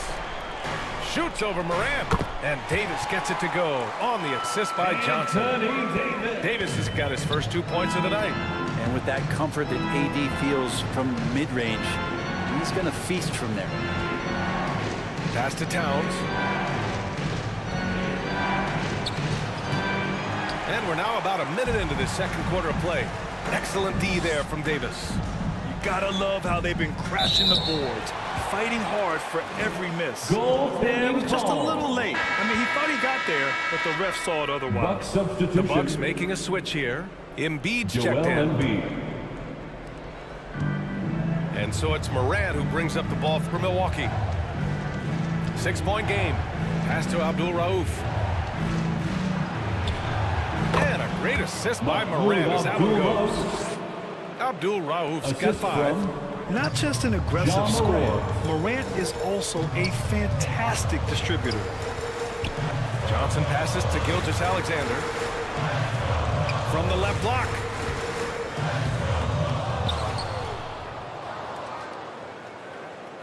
Shoots over Morant. And Davis gets it to go on the assist by Johnson. Davis has got his first 2 points of the night. And with that comfort that AD feels from mid-range, he's going to feast from there. Pass to Towns. And we're now about a minute into this second quarter of play. Excellent D there from Davis. You gotta love how they've been crashing the boards, fighting hard for every miss. Goal He was just a little late. I mean, he thought he got there, but the ref saw it otherwise. The Bucks making a switch here. Embiid's checked in. And so it's Morant who brings up the ball for Milwaukee. 6-point game. Pass to Abdul-Rauf. And a great assist by Morant as that one goes. Abdul-Rauf's got 5. Not just an aggressive scorer, Morant is also a fantastic distributor. Johnson passes to Gilgeous-Alexander. From the left block.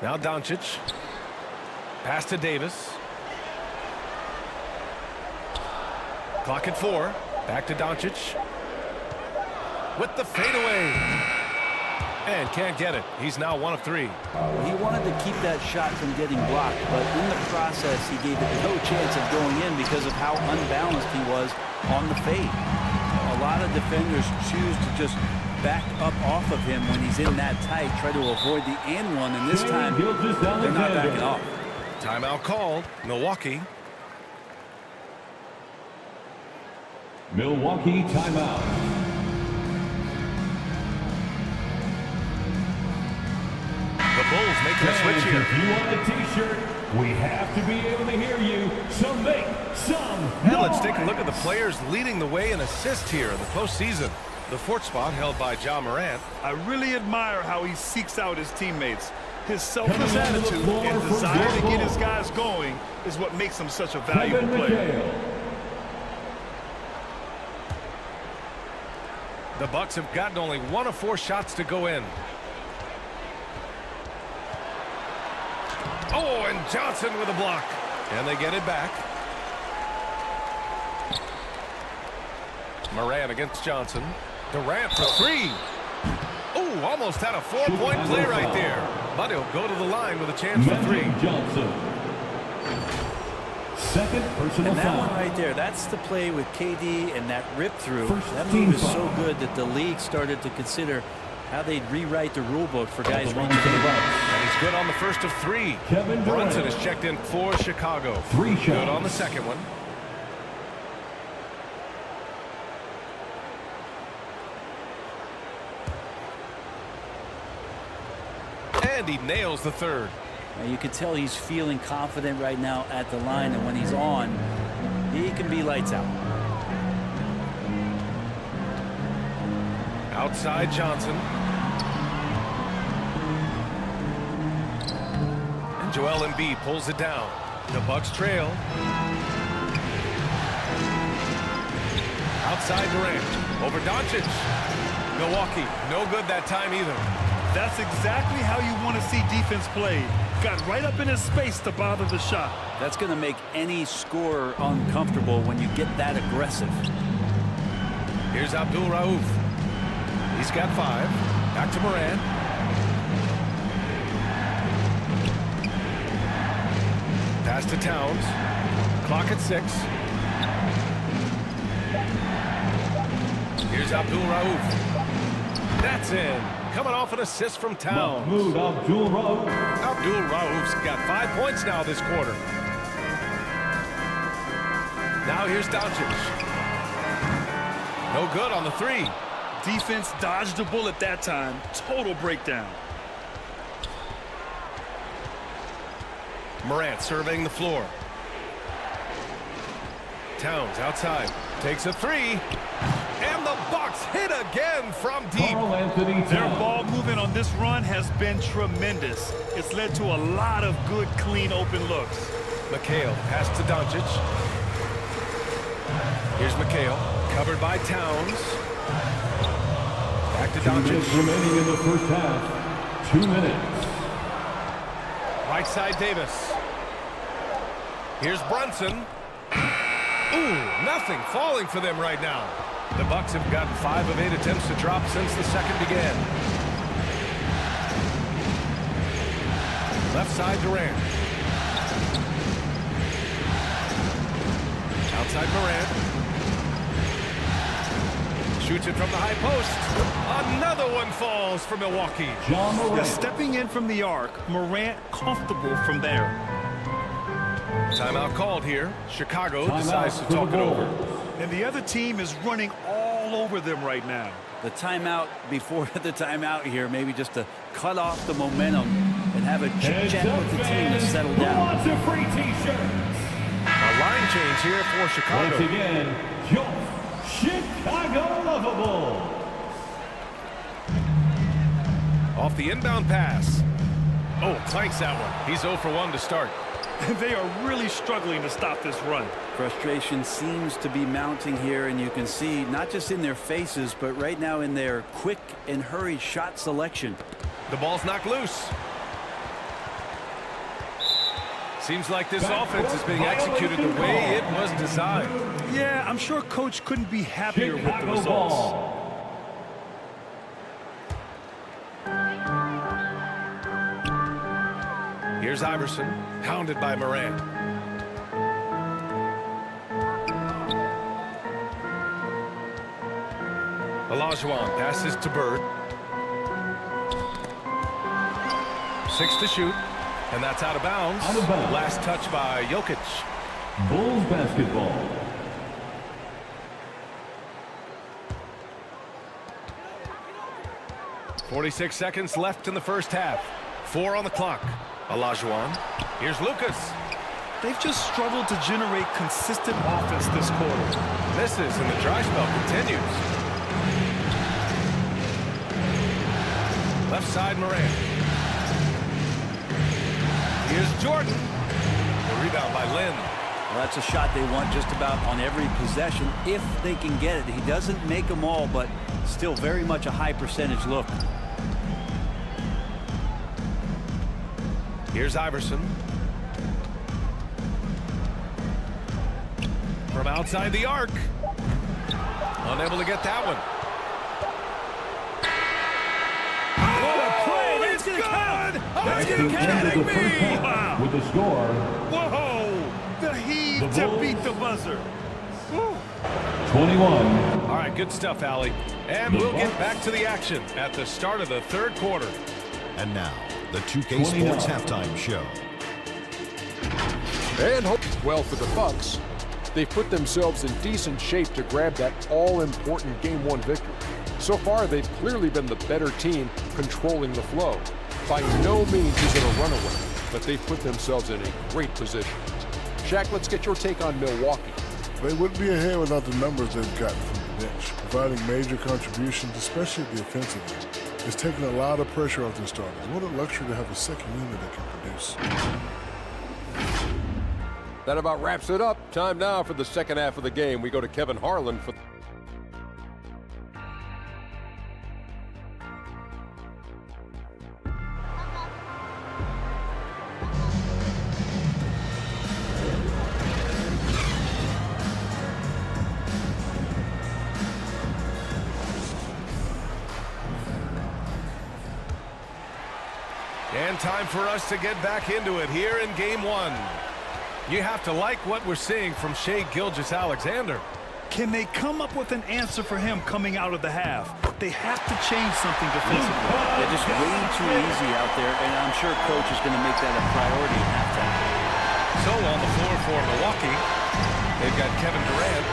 Now Doncic. Pass to Davis. Clock at 4. Back to Doncic. With the fadeaway. And can't get it. He's now 1 of 3. He wanted to keep that shot from getting blocked, but in the process, he gave it no chance of going in because of how unbalanced he was on the fade. A lot of defenders choose to just back up off of him when he's in that tight, try to avoid the and one, and this time they're not backing off. Timeout called. Milwaukee. Milwaukee timeout. The Bulls making a switch here. If you want a t-shirt, we have to be able to hear you, so make some And let's take a look at the players leading the way in assists here in the postseason. The fourth spot held by Ja Morant. I really admire how he seeks out his teammates. His selfless attitude and desire to get his guys going is what makes him such a valuable player. The Bucks have gotten only 1 of 4 shots to go in. Oh, and Johnson with a block. And they get it back. Morant against Johnson. Durant for 3. Oh, almost had a 4-point play right there. But he'll go to the line with a chance for 3. Johnson. Second personal And that foul. one right there, that's the play with KD and that rip through. That team move is foul. so good that the league started to consider how they'd rewrite the rule book for guys reaching to the in. Bucks. And he's good on the first of 3. Kevin Durant. Brunson is checked in for Chicago. 3 shots. Good on the second one. And he nails the third. Now you can tell he's feeling confident right now at the line, and when he's on, he can be lights out. Outside Johnson. And Joel Embiid pulls it down. The Bucks trail. Outside Durant. Over Doncic. Milwaukee, no good that time either. That's exactly how you want to see defense played. Got right up in his space to bother the shot. That's going to make any scorer uncomfortable when you get that aggressive. Here's Abdul Rauf. He's got 5. Back to Morant. Pass to Towns. Clock at 6. Here's Abdul Rauf. That's in. Coming off an assist from Towns. Mahmoud Abdul Rauf. Abdul Rauf's got 5 points now this quarter. Now here's Doncic. No good on the 3. Defense dodged a bullet that time. Total breakdown. Morant surveying the floor. Towns outside. Takes a 3. And the Bucks hit again from deep. Their ball movement on this run has been tremendous. It's led to a lot of good, clean, open looks. McHale pass to Doncic. Here's McHale. Covered by Towns. Back to 2 minutes Doncic. remaining in the first half. 2 minutes. Right side Davis. Here's Brunson. Ooh, nothing falling for them right now. The Bucks have gotten 5 of 8 attempts to drop since the second began. Left side Durant. Outside Morant. Shoots it from the high post. Another one falls for Milwaukee. Yeah, stepping in from the arc, Morant comfortable from there. Timeout called here. Chicago decides to talk it over. And the other team is running all over them right now. The timeout before the timeout here, maybe just to cut off the momentum and have a chit-chat with the team to settle down. Lots of free t-shirts. A line change here for Chicago. Once again, your Chicago Lovables. Off the inbound pass. Oh, clanks that one. He's 0 for 1 to start. They are really struggling to stop this run. Frustration seems to be mounting here, and you can see not just in their faces, but right now in their quick and hurried shot selection. The ball's knocked loose. Seems like this offense is being executed the way it was designed. Yeah, I'm sure Coach couldn't be happier with the results. Here's Iverson, hounded by Morant. Olajuwon passes to Bird. 6 to shoot, and that's out of bounds. Last touch by Jokic. Bulls basketball. .46 seconds left in the first half. 4 on the clock. Olajuwon. Here's Lucas. They've just struggled to generate consistent offense this quarter. Misses, and the dry spell continues. Left side, Morant. Here's Jordan. The rebound by Lin. Well, that's a shot they want just about on every possession if they can get it. He doesn't make them all, but still very much a high percentage look. Here's Iverson. From outside the arc. Unable to get that one. What a play! That's going to count! Are you kidding me? Wow. With the score. Whoa! The heave to beat the buzzer. Woo. 21. All right, good stuff, Allie. And we'll get back to the action at the start of the third quarter. And now, the 2K Sports Halftime Show. And well for the Bucks, they've put themselves in decent shape to grab that all-important Game 1 victory. So far, they've clearly been the better team controlling the flow. By no means is it a runaway, but they've put themselves in a great position. Shaq, let's get your take on Milwaukee. They wouldn't be ahead without the numbers they've gotten from the bench, providing major contributions, especially at the offensive end. It's taking a lot of pressure off their starters. What a luxury to have a second unit that can produce. That about wraps it up. Time now for the second half of the game. We go to Kevin Harlan for... And time for us to get back into it here in Game 1. You have to like what we're seeing from Shai Gilgeous-Alexander. Can they come up with an answer for him coming out of the half? They have to change something defensively. They're just way too easy out there, and I'm sure coach is going to make that a priority at halftime. So on the floor for Milwaukee, they've got Kevin Durant,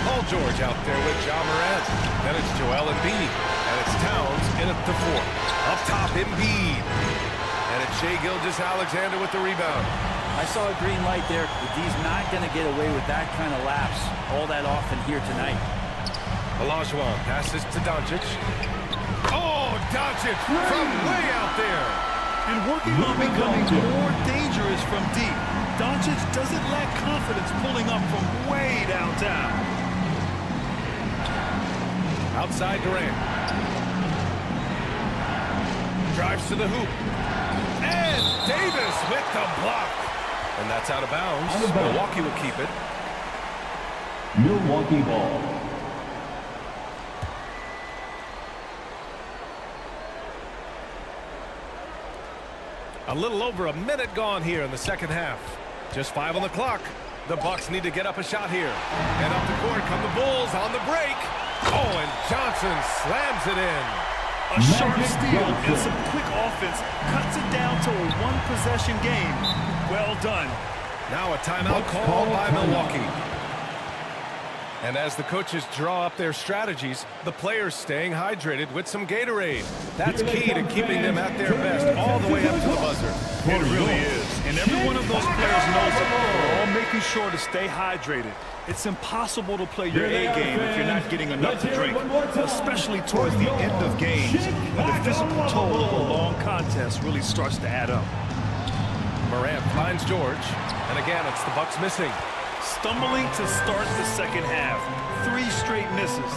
Paul George out there with Ja Morant. Then it's Joel Embiid, and it's Towns in at the 4. Up top, Embiid. And it's Shai Gilgeous-Alexander with the rebound. I saw a green light there. He's not going to get away with that kind of lapse all that often here tonight. Olajuwon passes to Doncic. Oh, Doncic from way out there. And working on becoming more dangerous from deep. Doncic doesn't lack confidence pulling up from way downtown. Outside Durant. Drives to the hoop. And Davis with the block. And that's out of bounds. Milwaukee will keep it. Milwaukee ball. A little over a minute gone here in the second half. Just 5 on the clock. The Bucks need to get up a shot here. And up the court come the Bulls on the break. Oh, and Johnson slams it in. A sharp steal and some quick offense cuts it down to a one-possession game. Well done. Now a timeout called by Milwaukee. And as the coaches draw up their strategies, the players staying hydrated with some Gatorade. That's key to keeping them at their best all the way up to the buzzer. It really is. And every one of those players knows it. They're all making sure to stay hydrated. It's impossible to play your A game if you're not getting enough to drink, especially towards the end of games when the physical toll of a long contest really starts to add up. Morant finds George, and again it's the Bucks missing. Stumbling to start the second half. 3 straight misses.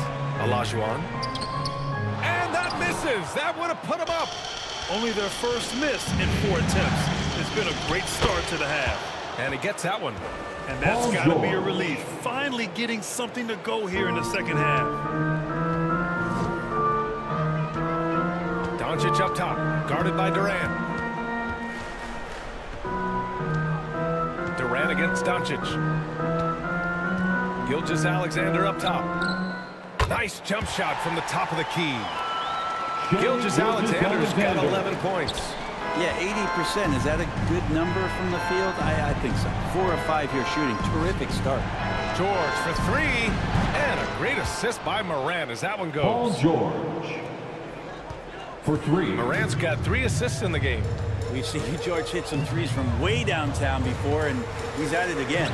Olajuwon. And that misses. That would have put him up. Only their first miss in 4 attempts. It's been a great start to the half. And he gets that one. And that's got to be a relief. Finally getting something to go here in the second half. Doncic up top, guarded by Durant. Durant against Doncic. Gilgeous-Alexander up top. Nice jump shot from the top of the key. Gilgeous-Alexander's got 11 points. Yeah, 80%. Is that a good number from the field? I think so. 4 of 5 here shooting. Terrific start. George for 3. And a great assist by Morant as that one goes. Paul George for 3. Morant's got 3 assists in the game. We've seen George hit some threes from way downtown before, and he's at it again.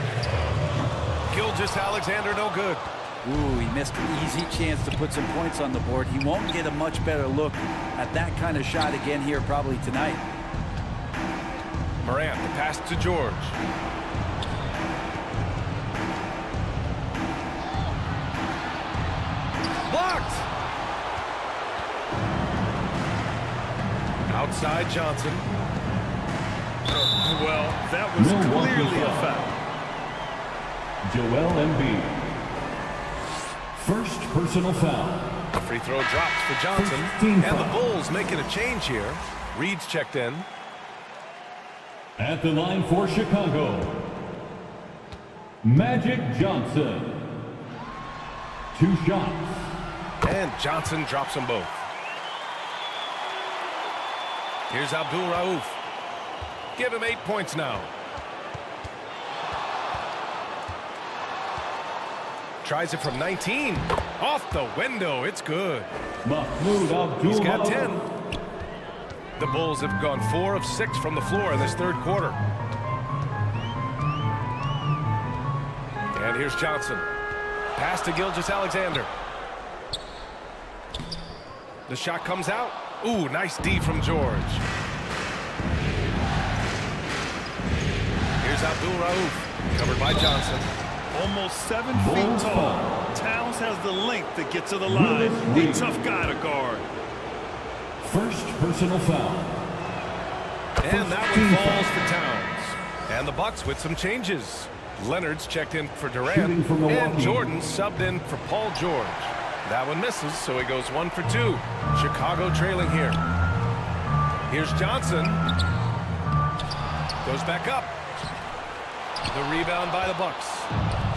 Gilgeous-Alexander no good. Ooh, he missed an easy chance to put some points on the board. He won't get a much better look at that kind of shot again here probably tonight. Morant, the pass to George. Blocked! Outside Johnson. Well, that was clearly a foul. Joel Embiid. First personal foul. Free throw drops for Johnson. And the Bulls making a change here. Reed's checked in. At the line for Chicago, Magic Johnson. 2 shots. And Johnson drops them both. Here's Abdul Rauf. Give him 8 points now. Tries it from 19. Off the window. It's good. He's got 10. The Bulls have gone 4 of 6 from the floor in this third quarter. And here's Johnson. Pass to Gilgeous-Alexander. The shot comes out. Ooh, nice D from George. Here's Abdul Rauf. Covered by Johnson. Almost 7 feet tall. Towns has the length to get to the line. A tough guy to guard. First personal foul. And that one falls for Towns. And the Bucks with some changes. Leonard's checked in for Durant. And Jordan subbed in for Paul George. That one misses, so he goes 1 for 2. Chicago trailing here. Here's Johnson. Goes back up. The rebound by the Bucks.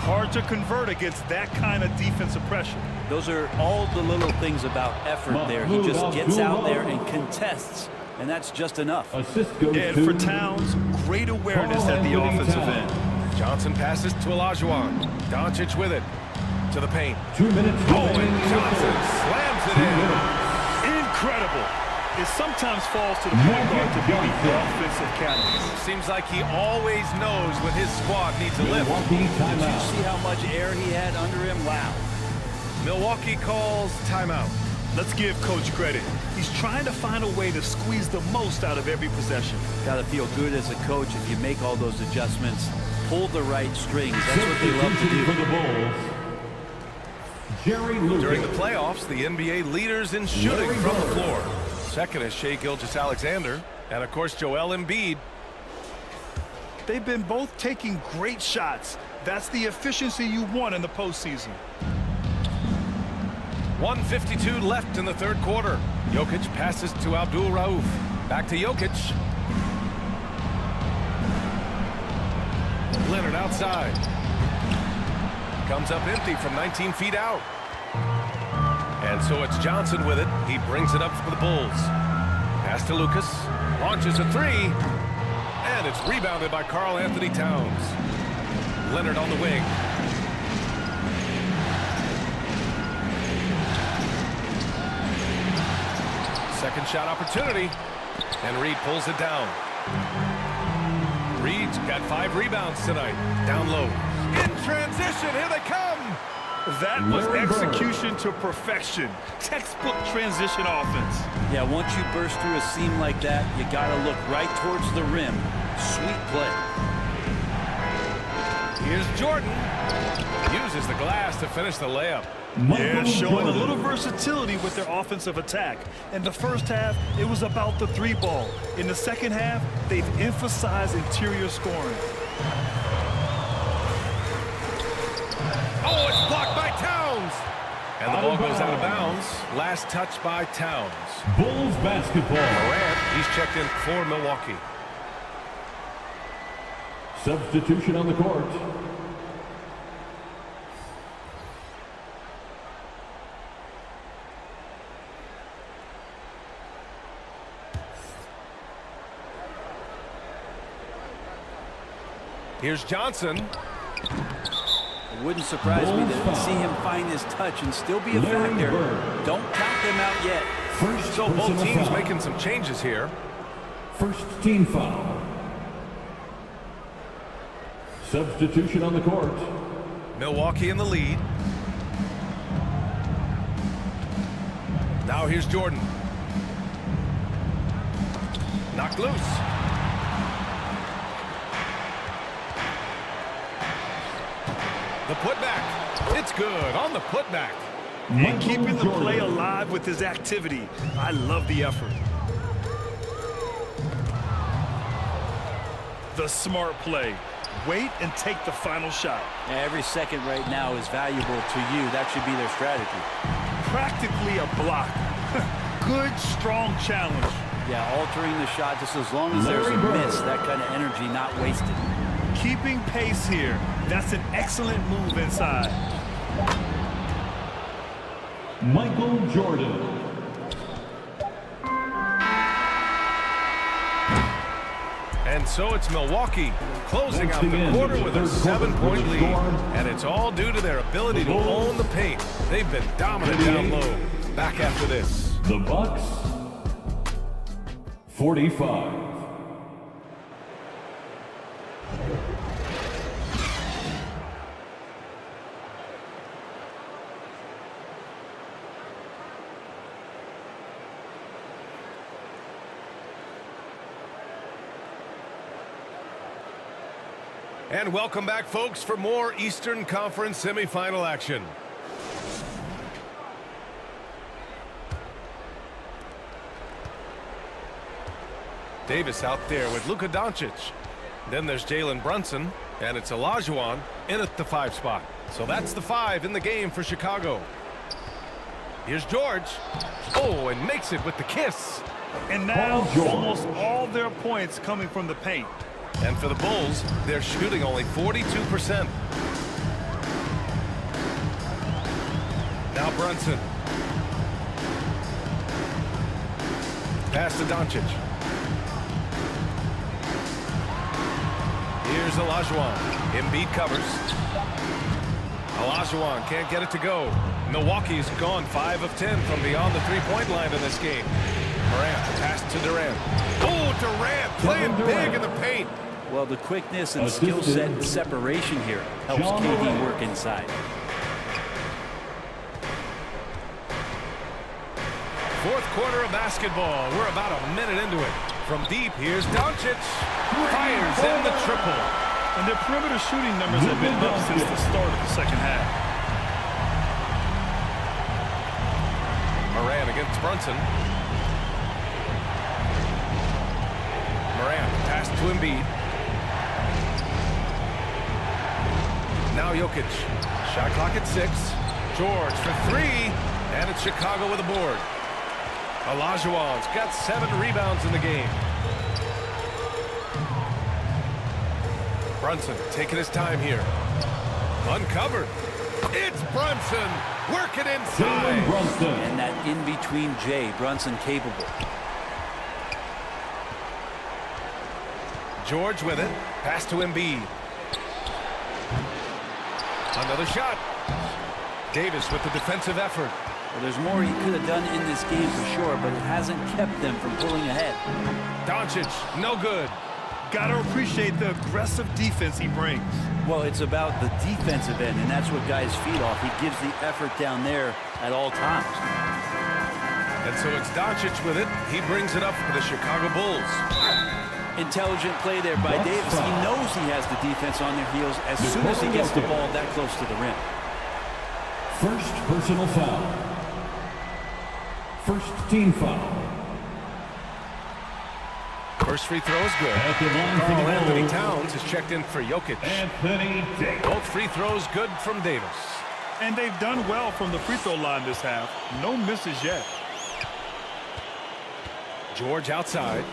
Hard to convert against that kind of defensive pressure. Those are all the little things about effort there. He just gets out there and contests, and that's just enough. And for Towns, great awareness at the offensive end. Johnson passes to Olajuwon. Doncic with it. To the paint. 2 minutes. And Johnson slams it in. Incredible. It sometimes falls to the point guard to be the offensive catalyst. Seems like he always knows when his squad needs a lift. Did you see how much air he had under him? Wow. Milwaukee calls timeout. Let's give Coach credit. He's trying to find a way to squeeze the most out of every possession. Got to feel good as a coach if you make all those adjustments. Pull the right strings. That's what they love to do. For the Bulls, Jerry Lucas. During the playoffs, the NBA leaders in shooting from the floor. Second is Shai Gilgeous-Alexander. And, of course, Joel Embiid. They've been both taking great shots. That's the efficiency you want in the postseason. 1:52 left in the third quarter. Jokic passes to Abdul Rauf. Back to Jokic. Leonard outside. Comes up empty from 19 feet out. And so it's Johnson with it. He brings it up for the Bulls. Pass to Lucas. Launches a 3. And it's rebounded by Karl Anthony Towns. Leonard on the wing. Second shot opportunity. And Reed pulls it down. Reed's got 5 rebounds tonight. Down low. In transition. Here they come. That was execution to perfection. Textbook transition offense. Yeah, once you burst through a seam like that, you got to look right towards the rim. Sweet play. Here's Jordan. Uses the glass to finish the layup. Yeah, showing a little versatility with their offensive attack. In the first half, it was about the 3 ball. In the second half, they've emphasized interior scoring. Oh, it's blocked by Towns. And the ball goes out of bounds. Last touch by Towns. Bulls basketball. Morant, he's checked in for Milwaukee. Substitution on the court. Here's Johnson. It wouldn't surprise me to see him find his touch and still be a factor. Don't count them out yet. So both teams making some changes here. First team foul. Substitution on the court. Milwaukee in the lead. Now here's Jordan. Knocked loose. The putback. It's good on the putback. And keeping the play alive with his activity. I love the effort. The smart play. Wait and take the final shot. Every second right now is valuable to you. That should be their strategy. Practically a block. Good, strong challenge. Yeah, altering the shot just as long as there's a miss. That kind of energy not wasted. Keeping pace here. That's an excellent move inside. Michael Jordan. And so it's Milwaukee closing out the quarter with a 7-point lead. And it's all due to their ability to own the paint. They've been dominant down low. Back after this. The Bucks, 45. And welcome back, folks, for more Eastern Conference semifinal action. Davis out there with Luka Doncic. Then there's Jalen Brunson, and it's Olajuwon in at the 5 spot. So that's the 5 in the game for Chicago. Here's George. Oh, and makes it with the kiss. And now almost all their points coming from the paint. And for the Bulls, they're shooting only 42%. Now Brunson. Pass to Doncic. Here's Olajuwon. Embiid covers. Olajuwon can't get it to go. Milwaukee's gone 5 of 10 from beyond the three-point line in this game. Morant, pass to Durant. Oh, Durant playing big in the paint. Well, the quickness and skill set and separation here helps KD work inside. Fourth quarter of basketball. We're about a minute into it. From deep, here's Doncic. Fires in the triple. And their perimeter shooting numbers have been up since the start of the second half. Morant against Brunson. Morant, pass to Embiid. Now Jokic. Shot clock at 6. George for 3. And it's Chicago with a board. Olajuwon's got 7 rebounds in the game. Brunson taking his time here. Uncovered. It's Brunson working inside. And that in-between J, Brunson capable. George with it. Pass to Embiid. Another shot. Davis with the defensive effort. Well, there's more he could have done in this game for sure, but it hasn't kept them from pulling ahead. Doncic, no good. Gotta appreciate the aggressive defense he brings. Well, it's about the defensive end, and that's what guys feed off. He gives the effort down there at all times. And so it's Doncic with it. He brings it up for the Chicago Bulls. Intelligent play there by Davis. He knows he has the defense on their heels as soon as he gets the ball that close to the rim. First personal foul. First team foul. First free throw is good. Carl Anthony Towns is checked in for Jokic. Anthony Davis. Both free throws good from Davis. And they've done well from the free throw line this half. No misses yet. George outside.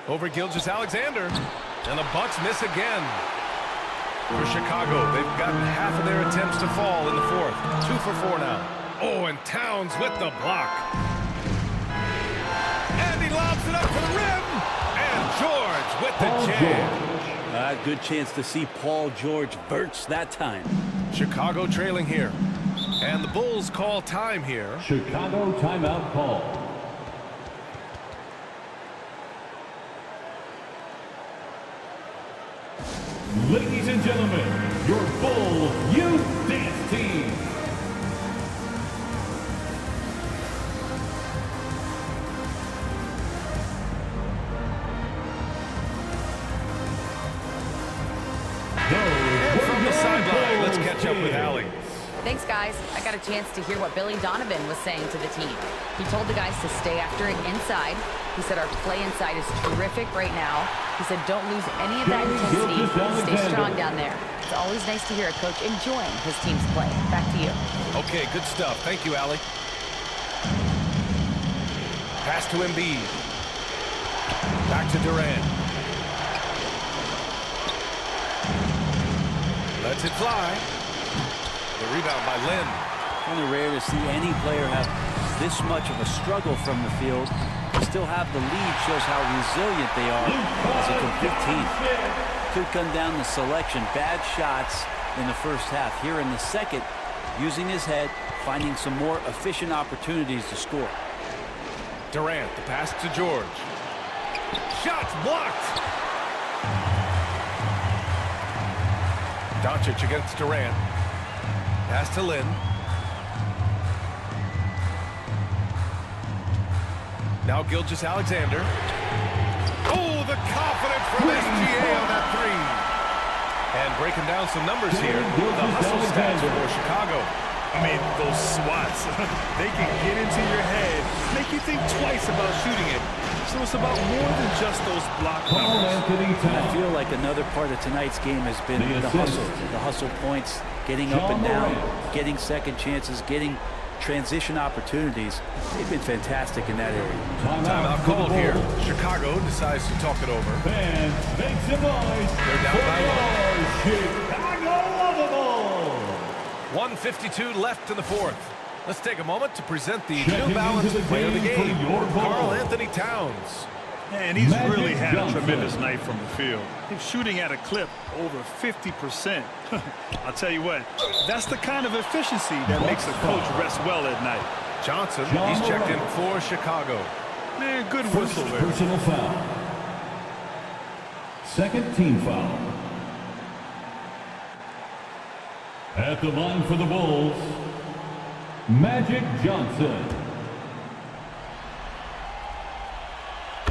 Over Gilgeous-Alexander. And the Bucks miss again. For Chicago, they've gotten half of their attempts to fall in the fourth. 2 for 4 now. Oh, and Towns with the block. And he lobs it up to the rim. And with the jam. Good chance to see Paul George Verts that time. Chicago trailing here. And the Bulls call time here. Chicago timeout call. Ladies and gentlemen, your Bull Youth Dance Team. And from the sideline, let's catch up with Allie. Thanks, guys. I got a chance to hear what Billy Donovan was saying to the team. He told the guys to stay after it inside. He said our play inside is terrific right now. He said don't lose any of that intensity. Stay strong down there. It's always nice to hear a coach enjoying his team's play. Back to you. Okay, good stuff. Thank you, Allie. Pass to Embiid. Back to Durant. Lets it fly. The rebound by Lynn. Kind of rare to see any player have this much of a struggle from the field. Still have the lead shows how resilient they are as a complete team. Could come down to selection. Bad shots in the first half. Here in the second, using his head, finding some more efficient opportunities to score. Durant, the pass to George. Shots blocked. Doncic against Durant. Pass to Lynn. Now Gilgeous-Alexander. Oh, the confidence from SGA on that three. And breaking down some numbers here, the hustle stats for Chicago. I mean, those swats, they can get into your head, make you think twice about shooting it. So it's about more than just those block numbers. I feel like another part of tonight's game has been the hustle. The hustle points, getting up and down, getting second chances, getting transition opportunities. They've been fantastic in that area. Timeout called here. Chicago decides to talk it over. Fans, make some noise. They're down by one. Chicago lovable. 1:52 left in the fourth. Let's take a moment to present the New Balance player of the game, Karl Anthony Towns. And he's really had a tremendous night from the field. He's shooting at a clip over 50%. I'll tell you what, that's the kind of efficiency that makes a coach rest well at night. Johnson, he's checked in for Chicago. Man, good whistle there. Personal foul. Second team foul. At the line for the Bulls, Magic Johnson.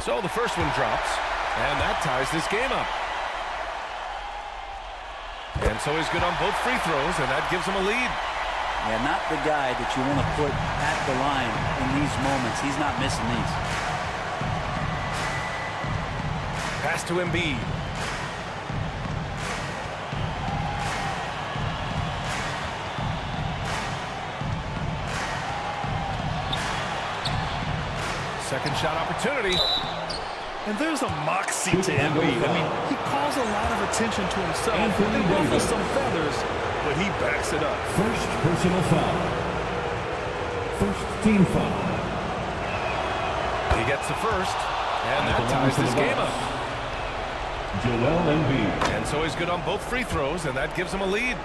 So the first one drops, and that ties this game up. And so he's good on both free throws, and that gives him a lead. Yeah, not the guy that you want to put at the line in these moments. He's not missing these. Pass to Embiid. Second shot opportunity. And there's a moxie to Embiid. I mean, he calls a lot of attention to himself. They ruffle some feathers, but he backs it up. First personal foul. First team foul. He gets the first, and that ties this game up. Joel Embiid. And so he's good on both free throws, and that gives him a lead.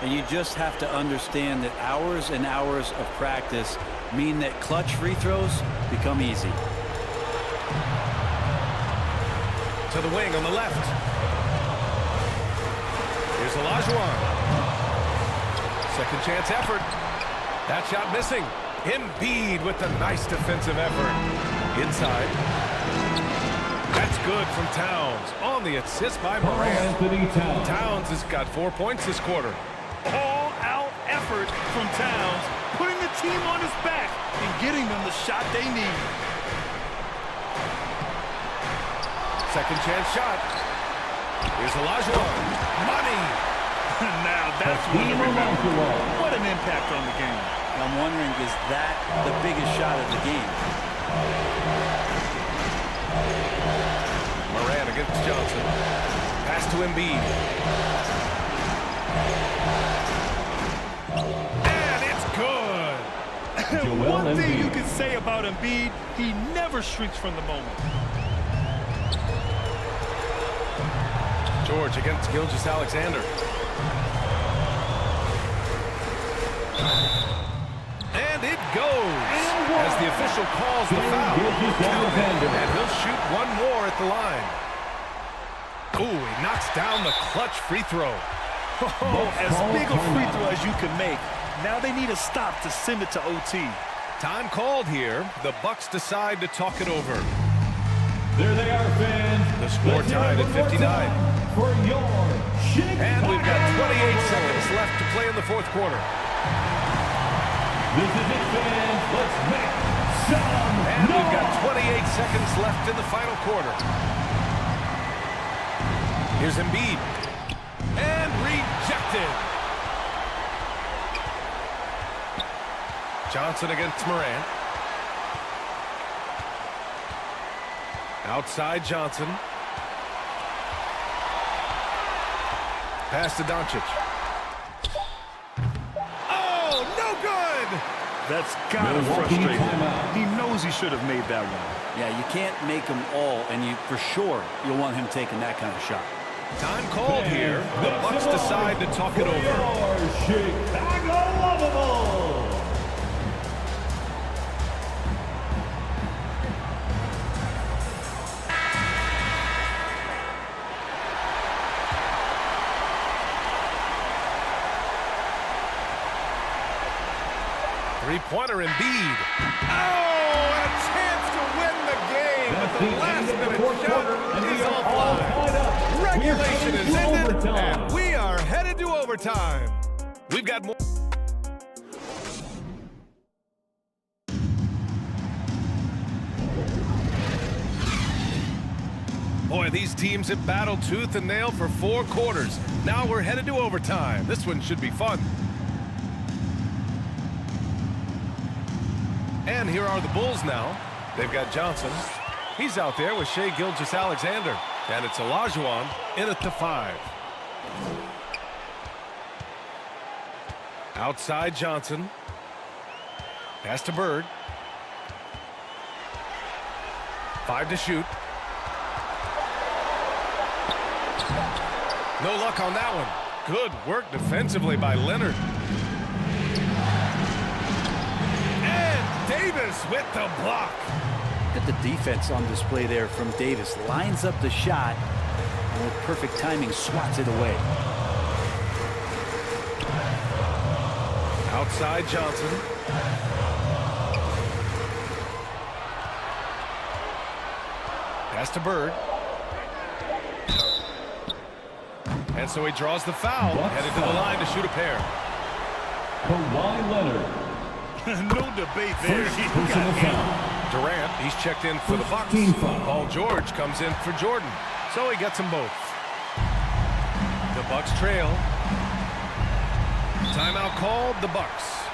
And you just have to understand that hours and hours of practice mean that clutch free throws become easy. To the wing on the left. Here's Olajuwon. Second chance effort. That shot missing. Embiid with the nice defensive effort. Inside. That's good from Towns. On the assist by Morant. Towns has got 4 points this quarter. All-out effort from Towns, putting the team on his back and getting them the shot they need. Second chance shot. Here's Olajuwon. Money. Now that's one to remember. What an impact on the game. I'm wondering, is that the biggest shot of the game? Morant against Johnson. Pass to Embiid. And it's good. One thing you can say about Embiid, he never shrinks from the moment. George against Gilgeous-Alexander. And it goes as the official calls the foul. And he'll shoot one more at the line. Ooh, he knocks down the clutch free throw. Oh, as big a free throw as you can make. Now they need a stop to send it to OT. Time called here. The Bucks decide to talk it over. There they are, fans. The score tied at 59. For your Chicago. And we've got 28 seconds left to play in the fourth quarter. This is it, fans. Let's make some And noise. we've got 28 seconds left in the final quarter. Here's Embiid. And rejected. Johnson against Morant. Outside Johnson. Pass to Doncic. Oh, no good! That's gotta frustrate him. He knows he should have made that one. Yeah, you can't make them all, and for sure you'll want him taking that kind of shot. Time called here. The Bucks decide to talk it over. Chicago Lovable. Three-pointer Embiid. Oh, and a chance to win the game, but the last-minute shot is offline. Regulation is ended, and we are headed to overtime. We've got more. Boy, these teams have battled tooth and nail for 4 quarters. Now we're headed to overtime. This one should be fun. And here are the Bulls now. They've got Johnson. He's out there with Shai Gilgeous-Alexander. And it's Olajuwon in at the 5. Outside Johnson. Pass to Bird. 5 to shoot. No luck on that one. Good work defensively by Leonard. And Davis with the block. Get the defense on display there from Davis. Lines up the shot and with perfect timing swats it away. Outside Johnson. Pass to Bird. And so he draws the foul, headed to the line to shoot a pair. Kawhi Leonard. No debate there. He got him. Durant, he's checked in for the Bucks. Paul George comes in for Jordan. So he gets them both. The Bucks trail. Timeout called, the Bucks.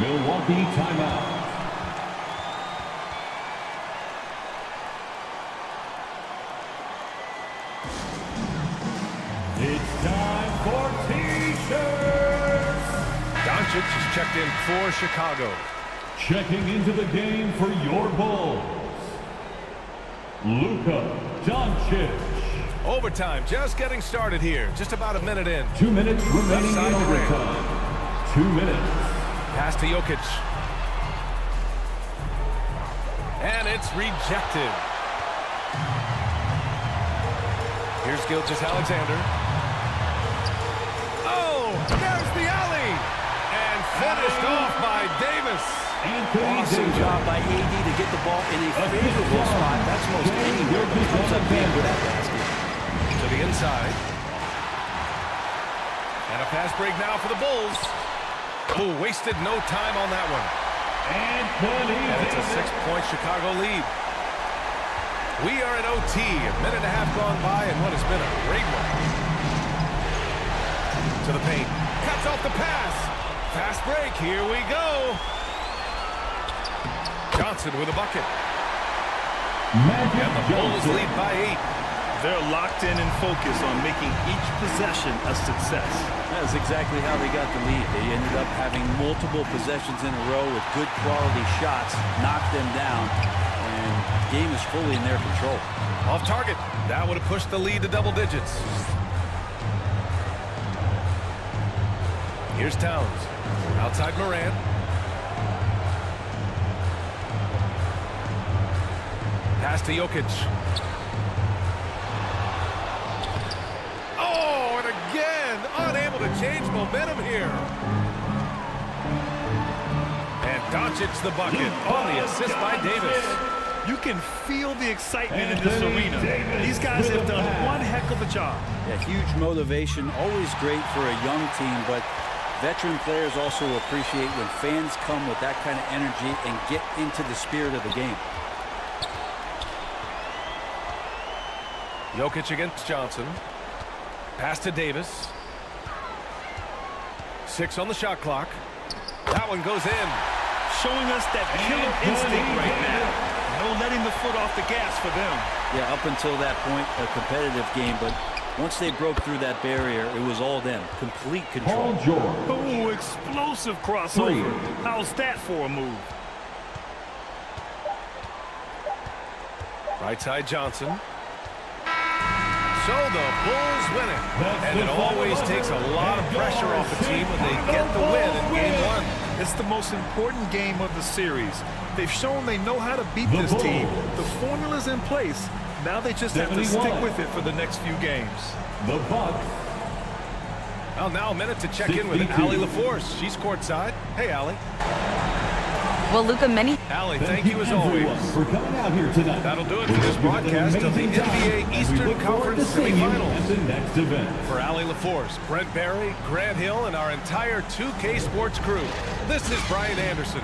Milwaukee timeout. It's time for T-shirts. Doncic is checked in for Chicago. Checking into the game for your Bulls, Luka Doncic. Overtime just getting started here. Just about a minute in. 2 minutes remaining in overtime. 2 minutes. Pass to Jokic. And it's rejected. Here's Gilgeous-Alexander. Oh, there's the alley. And finished off by Davis. Awesome job by AD to get the ball in a favorable spot. That's most anywhere but comes up big with that basket. To the inside. And a fast break now for the Bulls. Ooh, wasted no time on that one. And it's a 6-point Chicago lead. We are at OT. A minute and a half gone by and what has been a great one. To the paint. Cuts off the pass. Fast break. Here we go. Johnson with a bucket. And the Bulls lead by 8. They're locked in and focused on making each possession a success. That's exactly how they got the lead. They ended up having multiple possessions in a row with good quality shots, knocked them down, and game is fully in their control. Off target. That would have pushed the lead to double digits. Here's Towns. Outside Morant. Pass to Jokic. Oh, and again, unable to change momentum here. And Doncic the bucket on the assist by Davis. You can feel the excitement in this arena. These guys have done one heck of a job. Yeah, huge motivation, always great for a young team, but veteran players also appreciate when fans come with that kind of energy and get into the spirit of the game. Jokic against Johnson. Pass to Davis. 6 on the shot clock. That one goes in. Showing us that killer instinct right now. No letting the foot off the gas for them. Yeah, up until that point, a competitive game, but once they broke through that barrier, it was all them. Complete control. Oh, explosive crossover. How's that for a move? Right side Johnson. So the Bulls win it. And it always takes a lot of pressure off a team when they get the win in Game 1. It's the most important game of the series. They've shown they know how to beat this team. The formula's in place. Now they just have to stick with it for the next few games. The Bucks. Well, now a minute to check in with Allie LaForce. She's courtside. Hey, Allie. Well, Luka, many... Allie, thank you as always. For coming out here tonight. That'll do it for this broadcast of the NBA Eastern Conference semifinals. The next event. For Allie LaForce, Brent Barry, Grant Hill, and our entire 2K Sports crew, this is Brian Anderson.